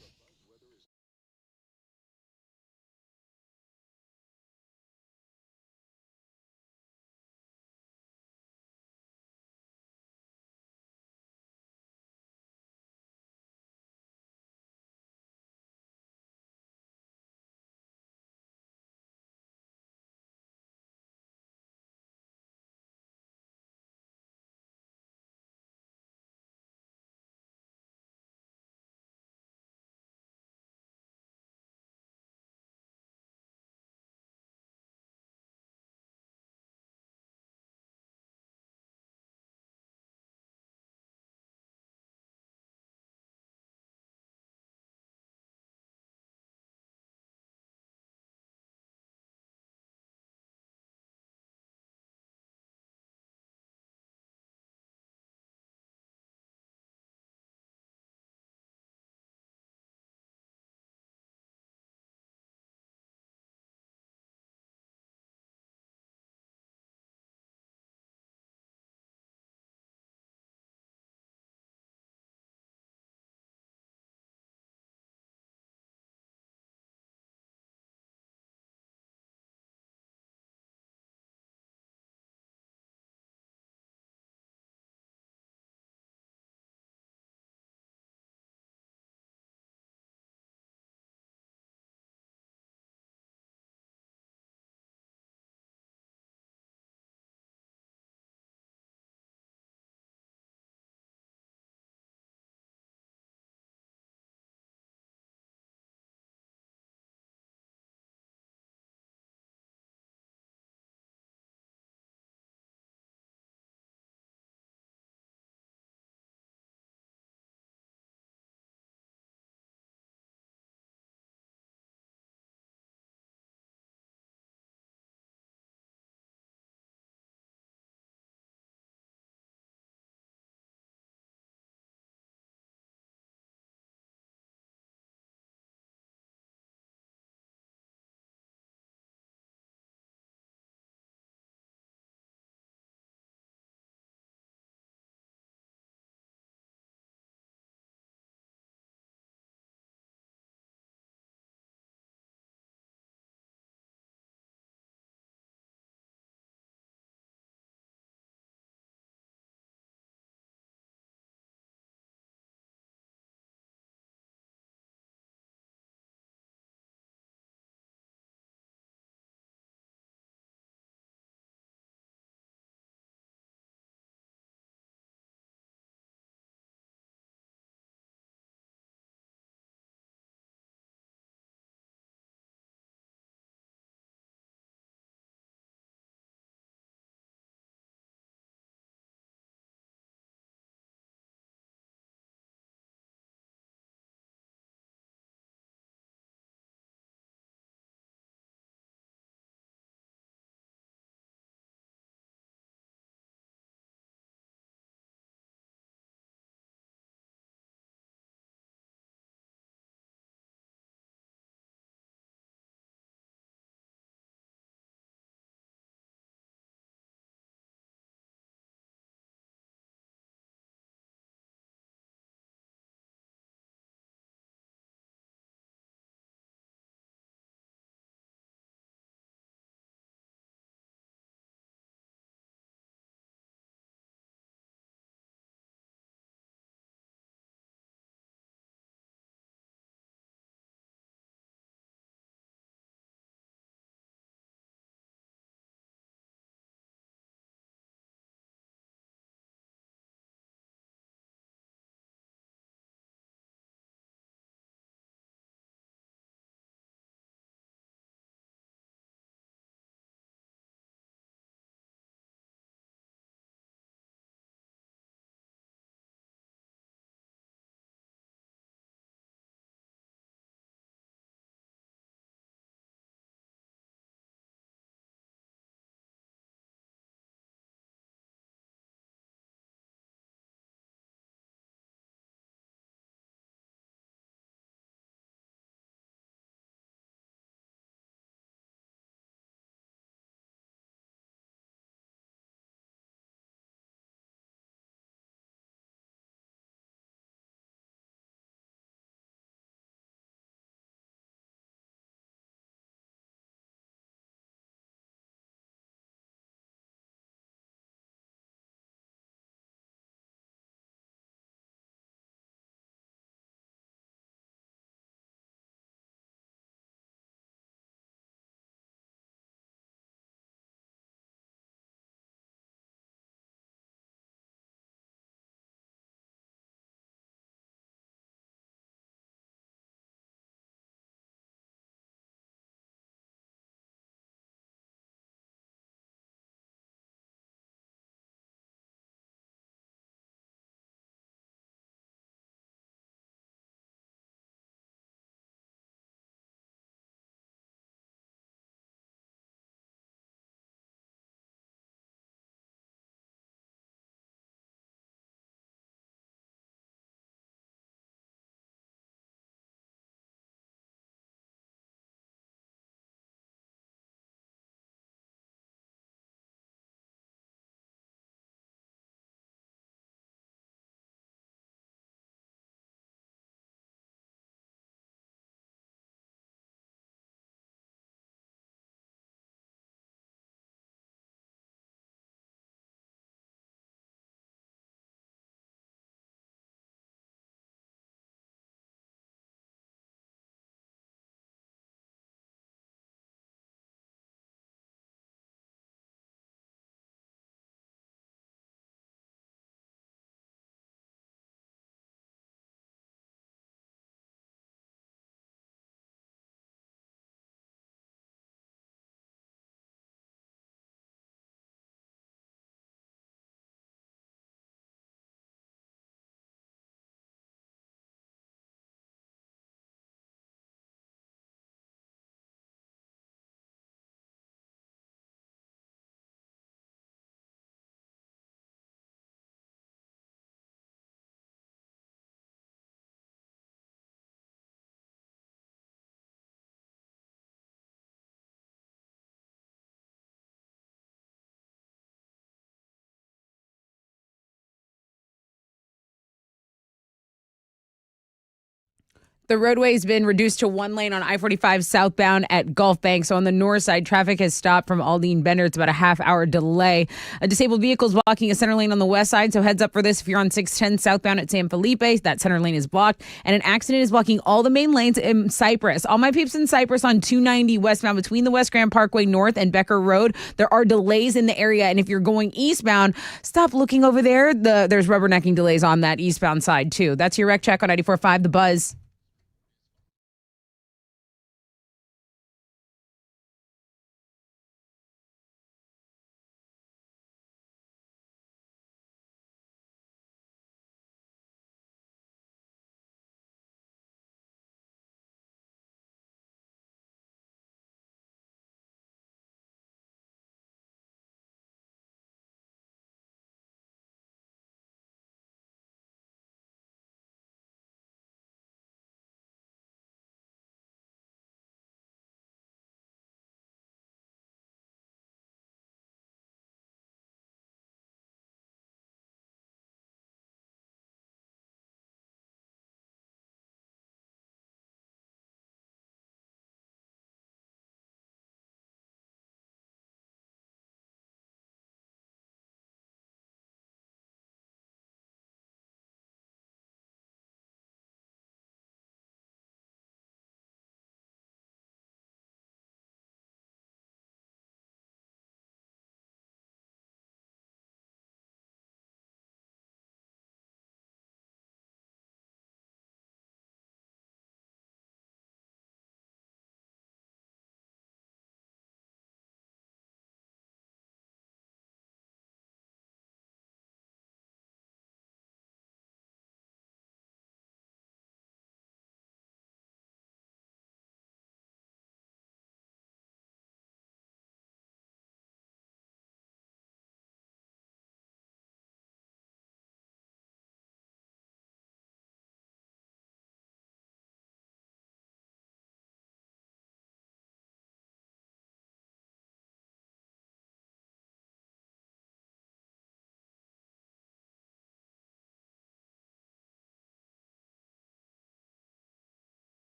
The roadway has been reduced to one lane on I-45 southbound at Gulf Bank. So on the north side, traffic has stopped from Aldine Bender. It's about a half-hour delay. A disabled vehicle is blocking a center lane on the west side. So heads up for this if you're on 610 southbound at San Felipe. That center lane is blocked. And an accident is blocking all the main lanes in Cypress. All my peeps in Cypress on 290 westbound between the West Grand Parkway North and Becker Road. There are delays in the area. And if you're going eastbound, stop looking over there. There's rubbernecking delays on that eastbound side, too. That's your wreck check on 94.5 The Buzz.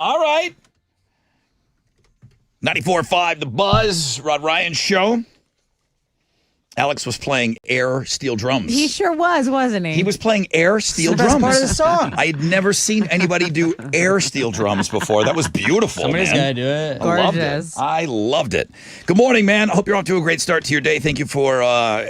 All right. 94.5 The Buzz, Rod Ryan Show. Alex was playing air steel drums. He sure was, wasn't he? He was playing air steel It's the drums. best part of the song. I had never seen anybody do air steel drums before. That was beautiful, Somebody's man. got to do it. I loved it. Gorgeous. I loved it. Good morning, man. I hope you're off to a great start to your day. Thank you for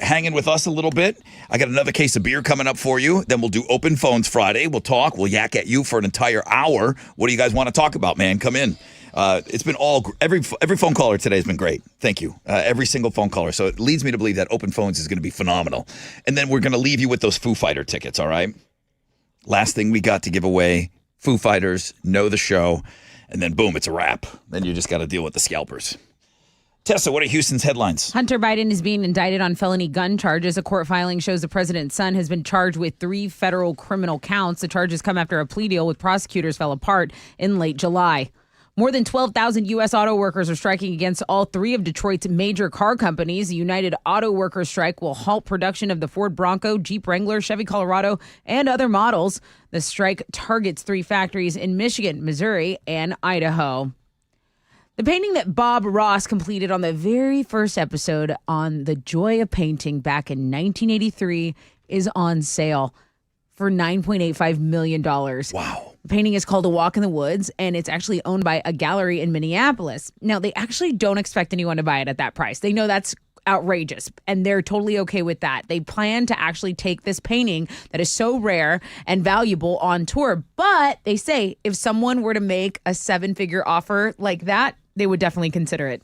hanging with us a little bit. I got another case of beer coming up for you. Then we'll do Open Phones Friday. We'll talk. We'll yak at you for an entire hour. What do you guys want to talk about, man? Come in. It's been every phone caller today has been great. Thank you. Every single phone caller. So it leads me to believe that Open Phones is going to be phenomenal. And then we're going to leave you with those Foo Fighter tickets, all right? Last thing we got to give away, Foo Fighters, know the show, and then boom, it's a wrap. Then you just got to deal with the scalpers. Tessa, what are Houston's headlines? Hunter Biden is being indicted on felony gun charges. A court filing shows the president's son has been charged with 3 federal criminal counts. The charges come after a plea deal with prosecutors fell apart in late July. More than 12,000 U.S. auto workers are striking against all 3 of Detroit's major car companies. The United Auto Workers strike will halt production of the Ford Bronco, Jeep Wrangler, Chevy Colorado, and other models. The strike targets 3 factories in Michigan, Missouri, and Idaho. The painting that Bob Ross completed on the very first episode on The Joy of Painting back in 1983 is on sale for $9.85 million. Wow. The painting is called A Walk in the Woods, and it's actually owned by a gallery in Minneapolis. Now, they actually don't expect anyone to buy it at that price. They know that's outrageous, and they're totally okay with that. They plan to actually take this painting that is so rare and valuable on tour. But they say if someone were to make a 7-figure offer like that, they would definitely consider it.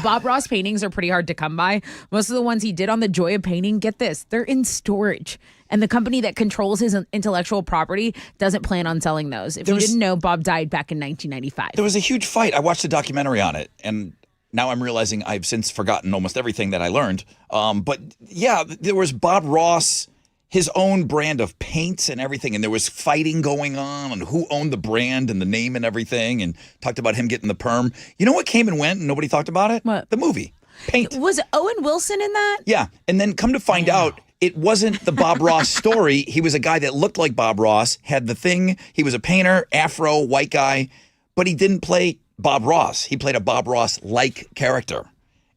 Bob Ross paintings are pretty hard to come by. Most of the ones he did on The Joy of Painting, get this, they're in storage. And the company that controls his intellectual property doesn't plan on selling those. If you didn't know, Bob died back in 1995. There was a huge fight. I watched a documentary on it, and now I'm realizing I've since forgotten almost everything that I learned. But yeah, there was Bob Ross, his own brand of paints and everything, and there was fighting going on who owned the brand and the name and everything, and talked about him getting the perm. You know what came and went and nobody talked about it? What? The movie, Paint. Was Owen Wilson in that? Yeah, and then come to find out, it wasn't the Bob Ross story. He was a guy that looked like Bob Ross, had the thing. He was a painter, afro, white guy, but he didn't play Bob Ross. He played a Bob Ross-like character.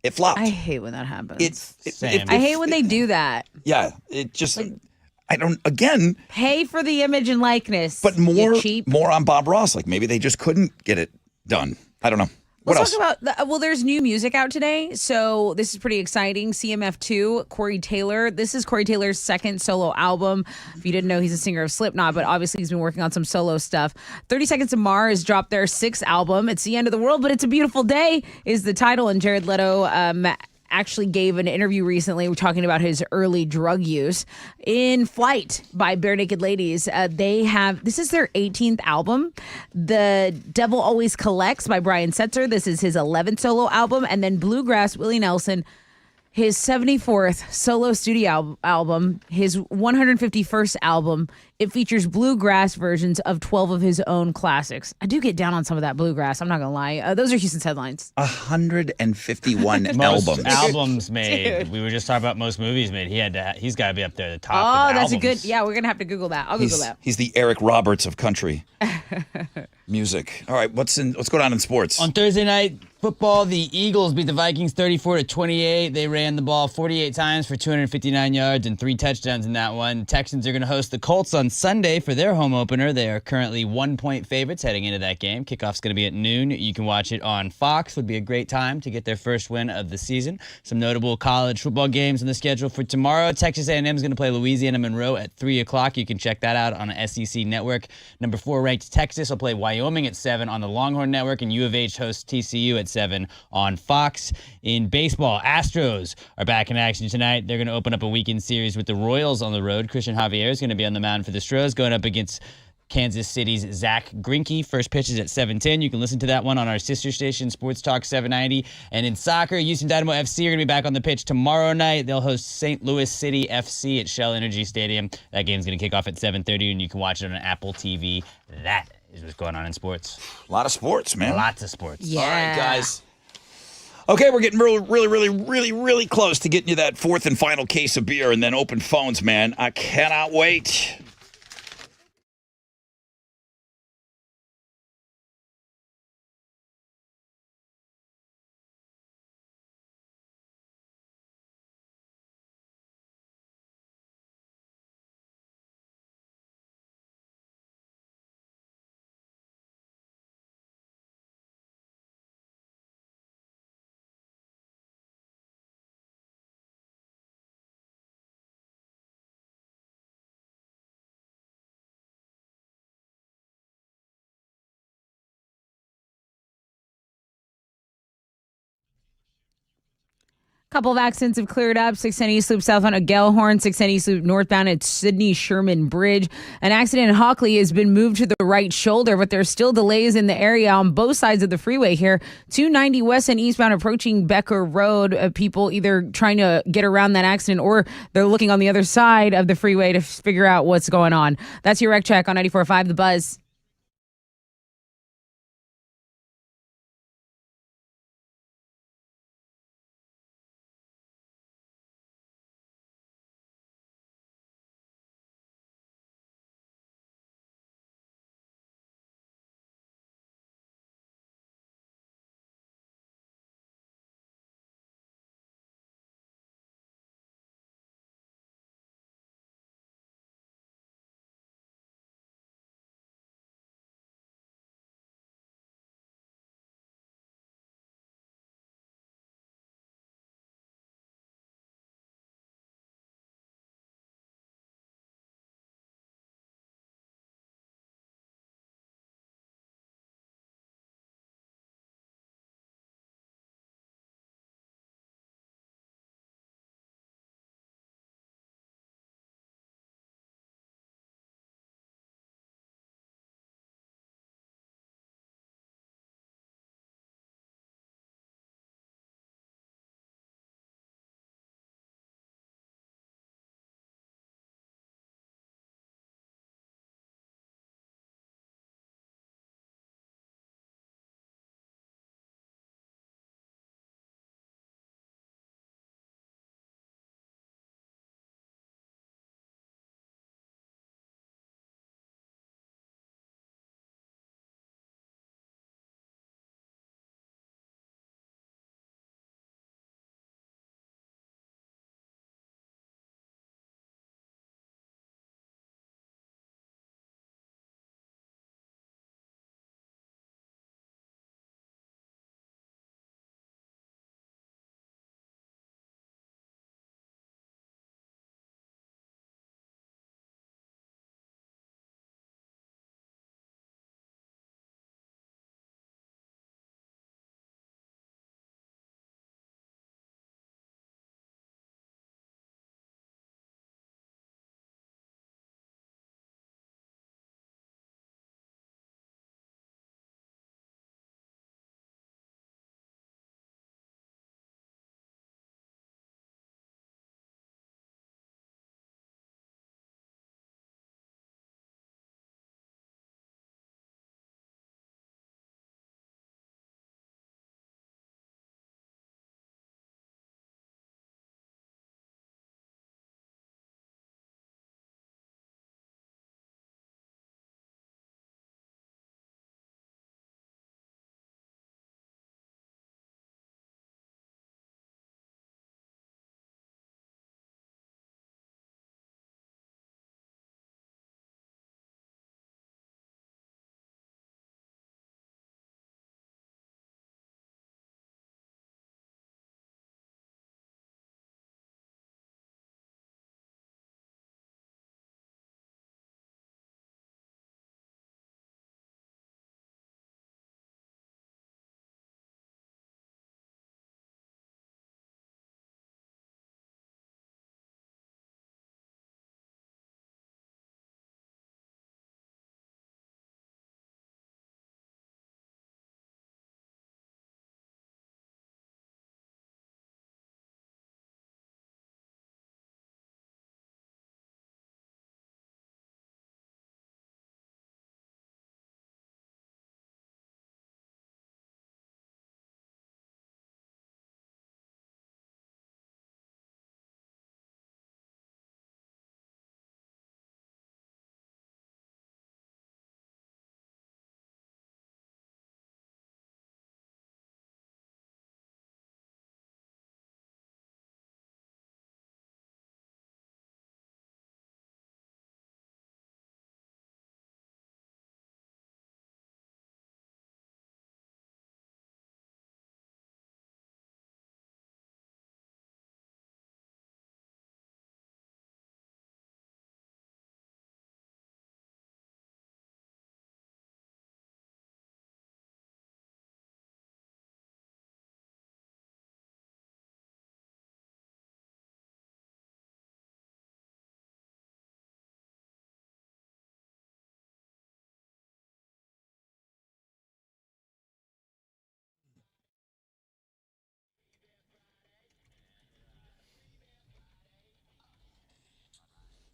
It flopped. I hate when that happens. Same. I hate when they do that. Yeah, it just, I don't, again, Pay for the image and likeness. but you cheap. more on Bob Ross. Like maybe they just couldn't get it done. I don't know. What Let's else? talk about, there's new music out today. So this is pretty exciting. CMF2, Corey Taylor. This is Corey Taylor's second solo album. If you didn't know, he's a singer of Slipknot, but obviously he's been working on some solo stuff. 30 Seconds to Mars dropped their 6th album. It's the end of the world, but it's a beautiful day is the title. And Jared Leto actually gave an interview recently talking about his early drug use. In Flight by Bare Naked Ladies, this is their 18th album. The Devil Always Collects by Brian Setzer. This is his 11th solo album. And then Bluegrass, Willie Nelson, his 74th solo studio album, his 151st album. It features bluegrass versions of 12 of his own classics. I do get down on some of that bluegrass. I'm not going to lie. Those are Houston's headlines. 151 Most albums. albums made. Dude. We were just talking about most movies made. He's got to be up there at the top. Oh, of the that's a albums. good. Yeah, we're going to have to Google that. I'll Google that. He's the Eric Roberts of country music. All right, what's going on in sports? On Thursday night football, the Eagles beat the Vikings 34-28. They ran the ball 48 times for 259 yards and 3 touchdowns in that one. Texans are going to host the Colts on Sunday for their home opener. They are currently 1-point favorites heading into that game. Kickoff's going to be at noon. You can watch it on Fox. Would be a great time to get their first win of the season. Some notable college football games on the schedule for tomorrow. Texas A&M is going to play Louisiana Monroe at 3 o'clock. You can check that out on SEC Network. Number 4 ranked Texas will play Wyoming at 7 on the Longhorn Network, and U of H hosts TCU at 7 on Fox. In baseball, Astros are back in action tonight. They're going to open up a weekend series with the Royals on the road. Christian Javier is going to be on the mound for the Stros, going up against Kansas City's Zach Greinke. First pitch is at 7:10. You can listen to that one on our sister station, Sports Talk 790. And in soccer, Houston Dynamo FC are going to be back on the pitch tomorrow night. They'll host St. Louis City FC at Shell Energy Stadium. That game's going to kick off at 7:30, and you can watch it on Apple TV. That is what's going on in sports. A lot of sports, man. Lots of sports. Yeah. All right, guys. Okay, we're getting really close to getting you that 4th and final case of beer and then open phones, man. I cannot wait. Couple of accidents have cleared up. 610 East Loop southbound at Gellhorn, 610 East Loop northbound at Sydney Sherman Bridge. An accident in Hockley has been moved to the right shoulder, but there's still delays in the area on both sides of the freeway here. 290 west and eastbound approaching Becker Road. People either trying to get around that accident or they're looking on the other side of the freeway to figure out what's going on. That's your Rec Check on 94.5 The Buzz.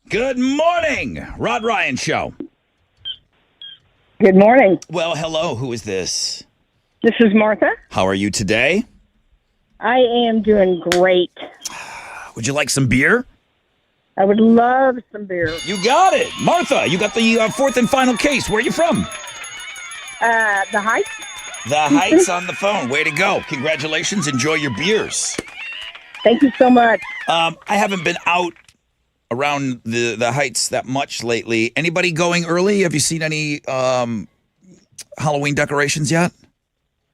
Good morning, Rod Ryan Show. Good morning. Well, hello. Who is this? This is Martha. How are you today? I am doing great. Would you like some beer? I would love some beer. You got it. Martha, you got the fourth and final case. Where are you from? The Heights. The Heights on the phone. Way to go. Congratulations. Enjoy your beers. Thank you so much. I haven't been out around the Heights that much lately. Anybody going early? Have you seen any Halloween decorations yet?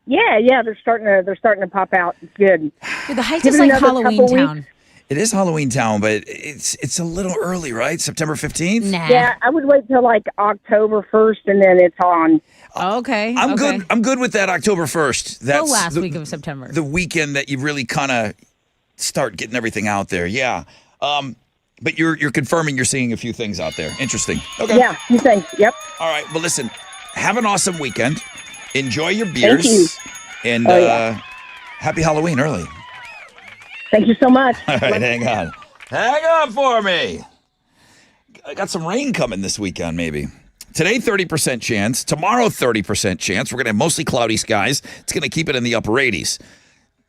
Yeah, they're starting to pop out. It's good. Dude, the Heights Give is it like another Halloween couple town. weeks. It is Halloween town, but it's a little early, right? September 15th? Nah. Yeah, I would wait till like October 1st and then it's on. Okay. I'm okay. good. I'm good with that October 1st. That's The last week of September. The weekend that you really kind of start getting everything out there. Yeah. But you're confirming you're seeing a few things out there. Interesting. Okay. Yeah, you think? Yep. All right. Well, listen. Have an awesome weekend. Enjoy your beers. Thank you. And happy Halloween early. Thank you so much. All right, hang on. Hang on for me. I got some rain coming this weekend, maybe. Today, 30% chance. Tomorrow, 30% chance. We're going to have mostly cloudy skies. It's going to keep it in the upper 80s.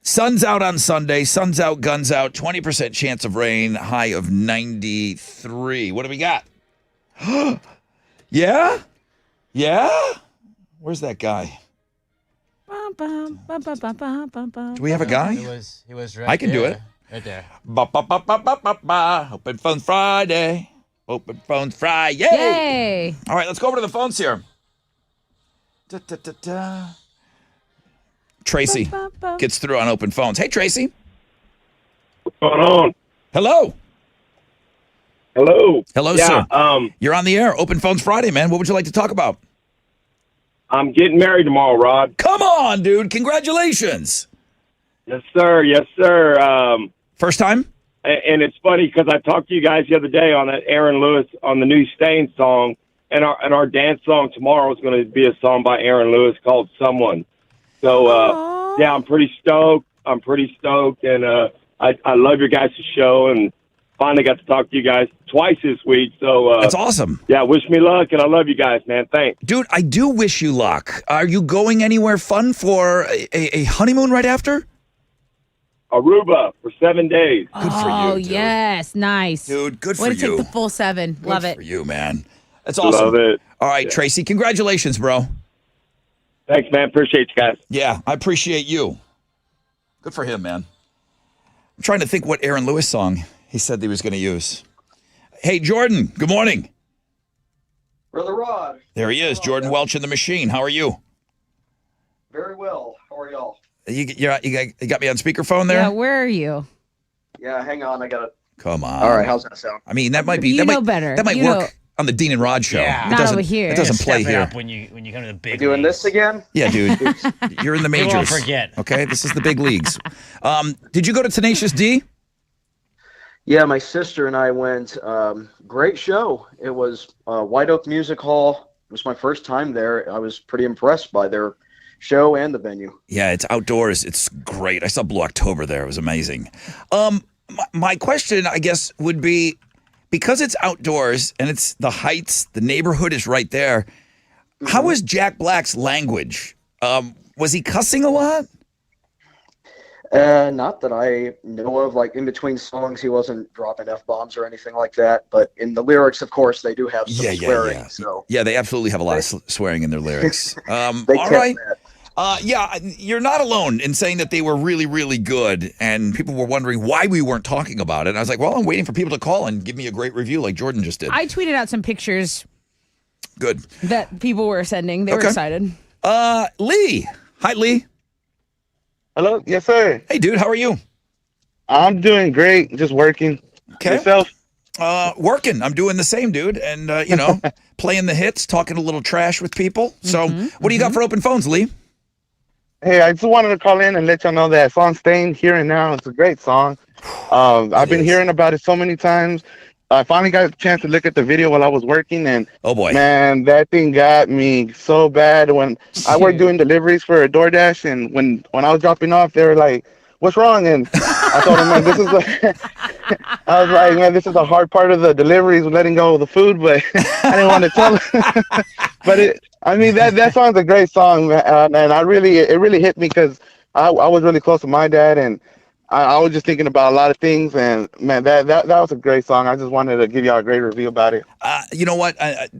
Sun's out on Sunday. Sun's out, guns out. 20% chance of rain. High of 93. What do we got? Yeah? Yeah? Where's that guy? Do we have a guy? He was right I can do there. it. Right there. Ba, ba, ba, ba, ba, ba, ba. Open Phones Friday. Open Phones Friday. Yay! All right, let's go over to the phones here. Da, da, da, da. Tracy gets through on open phones. Hey, Tracy. What's going on? Hello. Hello. Hello, sir. You're on the air. Open Phones Friday, man. What would you like to talk about? I'm getting married tomorrow, Rod. Come on, dude. Congratulations. Yes, sir. Yes, sir. First time? And it's funny because I talked to you guys the other day on that Aaron Lewis on the new Stain song, and our dance song tomorrow is going to be a song by Aaron Lewis called "Someone." So yeah, I'm pretty stoked. And I love your guys' show, and finally got to talk to you guys twice this week. So That's awesome. Yeah, wish me luck, and I love you guys, man. Thanks. Dude, I do wish you luck. Are you going anywhere fun for a honeymoon right after? Aruba for 7 days. Good for you, Oh, dude. yes. Nice. Dude, good for Way to you. take the full 7. Love Good it. for you, man. That's awesome. Love it. All right, Tracy, congratulations, bro. Thanks, man. Appreciate you guys. Yeah, I appreciate you. Good for him, man. I'm trying to think what Aaron Lewis song he said he was going to use. Hey, Jordan, good morning. Brother Rod. There he is, Jordan Welch in the machine. How are you? Very well. How are y'all? You got me on speakerphone there? Yeah, where are you? Yeah, hang on. I got it. Come on. All right, how's that sound? I mean, that might be. You that know might, better. That might You work know- on the Dean and Rod show. Yeah. It Not doesn't, over here. It doesn't play Step it here. up when you come to the big We're doing leagues. this again? Yeah, dude. You're in the They majors. won't forget. Okay, this is the big leagues. Did you go to Tenacious D? Yeah, my sister and I went. Great show. It was White Oak Music Hall. It was my first time there. I was pretty impressed by their show and the venue. Yeah, it's outdoors. It's great. I saw Blue October there. It was amazing. My question, I guess, would be, because it's outdoors and it's the Heights, the neighborhood is right there. How was Jack Black's language? Was he cussing a lot? Not that I know of. Like in between songs, he wasn't dropping F-bombs or anything like that. But in the lyrics, of course, they do have some swearing. Yeah. So Yeah, they absolutely have a lot of swearing in their lyrics. All they right. kept that. Yeah, you're not alone in saying that they were really, really good, and people were wondering why we weren't talking about it. And I was like, well, I'm waiting for people to call and give me a great review like Jordan just did. I tweeted out some pictures Good. that people were sending. They were Okay. excited. Lee. Hi, Lee. Hello? Yes, sir. Hey, dude. How are you? I'm doing great. Just working. Okay. Yourself? Working. I'm doing the same, dude. And, you know, playing the hits, talking a little trash with people. So what do you got for open phones, Lee? Hey, I just wanted to call in and let y'all know that song Stain Here and Now. It's a great song. I've been hearing about it so many times. I finally got a chance to look at the video while I was working, and oh boy, man, that thing got me so bad. When I worked doing deliveries for a DoorDash, and when I was dropping off, they were like, what's wrong? And I told him, man, this is I was like, man, this is a hard part of the delivery is letting go of the food, but I didn't want to tell him. But that song's a great song, man, and it really hit me because I was really close to my dad, and I was just thinking about a lot of things, and man, that was a great song. I just wanted to give y'all a great review about it. You know what?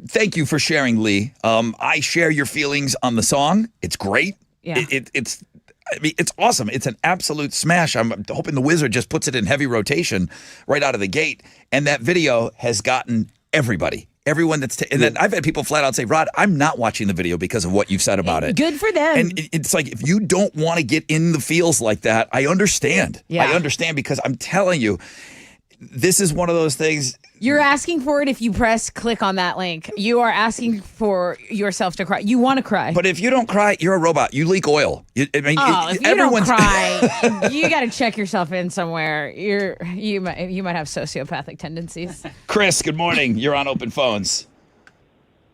Thank you for sharing, Lee. I share your feelings on the song. It's great. Yeah. It's awesome. It's an absolute smash. I'm hoping the Wizard just puts it in heavy rotation right out of the gate. And that video has gotten everybody. Everyone and then I've had people flat out say, Rod, I'm not watching the video because of what you've said about it. Good for them. And it's like, if you don't want to get in the feels like that, I understand. Yeah. I understand, because I'm telling you, this is one of those things. You're asking for it if you click on that link. You are asking for yourself to cry. You want to cry. But if you don't cry, you're a robot. You leak oil. If you don't cry, you got to check yourself in somewhere. You might have sociopathic tendencies. Chris, good morning. You're on Open Phones.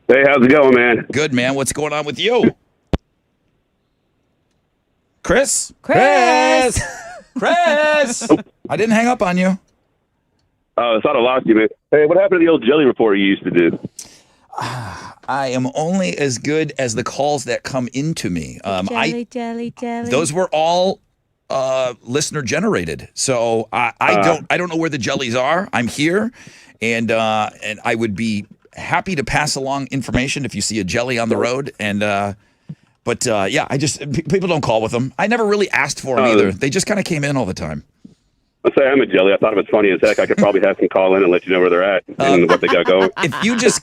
Hey, how's it going, man? Good, man. What's going on with you? Chris? Chris! I didn't hang up on you. I thought I lost you, man. Hey, what happened to the old jelly report you used to do? I am only as good as the calls that come into me. Jelly. Those were all listener generated. So I don't know where the jellies are. I'm here, and I would be happy to pass along information if you see a jelly on the road. And but people don't call with them. I never really asked for them either. They just kind of came in all the time. Let's say I'm a jelly. I thought it was funny as heck. I could probably have them call in and let you know where they're at and what they got going. If you just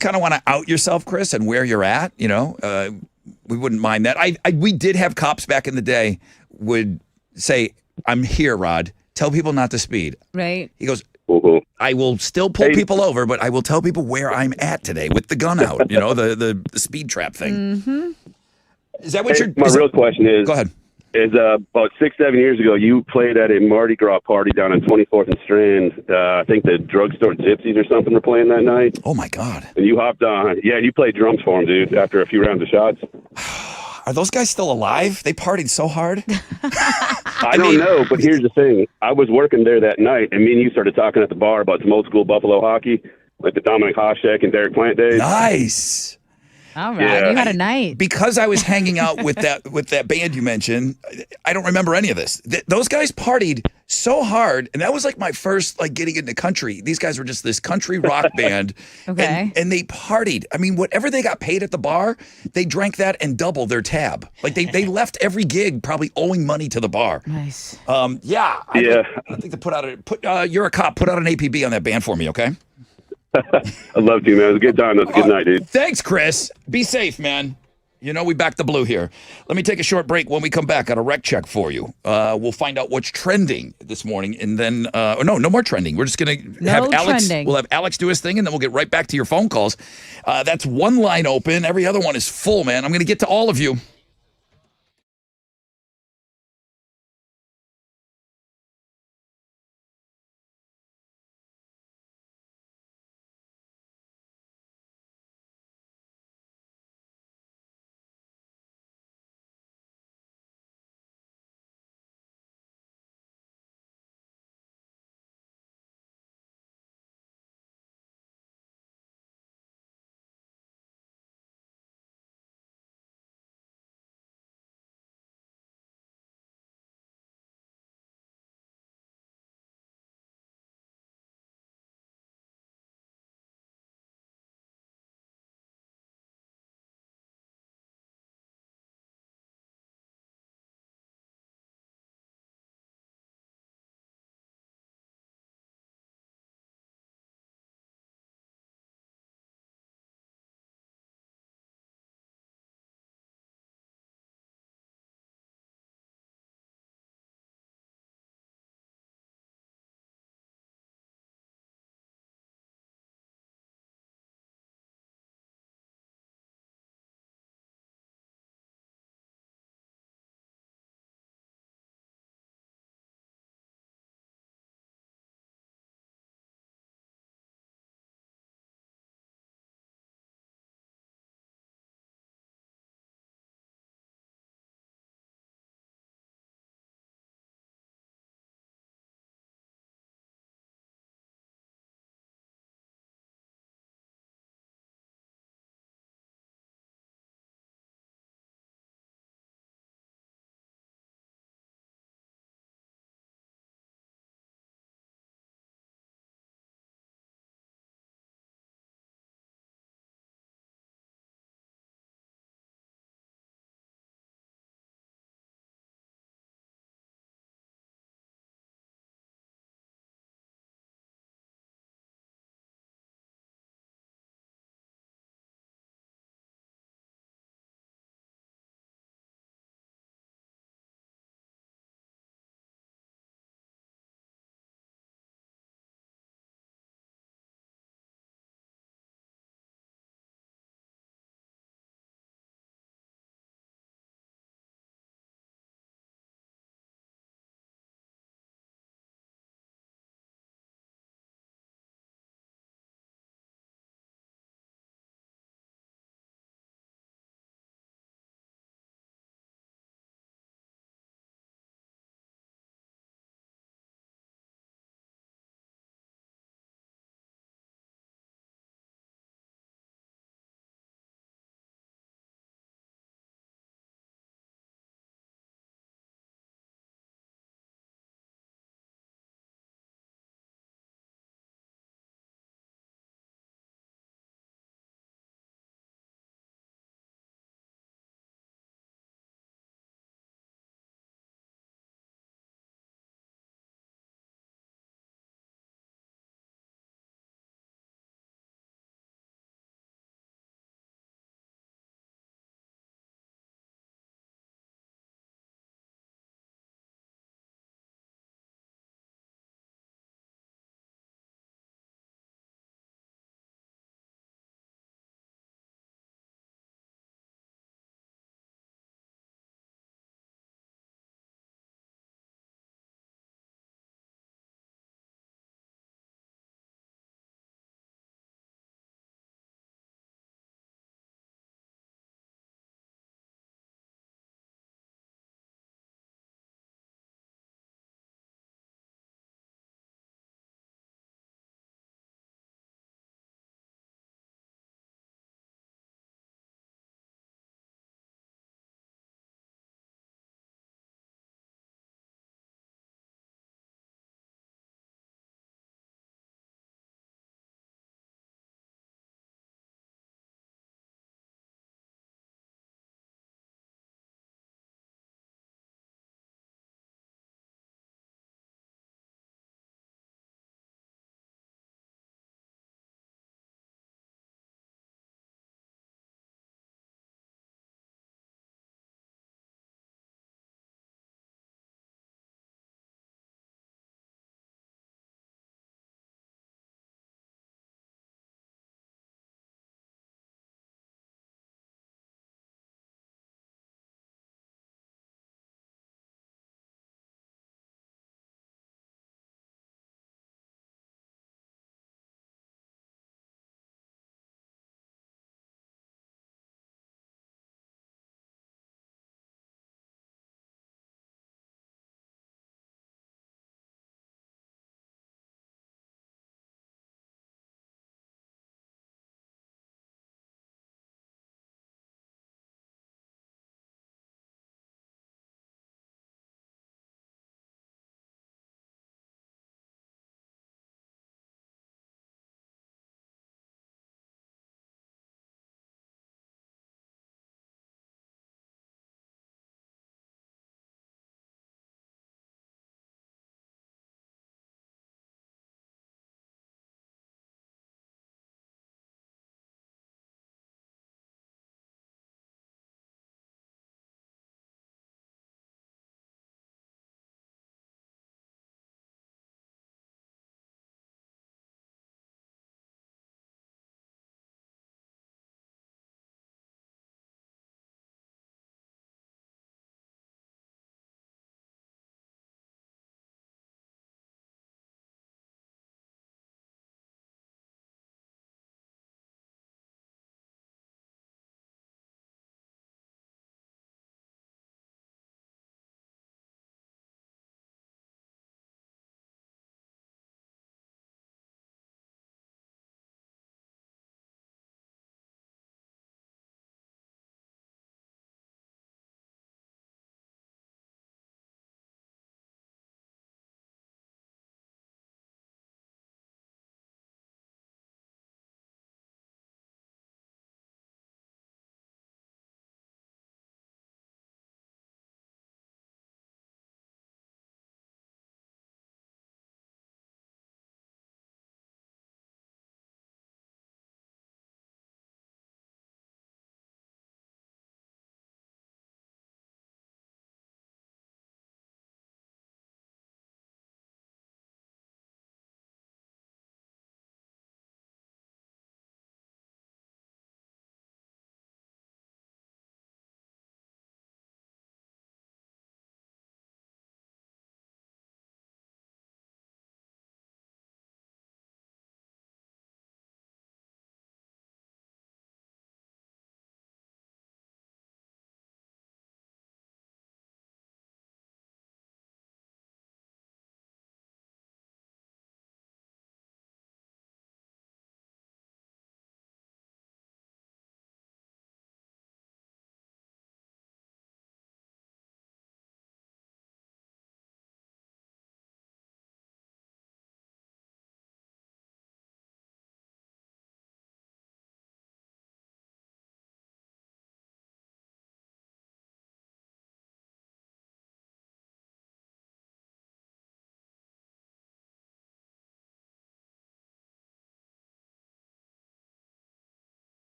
kind of want to out yourself, Chris, and where you're at, we wouldn't mind that. We did have cops back in the day would say, "I'm here, Rod. Tell people not to speed." Right. He goes, I will still pull people over, but I will tell people where I'm at today with the gun out. The speed trap thing. Mm-hmm. Is that what my real question is? Go ahead. Is about 6-7 years ago, you played at a Mardi Gras party down on 24th and Strand. I think the drugstore Gypsies or something were playing that night. Oh my God! And you hopped on. Yeah, you played drums for them, dude. After a few rounds of shots. Are those guys still alive? They partied so hard. I don't know, but here's the thing. I was working there that night, and me and you started talking at the bar about some old school Buffalo hockey, like the Dominic Hasek and Derek Plant days. Nice. All right, you had a night. Because I was hanging out with that band you mentioned, I don't remember any of this. Those guys partied so hard, and that was like my first getting into country. These guys were just this country rock band, okay, and they partied. I mean, whatever they got paid at the bar, they drank that and doubled their tab. Like they left every gig probably owing money to the bar. Nice. I think to you're a cop. Put out an APB on that band for me, okay? I'd love to, man. It was a good time. It was a good night, dude. Thanks, Chris. Be safe, man. We back the blue here. Let me take a short break. When we come back, got a rec check for you. We'll find out what's trending this morning, and then no more trending. We're just gonna have Alex. Trending. We'll have Alex do his thing, and then we'll get right back to your phone calls. That's one line open. Every other one is full, man. I'm gonna get to all of you.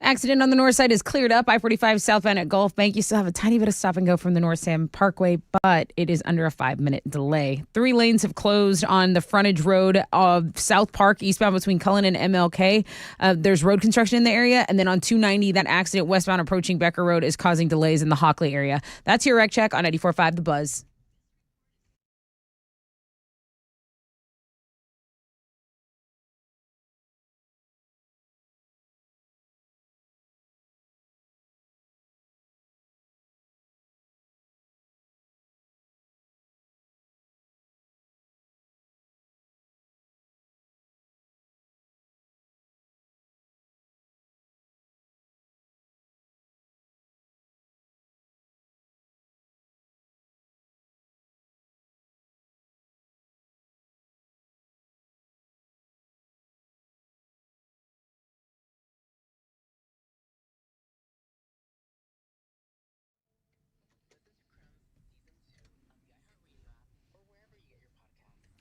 Accident on the north side is cleared up. I-45 southbound at Gulf Bank. You still have a tiny bit of stop and go from the North Sam Parkway, but it is under a 5-minute delay. 3 lanes have closed on the frontage road of South Park, eastbound between Cullen and MLK. There's road construction in the area. And then on 290, that accident westbound approaching Becker Road is causing delays in the Hockley area. That's your wreck check on 94.5 The Buzz.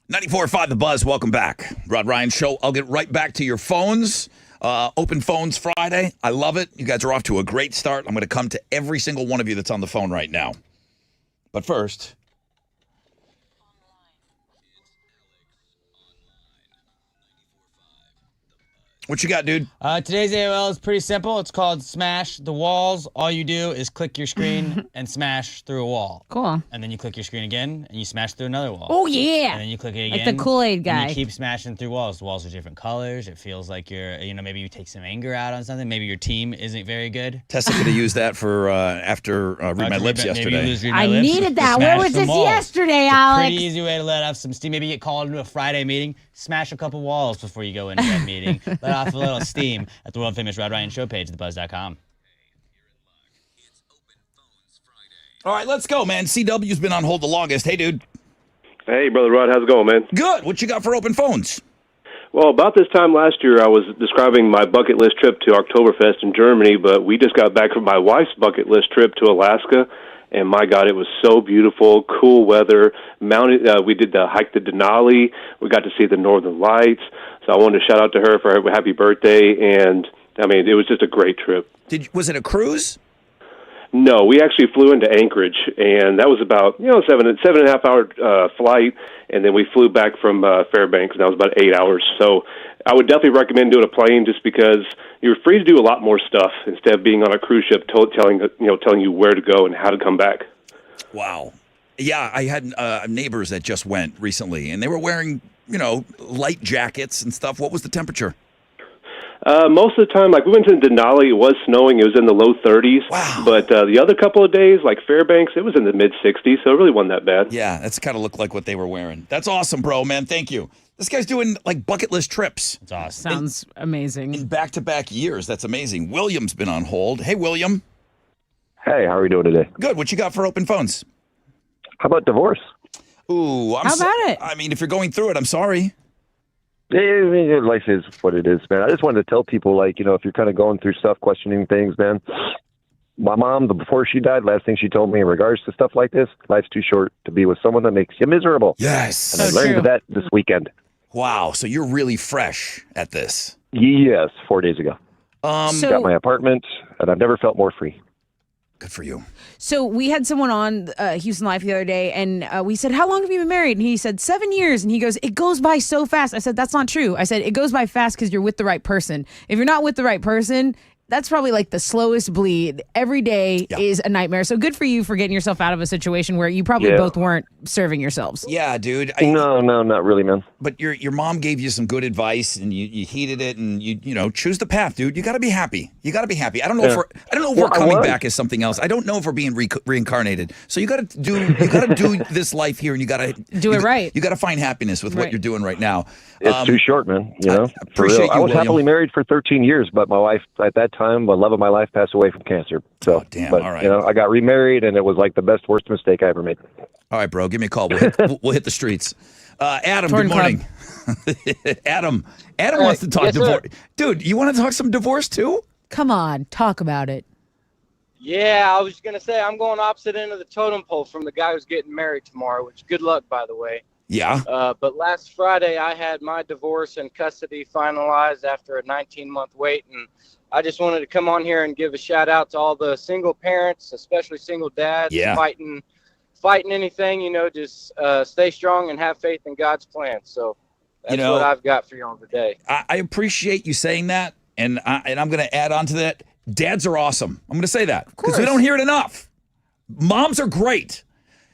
.94.5 The Buzz, welcome back. Rod Ryan Show. I'll get right back to your phones. Open Phones Friday. I love it. You guys are off to a great start. I'm going to come to every single one of you that's on the phone right now. But first... What you got, dude? Today's AOL is pretty simple. It's called Smash the Walls. All you do is click your screen and smash through a wall. Cool. And then you click your screen again, and you smash through another wall. Oh, yeah. And then you click it again. Like the Kool-Aid guy. And you keep smashing through walls. The walls are different colors. It feels like you're, maybe you take some anger out on something. Maybe your team isn't very good. Tessa could have used that for after Read My Lips yesterday. I needed that. Where was this yesterday, Alex? Pretty easy way to let off some steam. Maybe get called into a Friday meeting. Smash a couple walls before you go into that meeting. Let off a little steam at the world famous Rod Ryan Show page at thebuzz.com. All right, let's go, man. CW's been on hold the longest. Hey, dude. Hey, Brother Rod. How's it going, man? Good. What you got for Open Phones? Well, about this time last year, I was describing my bucket list trip to Oktoberfest in Germany, but we just got back from my wife's bucket list trip to Alaska. And my God, it was so beautiful, cool weather. We did the hike to Denali. We got to see the Northern Lights. So I wanted to shout out to her for her happy birthday. And I mean, it was just a great trip. Was it a cruise? No, we actually flew into Anchorage, and that was about 7.5 hour flight. And then we flew back from Fairbanks, and that was about 8 hours. So I would definitely recommend doing a plane just because you're free to do a lot more stuff instead of being on a cruise ship telling you where to go and how to come back. Wow. Yeah, I had neighbors that just went recently, and they were wearing, light jackets and stuff. What was the temperature? Most of the time, like we went to Denali, it was snowing. It was in the low 30s. Wow. But the other couple of days, like Fairbanks, it was in the mid 60s, so it really wasn't that bad. Yeah, that's kind of looked like what they were wearing. That's awesome, bro, man. Thank you. This guy's doing like bucket list trips. That's awesome. Sounds amazing. In back-to-back years. That's amazing. William's been on hold. Hey, William. Hey, how are we doing today? Good. What you got for Open Phones? How about divorce? Ooh, How about it? I mean, if you're going through it, I'm sorry. Yeah, life is what it is, man. I just wanted to tell people, if you're kind of going through stuff, questioning things, man. My mom, before she died, last thing she told me in regards to stuff like this, life's too short to be with someone that makes you miserable. Yes. And I learned that this weekend. Wow. So you're really fresh at this. Yes, 4 days ago. Got my apartment, and I've never felt more free. Good for you. So we had someone on Houston Life the other day, and we said, how long have you been married? And he said, 7 years. And he goes, it goes by so fast. I said, that's not true. I said, it goes by fast because you're with the right person. If you're not with the right person, that's probably like the slowest bleed. Every day is a nightmare. So good for you for getting yourself out of a situation where you probably both weren't serving yourselves. Yeah, dude. No, not really, man. But your mom gave you some good advice, and you heeded it, and you choose the path, dude. You got to be happy. You got to be happy. I don't know if we're coming back as something else. I don't know if we're being reincarnated. So you got to do this life here, and you got to do it right. You got to find happiness with what you're doing right now. It's too short, man. I appreciate you, I was William. happily married for 13 years, but my wife at that time, the love of my life, passed away from cancer. So, damn. But, All right. I got remarried, and it was like the worst mistake I ever made. All right, bro. Give me a call. We'll hit the streets. Adam, Torn good morning. Adam wants to talk yes, divorce. sir. Dude, you want to talk some divorce too? Come on, talk about it. Yeah, I was going to say I'm going opposite end of the totem pole from the guy who's getting married tomorrow, which good luck, by the way. Yeah. But last Friday, I had my divorce and custody finalized after a 19-month wait, and I just wanted to come on here and give a shout out to all the single parents, especially single dads, Yeah. fighting anything. Just stay strong and have faith in God's plan. So that's what I've got for y'all today. I appreciate you saying that, and I'm going to add on to that. Dads are awesome. I'm going to say that because we don't hear it enough. Moms are great.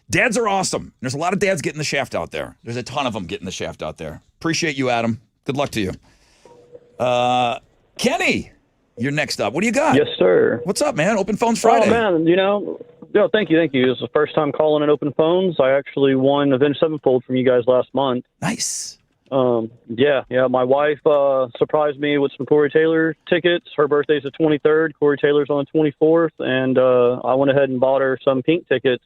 Dads are awesome. There's a lot of dads getting the shaft out there. There's a ton of them getting the shaft out there. Appreciate you, Adam. Good luck to you. Kenny, you're next up. What do you got? Yes, sir. What's up, man? Open Phones Friday. Oh, man, thank you. It's the first time calling in Open Phones. I actually won Avenged Sevenfold from you guys last month. Nice. Yeah. My wife surprised me with some Corey Taylor tickets. Her birthday's the 23rd. Corey Taylor's on the 24th. And I went ahead and bought her some pink tickets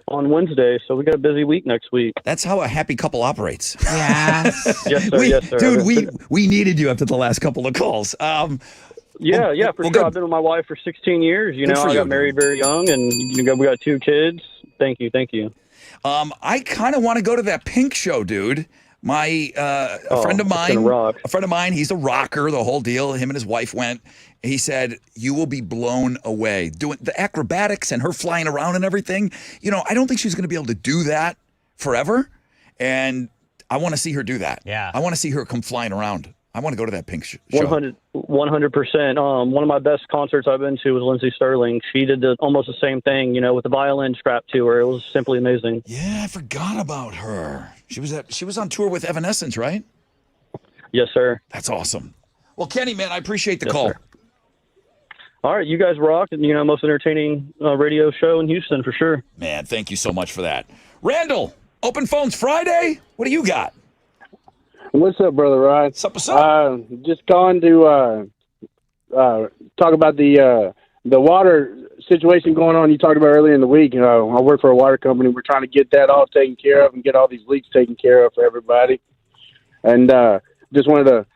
on Wednesday, so we got a busy week next week. That's how a happy couple operates. Yeah. Yes, sir. Yes, sir. Dude, we needed you after the last couple of calls. Yeah, for sure. good. I've been with my wife for 16 years. Good for I you, got married very young, and we got 2 kids. Thank you. I kind of want to go to that Pink show, dude. My a friend of mine, he's a rocker, the whole deal. Him and his wife went. He said, you will be blown away. Doing the acrobatics and her flying around and everything. I don't think she's going to be able to do that forever. And I want to see her do that. Yeah. I want to see her come flying around. I want to go to that Pink show. 100%. One of my best concerts I've been to was Lindsey Sterling. She did almost the same thing, with the violin strapped to her. It was simply amazing. Yeah, I forgot about her. She was on tour with Evanescence, right? Yes, sir. That's awesome. Well, Kenny, man, I appreciate the Yes, call. sir. All right, you guys rock. Most entertaining radio show in Houston for sure. Man, thank you so much for that. Randall, Open Phones Friday. What do you got? What's up, Brother Rod? What's up? Just calling to talk about the water situation going on you talked about earlier in the week. I work for a water company. We're trying to get that all taken care of and get all these leaks taken care of for everybody. And just wanted to,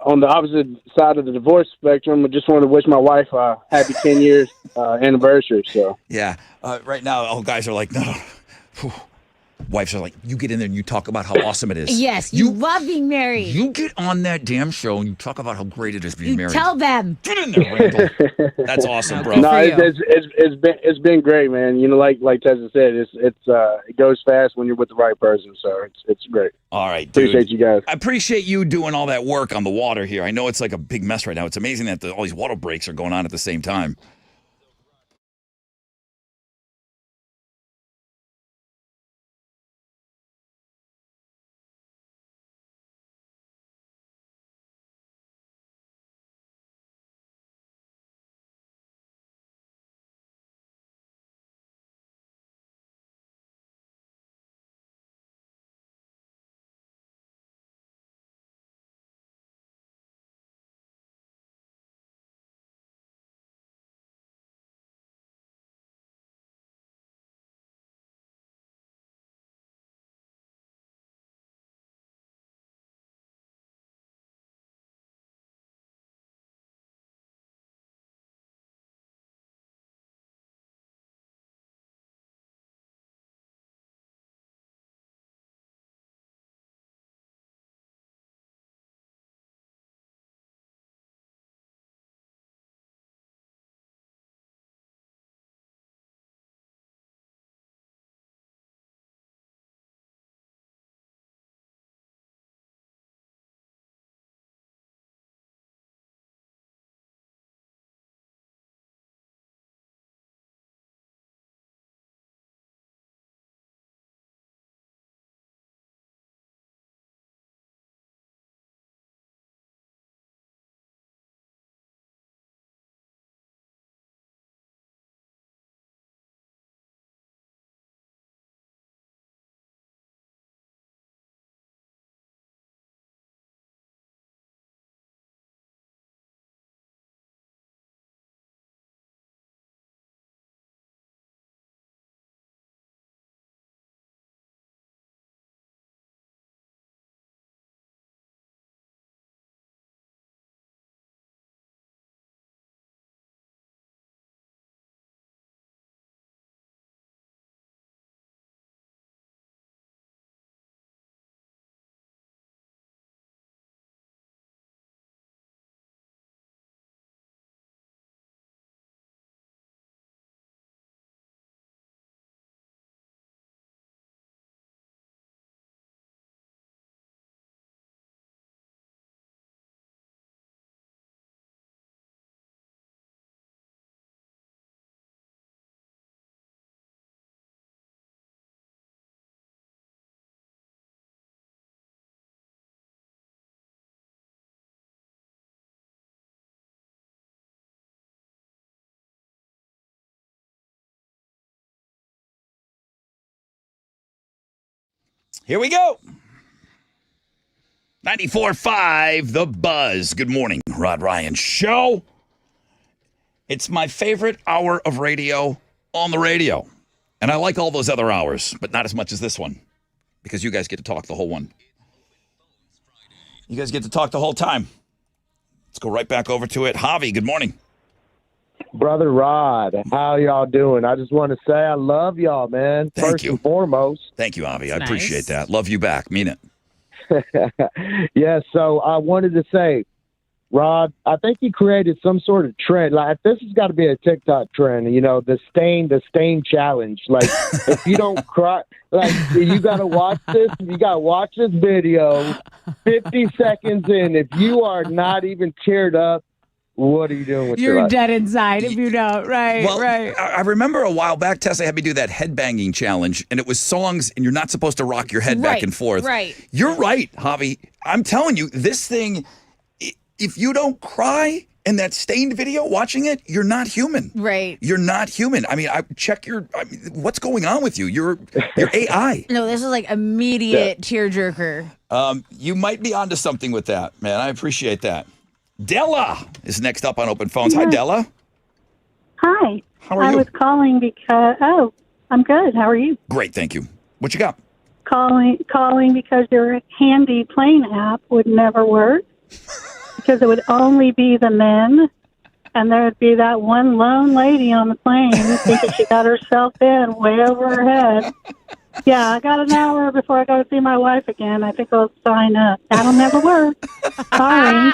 on the opposite side of the divorce spectrum, I just wanted to wish my wife a happy 10 years anniversary. So Yeah. Right now, all guys are like, no. Wives are like, you get in there and you talk about how awesome it is. Yes, you love being married. You get on that damn show and you talk about how great it is being You married. tell them. Get in there, Randall. That's awesome, bro. No, it's been great, man. Like Tessa said, it goes fast when you're with the right person. So it's great. All right, dude. Appreciate you guys. I appreciate you doing all that work on the water here. I know it's like a big mess right now. It's amazing that all these water breaks are going on at the same time. Here we go. 94.5 The Buzz. Good morning, Rod Ryan Show. It's my favorite hour of radio on the radio. And I like all those other hours, but not as much as this one. Because you guys get to talk the whole one. You guys get to talk the whole time. Let's go right back over to it. Javi, good morning. Brother Rod, how y'all doing? I just want to say I love y'all, man. Thank you. And foremost. Thank you, Javi. I Nice. appreciate that. Love you back. Mean it. Yeah, so I wanted to say, Rod, I think you created some sort of trend. Like, this has got to be a TikTok trend, you know, the stain challenge. Like, if you don't cry, like, you got to watch this. You got to watch this video 50 seconds in. If you are not even teared up, what are you doing with your You're life? dead inside if you don't. Right, Well, right. I remember a while back, Tessa had me do that headbanging challenge, and it was songs, and you're not supposed to rock your head back Right, and forth. right. You're right, Javi. I'm telling you, this thing, if you don't cry in that Stained video watching it, you're not human. Right. You're not human. I mean, what's going on with you? You're AI. No, this is like immediate tearjerker. You might be onto something with that, man. I appreciate that. Della is next up on Open Phones. Hi, Della. Hi. How are you? I was calling because, I'm good. How are you? Great, thank you. What you got? Calling because your handy plane app would never work because it would only be the men, and there would be that one lone lady on the plane thinking she got herself in way over her head. Yeah, I got an hour before I go to see my wife again. I think I'll sign up. That'll never work. Sorry.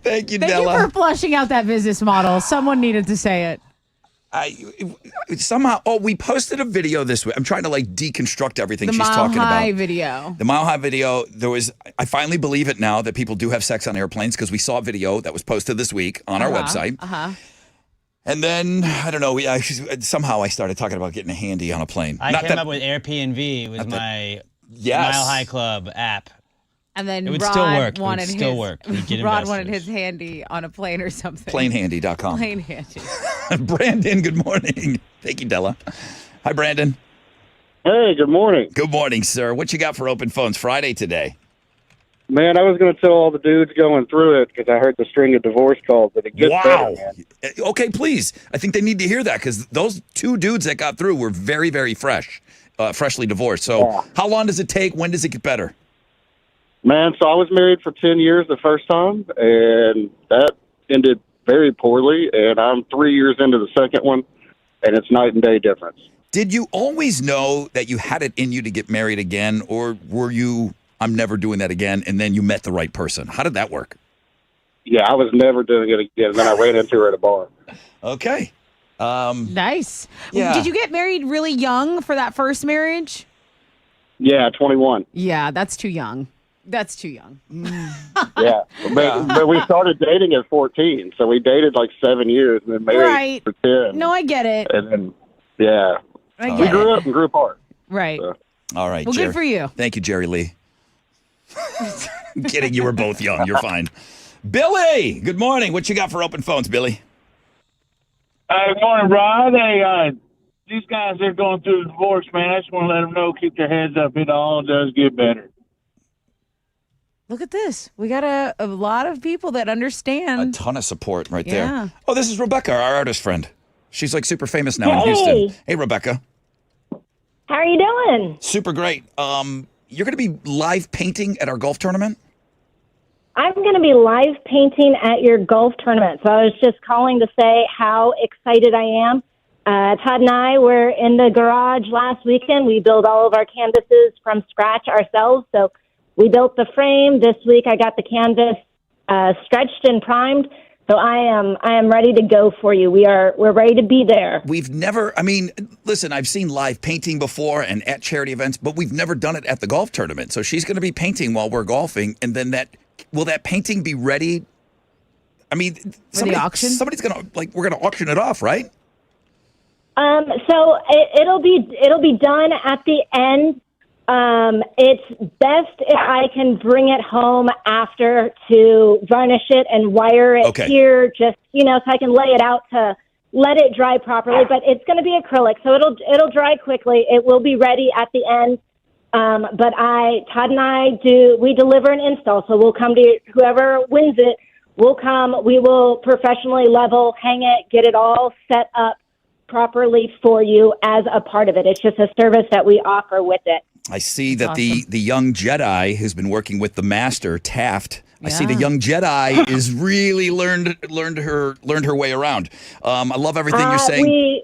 Thank you, Thank Della. you for flushing out that business model. Someone needed to say it. We posted a video this week. I'm trying to deconstruct everything The she's Mile talking High about. video. The Mile High video, I finally believe it now that people do have sex on airplanes because we saw a video that was posted this week on our website. And then, I don't know, somehow I started talking about getting a handy on a plane. I came up with Airbnb with my Mile High Club app. And then It would Rod still work. It would wanted still his, work. We'd get Rod investors. wanted his handy on a plane or something. Planehandy.com. Plane handy. Brandon, good morning. Thank you, Della. Hi, Brandon. Hey, good morning. Good morning, sir. What you got for Open Phones Friday today? Man, I was going to tell all the dudes going through it because I heard the string of divorce calls, but it gets better, man. Okay, please. I think they need to hear that because those two dudes that got through were very, very fresh, freshly divorced. So how long does it take? When does it get better? Man, so I was married for 10 years the first time, and that ended very poorly, and I'm 3 years into the second one, and it's night and day difference. Did you always know that you had it in you to get married again, or were you, I'm never doing that again, and then you met the right person? How did that work? Yeah, I was never doing it again, and then I ran into her at a bar. Okay. Nice. Yeah. Did you get married really young for that first marriage? Yeah, 21. Yeah, that's too young. That's too young. Yeah, but we started dating at 14, so we dated like 7 years and then married Right. for 10. No, I get it. And then, yeah, I we get grew it. up and grew apart. Right. All right, Well, good Jerry. for you. Thank you, Jerry Lee. I'm kidding. You were both young. You're fine. Billy, good morning. What you got for Open Phones, Billy? Good morning, Rod. Hey, these guys that are going through the divorce, man, I just want to let them know, keep their heads up. It all does get better. Look at this. We got a lot of people that understand. Ton of support right Yeah. there. Oh, this is Rebecca, our artist friend. She's like super famous now in Hey. Houston. Hey, Rebecca. How are you doing? Super great. You're going to be live painting at our golf tournament? I'm going to be live painting at your golf tournament. So I was just calling to say how excited I am. Todd and I were in the garage last weekend. We built all of our canvases from scratch ourselves. So we built the frame. This week I got the canvas stretched and primed. So I am ready to go for you. We're ready to be there. We've never, listen, I've seen live painting before and at charity events, but we've never done it at the golf tournament. So she's going to be painting while we're golfing. And then will that painting be ready? the auction? Somebody's going to, we're going to auction it off, right? So it'll be done at the end. It's best if I can bring it home after to varnish it and wire it here, just, so I can lay it out to let it dry properly. But it's going to be acrylic, so it'll dry quickly. It will be ready at the end. But Todd and I we deliver an install. So we'll come to whoever wins it. We'll come. We will professionally level, hang it, get it all set up properly for you as a part of it. It's just a service that we offer with it. I see that the young Jedi who's been working with the master Taft. I see the Yeah. young Jedi is really learned her way around. I love everything you're saying.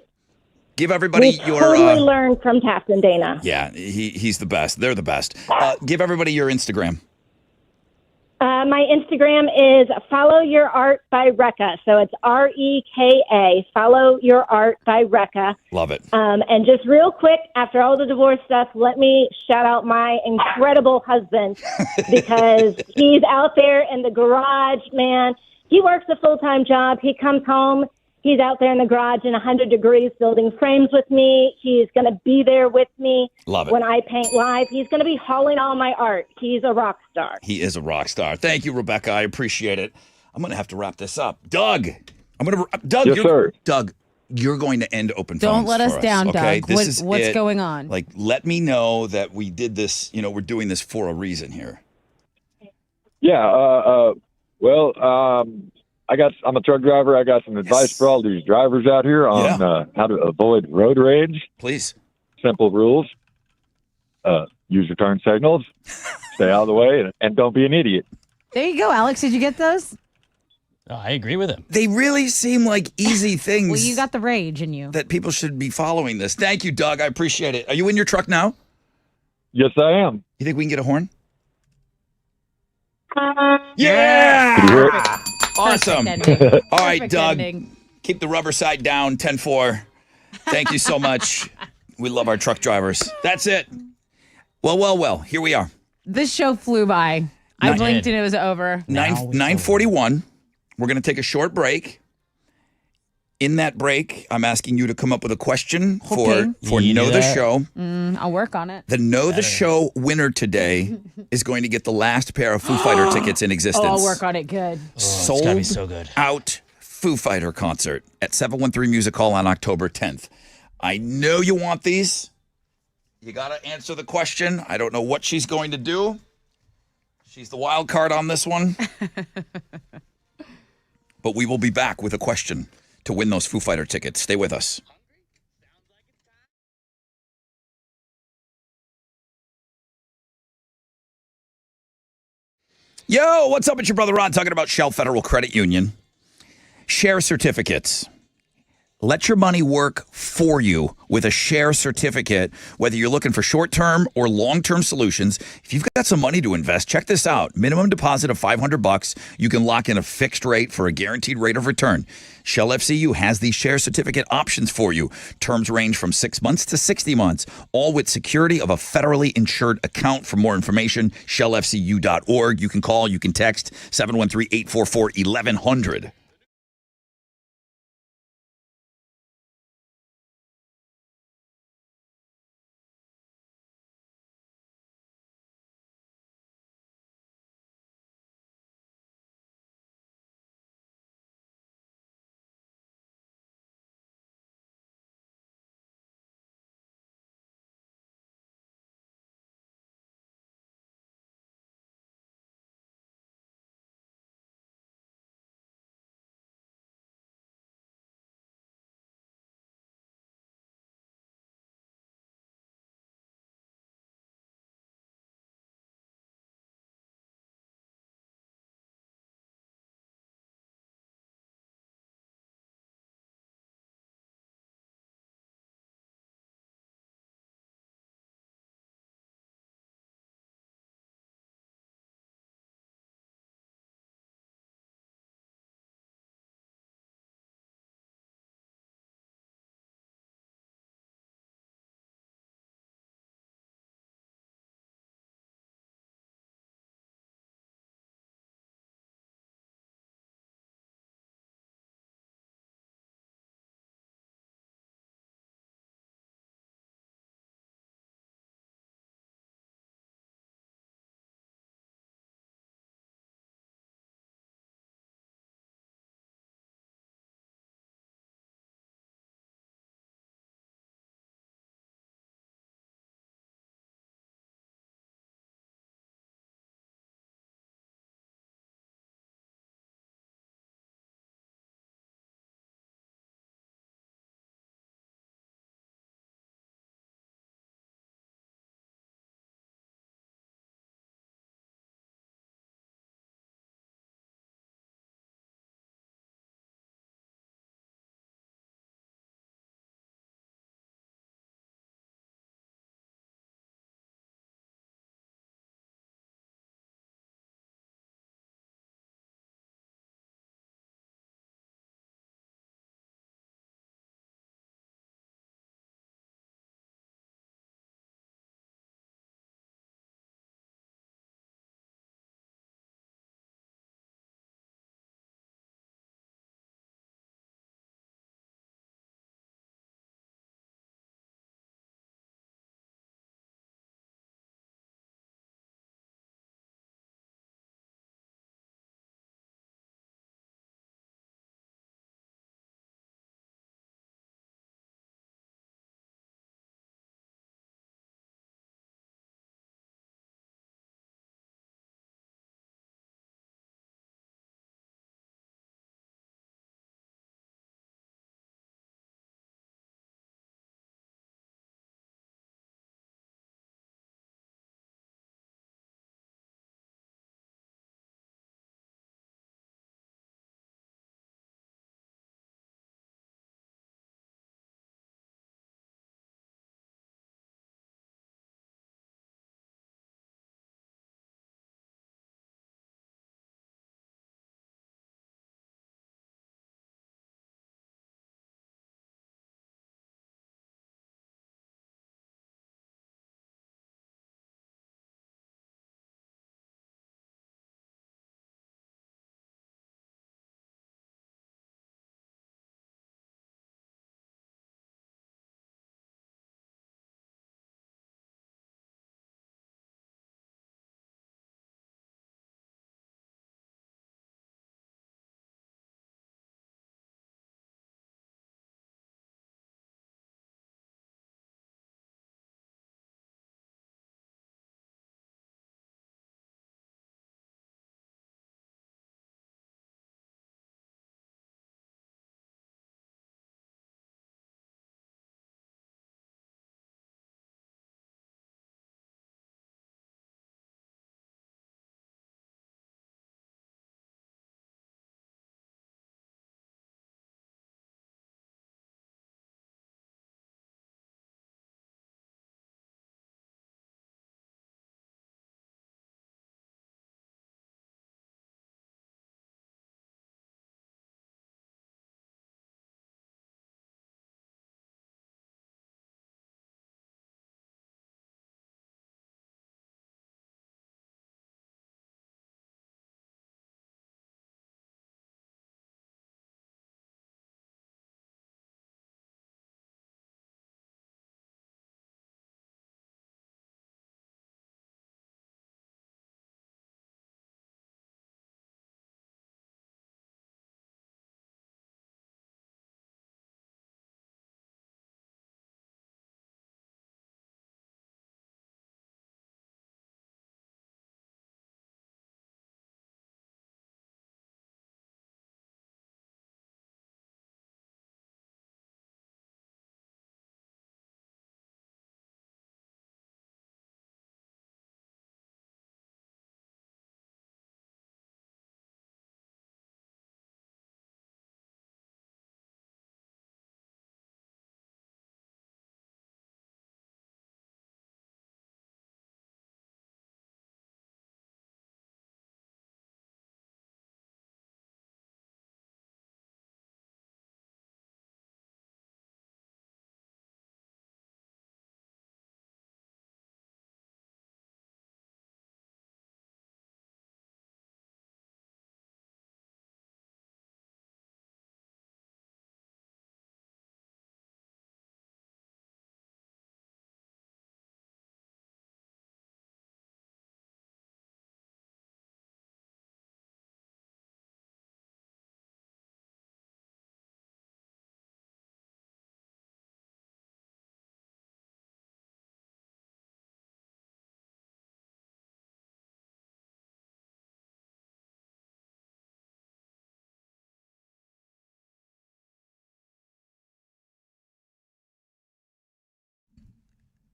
Give everybody we your totally learned from Taft and Dana. yeah, he's the best. They're the best. Give everybody your Instagram. My Instagram is Follow Your Art by Rekka. So it's REKA. Follow Your Art by Rekka. Love it. And just real quick, after all the divorce stuff, let me shout out my incredible husband because he's out there in the garage, man. He works a full-time job. He comes home. He's out there in the garage in 100 degrees building frames with me. He's going to be there with me Love it. when I paint live. He's going to be hauling all my art. He's a rock star. He is a rock star. Thank you, Rebecca. I appreciate it. I'm going to have to wrap this up. Doug, Doug, Yes, sir. Doug, you're going to end open Don't phones let us for down, okay? Doug. This is What's it. going on? Like, let me know that we did this. We're doing this for a reason here. Yeah. I'm a truck driver. I got some advice for all these drivers out here on how to avoid road rage. Please. Simple rules. Use your turn signals. Stay out of the way, and don't be an idiot. There you go, Alex. Did you get those? Oh, I agree with him. They really seem like easy things. Well, you got the rage in you. That people should be following this. Thank you, Doug. I appreciate it. Are you in your truck now? Yes, I am. You think we can get a horn? Yeah! Awesome. ending. All right, Perfect Doug. ending. Keep the rubber side down, 10-4. Thank you so much. We love our truck drivers. That's it. Well. Here we are. This show flew by. I blinked and it was over. 9:41. We're going to take a short break. In that break, I'm asking you to come up with a question for You Know do the that? Show. I'll work on it. The Know the Show winner today is going to get the last pair of Foo Fighter tickets in existence. Oh, I'll work on it. Good. Sold gotta be so good. out Foo Fighter concert at 713 Music Hall on October 10th. I know you want these. You got to answer the question. I don't know what she's going to do. She's the wild card on this one. But we will be back with a question to win those Foo Fighter tickets. Stay with us. Yo, what's up? It's your brother Ron talking about Shell Federal Credit Union. Share certificates. Let your money work for you with a share certificate, whether you're looking for short-term or long-term solutions. If you've got some money to invest, check this out. Minimum deposit of $500. You can lock in a fixed rate for a guaranteed rate of return. Shell FCU has these share certificate options for you. Terms range from 6 months to 60 months, all with security of a federally insured account. For more information, shellfcu.org. You can call, you can text 713-844-1100.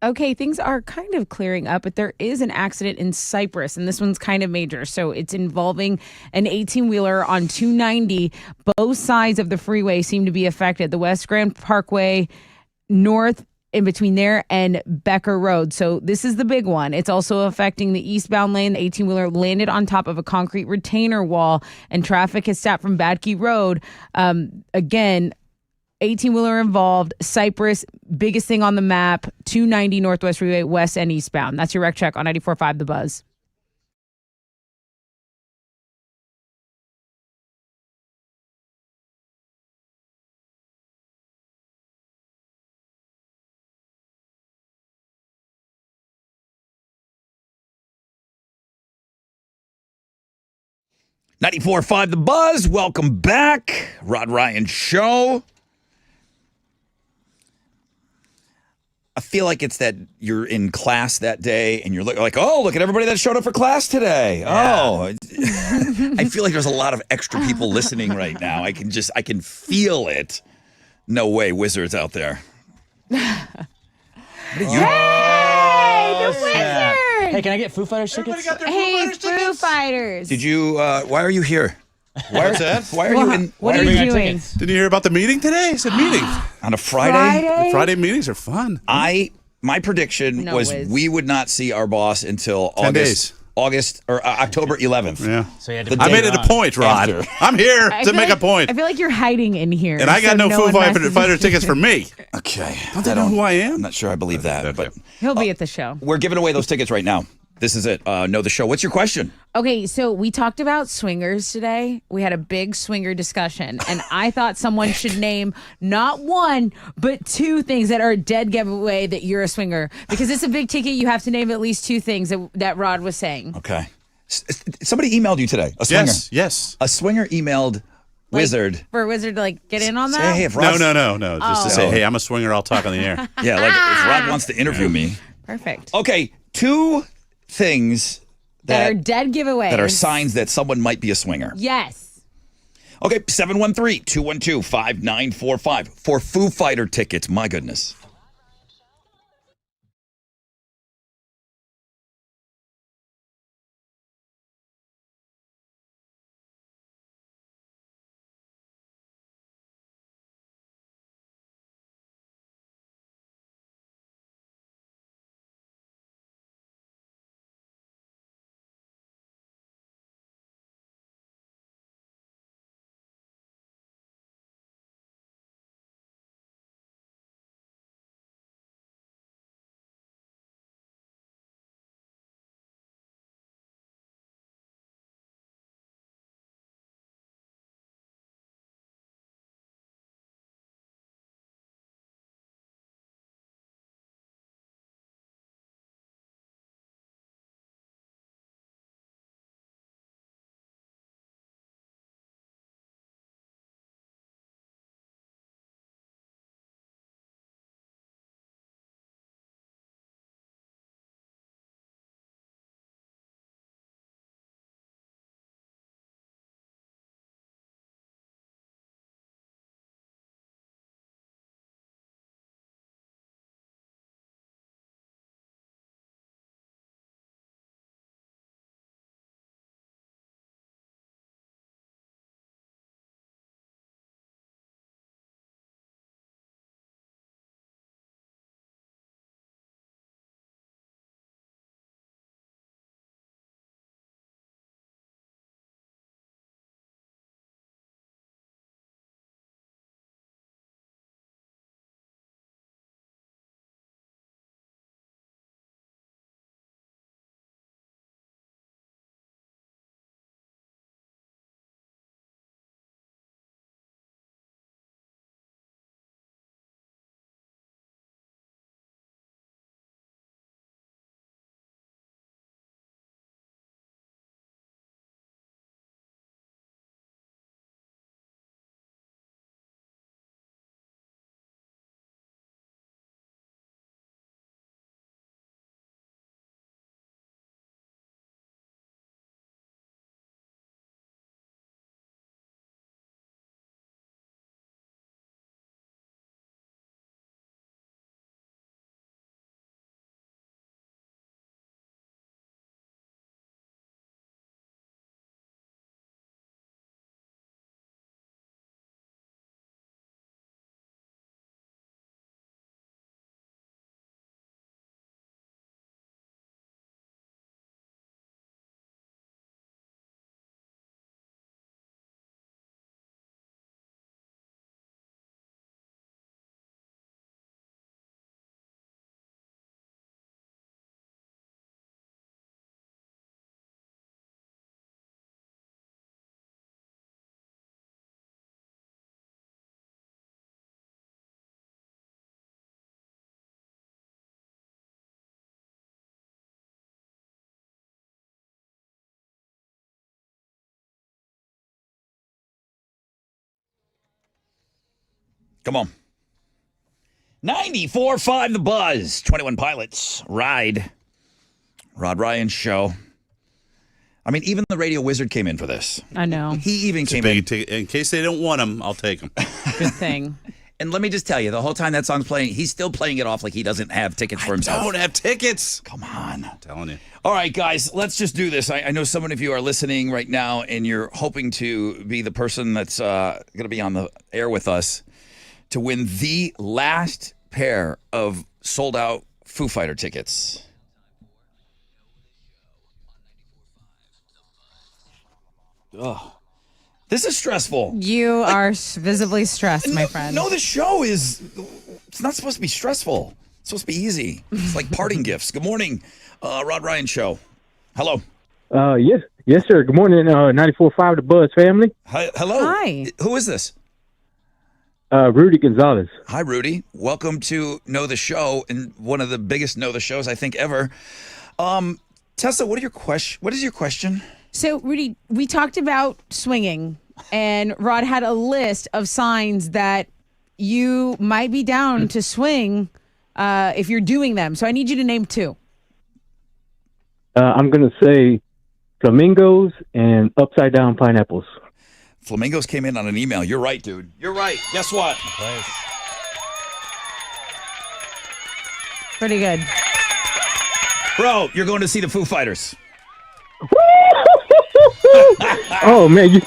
Okay, things are kind of clearing up, but there is an accident in Cyprus, and this one's kind of major. So it's involving an 18-wheeler on 290. Both sides of the freeway seem to be affected. The West Grand Parkway north in between there and Becker Road. So this is the big one. It's also affecting the eastbound lane. The 18-wheeler landed on top of a concrete retainer wall, and traffic has stopped from Badkey Road. Again, 18-wheeler involved. Cyprus, biggest thing on the map. 290 Northwest Freeway, west and eastbound. That's your wreck check on 94.5 The Buzz. .94.5 The Buzz. Welcome back. Rod Ryan Show. I feel like it's that you're in class that day and you're like, oh, look at everybody that showed up for class today. Yeah. Oh, I feel like there's a lot of extra people listening right now. I can feel it. No way, Wizards out there. Hey, the Wizard! Hey, can I get Foo Fighters tickets? Hey, Foo Fighters. Did you? Why are you here? Why are you in? What are you doing? Didn't you hear about the meeting today? I said meeting on a Friday. Friday? Friday meetings are fun. My prediction was we would not see our boss until 10 days. August or October 11th. Yeah. So you had to I made it a point, Rod. after. I'm here I to feel make like- a point. I feel like you're hiding in here. And I got so no Foo one messes Fighter with tickets you. for me. Okay. Don't they know who I am? I'm not sure I believe that, but He'll be at the show. we're giving away those tickets right now. This is it. Know the show. What's your question? Okay, so we talked about swingers today. We had a big swinger discussion, and I thought someone should name not one, but two things that are a dead giveaway that you're a swinger. Because it's a big ticket, you have to name at least two things that Rod was saying. Okay. Somebody emailed you today. A swinger. Yes. A swinger emailed Wizard. For a wizard to get in on that? Say, hey, if Rod's, No. Just to say, Oh. hey, I'm a swinger. I'll talk on the air. Yeah, like if Rod wants to interview me. Perfect. Okay, two things That are dead giveaways. that are signs that someone might be a swinger. Yes. Okay, 713-212-5945 for Foo Fighter tickets. My goodness. Come on. 94.5 The Buzz. 21 Pilots. Ride. Rod Ryan Show. I mean, even the radio wizard came in for this. I know. He even came in. In case they don't want them, I'll take them. Good thing. And let me just tell you, the whole time that song's playing, he's still playing it off like he doesn't have tickets for himself. I don't have tickets. Come on. I'm telling you. All right, guys, let's just do this. I know some of you are listening right now, and you're hoping to be the person that's going to be on the air with us to win the last pair of sold-out Foo Fighter tickets. Ugh. This is stressful. You are visibly stressed, my friend. No, the show is, it's not supposed to be stressful. It's supposed to be easy. It's like parting gifts. Good morning, Rod Ryan Show. Hello. Yes, sir. Good morning, 94.5 The Buzz family. Hi, hello. Hi. Who is this? Rudy Gonzalez. Hi, Rudy. Welcome to Know the Show, and one of the biggest Know the Shows I think ever. Tessa, what is your question? So, Rudy, we talked about swinging, and Rod had a list of signs that you might be down to swing if you're doing them. So I need you to name 2. I'm going to say flamingos and upside down pineapples. Flamingos came in on an email. You're right, dude. You're right. Guess what? Pretty good. Bro, you're going to see the Foo Fighters. Oh man, you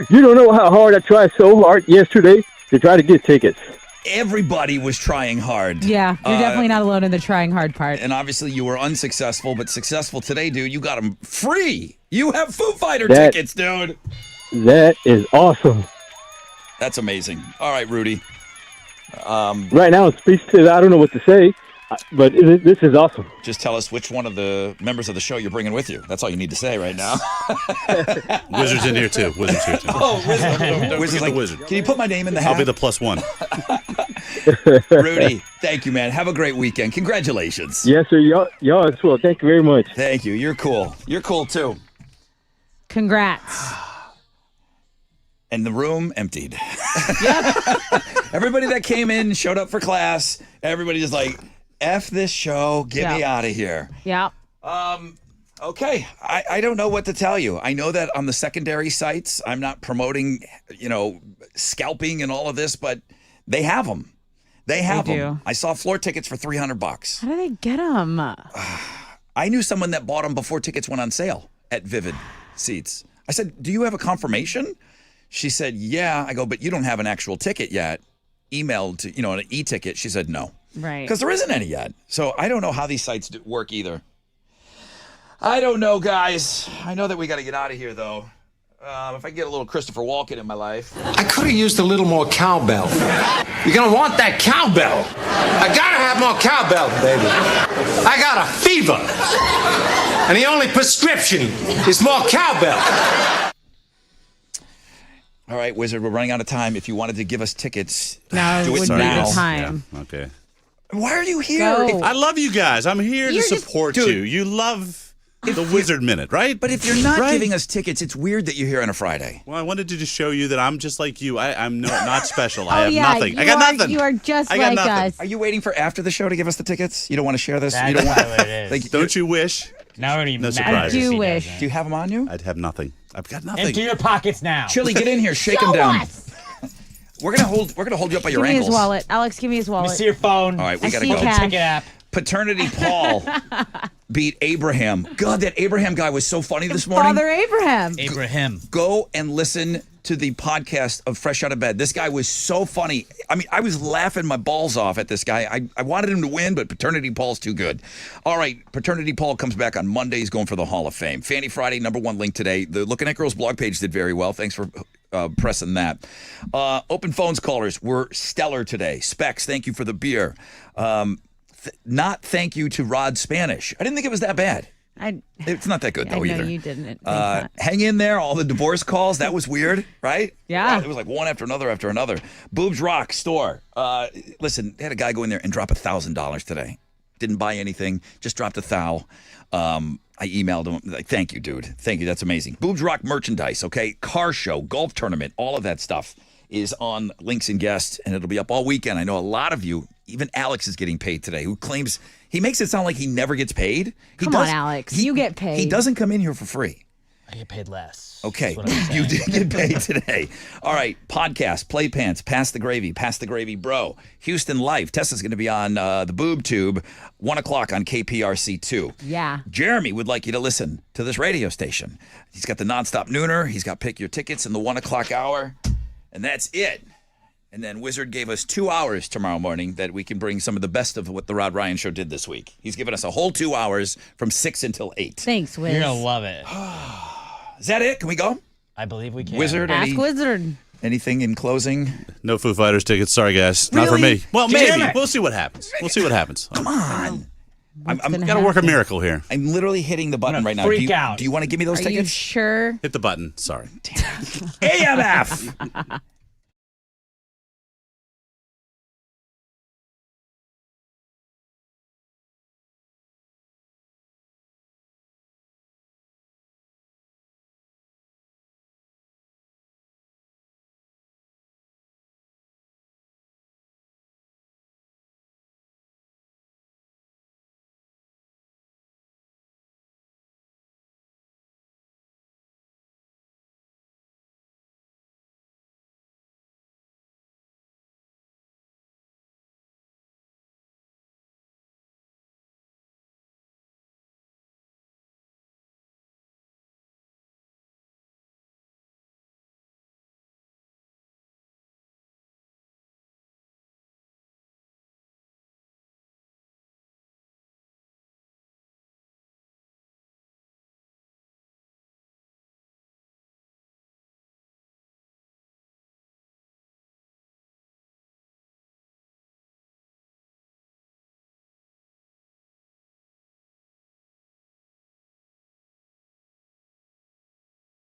don't know how hard I tried so hard yesterday to try to get tickets. Everybody was trying hard. Yeah, you're definitely not alone in the trying hard part. And obviously you were unsuccessful, but successful today, dude. You got them free. You have Foo Fighter tickets, dude. That is awesome. That's amazing. All right, Rudy. Right now, it's speechless. I don't know what to say, but this is awesome. Just tell us which one of the members of the show you're bringing with you. That's all you need to say right now. Wizard's in here too. Oh, Wizard's like, Wizard. Can you put my name in the hat? I'll be the +1. Rudy, thank you, man. Have a great weekend. Congratulations. Yes, sir. Y'all as well. Thank you very much. Thank you. You're cool. You're cool, too. Congrats. And the room emptied. Everybody that came in showed up for class. Everybody just like, F this show. Get me out of here. Yeah. Okay. I don't know what to tell you. I know that on the secondary sites, I'm not promoting, scalping and all of this, but they have them. They have them. I saw floor tickets for $300. How do they get them? I knew someone that bought them before tickets went on sale at Vivid Seats. I said, do you have a confirmation? She said, yeah. I go, but you don't have an actual ticket yet. Emailed to, an e-ticket. She said, no. Right. Because there isn't any yet. So I don't know how these sites work either. I don't know, guys. I know that we got to get out of here, though. If I can get a little Christopher Walken in my life. I could have used a little more cowbell. You're going to want that cowbell. I got to have more cowbell, baby. I got a fever. And the only prescription is more cowbell. All right, Wizard, we're running out of time. If you wanted to give us tickets, now do it would now. be the time. Yeah, okay. Why are you here? I love you guys. I'm here to support Dude, you. You love the Wizard Minute, right? But if you're not giving us tickets, it's weird that you're here on a Friday. Well, I wanted to just show you that I'm just like you. I'm not special. I have yeah, nothing. I got nothing. You are just I got like nothing. us. Are you waiting for after the show to give us the tickets? You don't want to share this? That's You don't want not what it is. Don't you wish? Now already No mad surprises. if I do he wish. doesn't. Do you have them on you? I'd have nothing. I've got nothing. Empty your pockets now. Chili, get in here. Shake them down. We're gonna hold you up by Give your me ankles. his wallet. Alex, give me his Let wallet. me see your phone. All right, we I gotta see go. cash. Ticket app. Paternity Paul beat Abraham. God, that Abraham guy was so funny this morning. Father Abraham. Abraham. Go and listen to the podcast of Fresh Out of Bed. This guy was so funny. I mean, I was laughing my balls off at this guy. I wanted him to win, but Paternity Paul's too good. All right, Paternity Paul comes back on Monday. He's going for the Hall of Fame. Fanny Friday, #1 link today. The Looking at Girls blog page did very well. Thanks for pressing that. Open phones callers were stellar today. Specs, thank you for the beer. Not thank you to Rod Spanish. I didn't think it was that bad. It's not that good, though, I know either. you didn't. Hang in there. All the divorce calls. That was weird, right? Yeah. It was like one after another. Boobs Rock store. Listen, they had a guy go in there and drop $1,000 today. Didn't buy anything. Just dropped $1,000. I emailed him. Like, thank you, dude. Thank you. That's amazing. Boobs Rock merchandise, okay? Car show, golf tournament, all of that stuff. is on Links and Guest, and it'll be up all weekend. I know a lot of you, even Alex is getting paid today, who claims he makes it sound like he never gets paid. Come on, Alex. You get paid. He doesn't come in here for free. I get paid less. Okay, you did get paid today. All right, podcast, Play Pants, Pass the Gravy, Bro. Houston Life. Tessa's going to be on the Boob Tube, 1 o'clock on KPRC2. Yeah. Jeremy would like you to listen to this radio station. He's got the Nonstop Nooner. He's got Pick Your Tickets in the 1 o'clock hour. And that's it. And then Wizard gave us 2 hours tomorrow morning that we can bring some of the best of what the Rod Ryan Show did this week. He's given us a whole 2 hours from 6 until 8. Thanks, Wiz. You're going to love it. Is that it? Can we go? I believe we can. Wizard, Ask Wizard. anything in closing? No Foo Fighters tickets. Sorry, guys. Not for Really? me. Well, Damn maybe. it. We'll see what happens. Come on. I'm got to work a miracle here. I'm literally hitting the button right now. freak do you, out. Do you want to give me those Are tickets? you sure? Hit the button. Sorry. AMF.